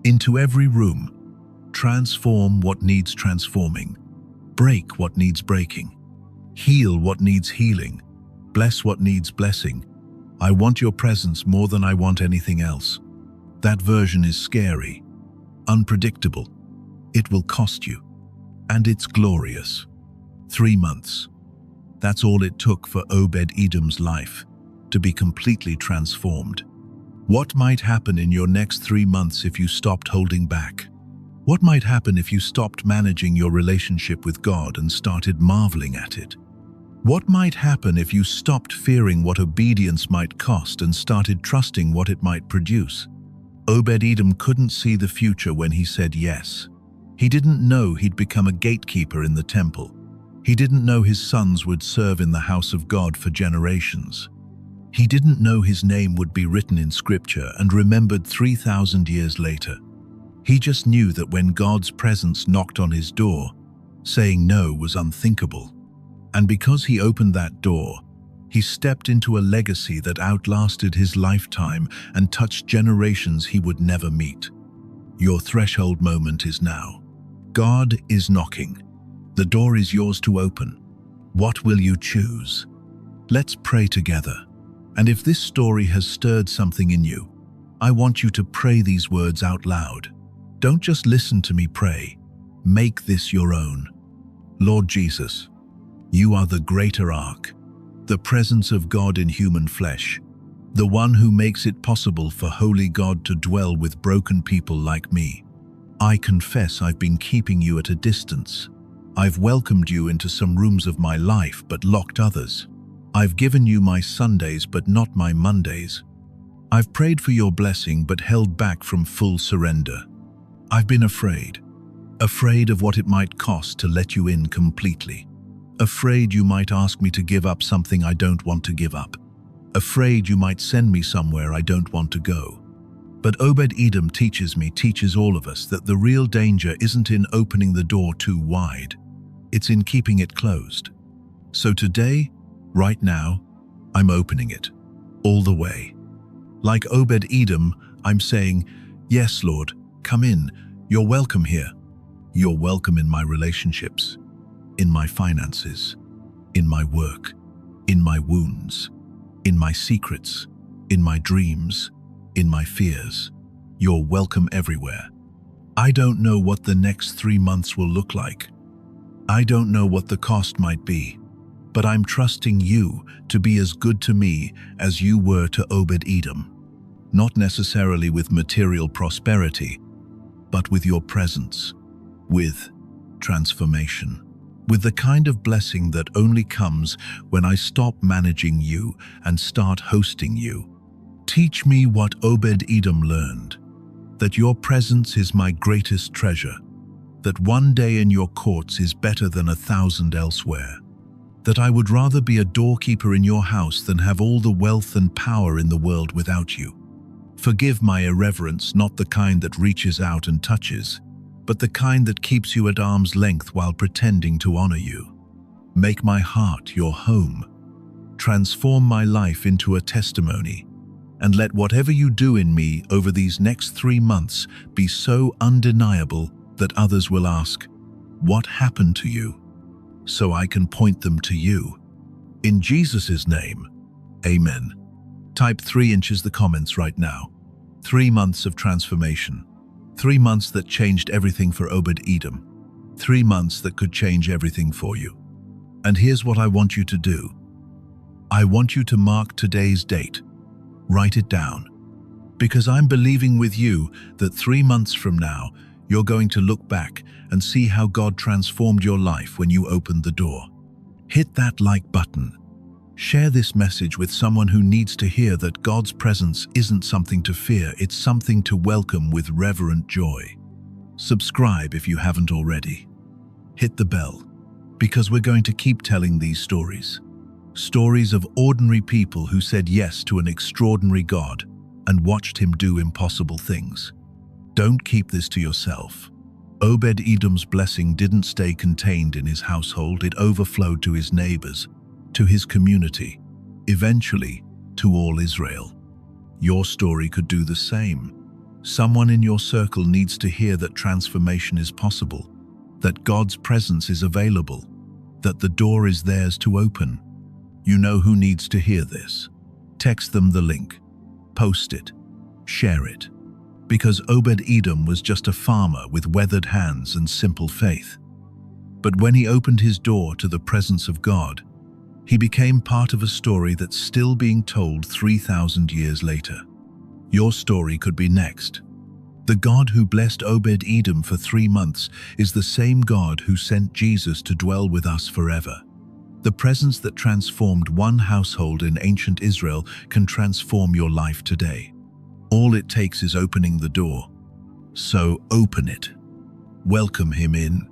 into every room. Transform what needs transforming, break what needs breaking, heal what needs healing, bless what needs blessing. I want your presence more than I want anything else." That version is scary, unpredictable. It will cost you, and it's glorious. 3 months. That's all it took for Obed-Edom's life to be completely transformed. What might happen in your next 3 months if you stopped holding back? What might happen if you stopped managing your relationship with God and started marveling at it? What might happen if you stopped fearing what obedience might cost and started trusting what it might produce? Obed-Edom couldn't see the future when he said yes. He didn't know he'd become a gatekeeper in the temple. He didn't know his sons would serve in the house of God for generations. He didn't know his name would be written in Scripture and remembered 3,000 years later. He just knew that when God's presence knocked on his door, saying no was unthinkable. And because he opened that door, he stepped into a legacy that outlasted his lifetime and touched generations he would never meet. Your threshold moment is now. God is knocking. The door is yours to open. What will you choose? Let's pray together. And if this story has stirred something in you, I want you to pray these words out loud. Don't just listen to me pray. Make this your own. Lord Jesus, you are the greater ark, the presence of God in human flesh, the one who makes it possible for holy God to dwell with broken people like me. I confess I've been keeping you at a distance. I've welcomed you into some rooms of my life but locked others. I've given you my Sundays but not my Mondays. I've prayed for your blessing but held back from full surrender. I've been afraid of what it might cost to let you in completely. Afraid you might ask me to give up something I don't want to give up. Afraid you might send me somewhere I don't want to go. But Obed-Edom teaches all of us that the real danger isn't in opening the door too wide. It's in keeping it closed. So today, right now, I'm opening it, all the way. Like Obed-Edom, I'm saying, yes, Lord, come in. You're welcome here. You're welcome in my relationships, in my finances, in my work, in my wounds, in my secrets, in my dreams, in my fears. You're welcome everywhere. I don't know what the next 3 months will look like. I don't know what the cost might be, but I'm trusting you to be as good to me as you were to Obed-Edom. Not necessarily with material prosperity, but with your presence, with transformation, with the kind of blessing that only comes when I stop managing you and start hosting you. Teach me what Obed-Edom learned, that your presence is my greatest treasure, that one day in your courts is better than 1,000 elsewhere, that I would rather be a doorkeeper in your house than have all the wealth and power in the world without you. Forgive my irreverence, not the kind that reaches out and touches, but the kind that keeps you at arm's length while pretending to honor you. Make my heart your home. Transform my life into a testimony, and let whatever you do in me over these next 3 months be so undeniable that others will ask, "What happened to you?" So I can point them to you. In Jesus' name, amen. Type 3 inches the comments right now. 3 months of transformation. 3 months that changed everything for Obed-Edom. 3 months that could change everything for you. And here's what I want you to do. I want you to mark today's date. Write it down. Because I'm believing with you that 3 months from now, you're going to look back and see how God transformed your life when you opened the door. Hit that like button. Share this message with someone who needs to hear that God's presence isn't something to fear, it's something to welcome with reverent joy. Subscribe if you haven't already. Hit the bell, because we're going to keep telling these stories. Stories of ordinary people who said yes to an extraordinary God and watched him do impossible things. Don't keep this to yourself. Obed-Edom's blessing didn't stay contained in his household, it overflowed to his neighbors, to his community, eventually to all Israel. Your story could do the same. Someone in your circle needs to hear that transformation is possible, that God's presence is available, that the door is theirs to open. You know who needs to hear this. Text them the link, post it, share it. Because Obed-Edom was just a farmer with weathered hands and simple faith. But when he opened his door to the presence of God, he became part of a story that's still being told 3,000 years later. Your story could be next. The God who blessed Obed-Edom for 3 months is the same God who sent Jesus to dwell with us forever. The presence that transformed one household in ancient Israel can transform your life today. All it takes is opening the door. So open it. Welcome him in,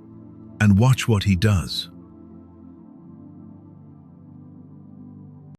and watch what he does.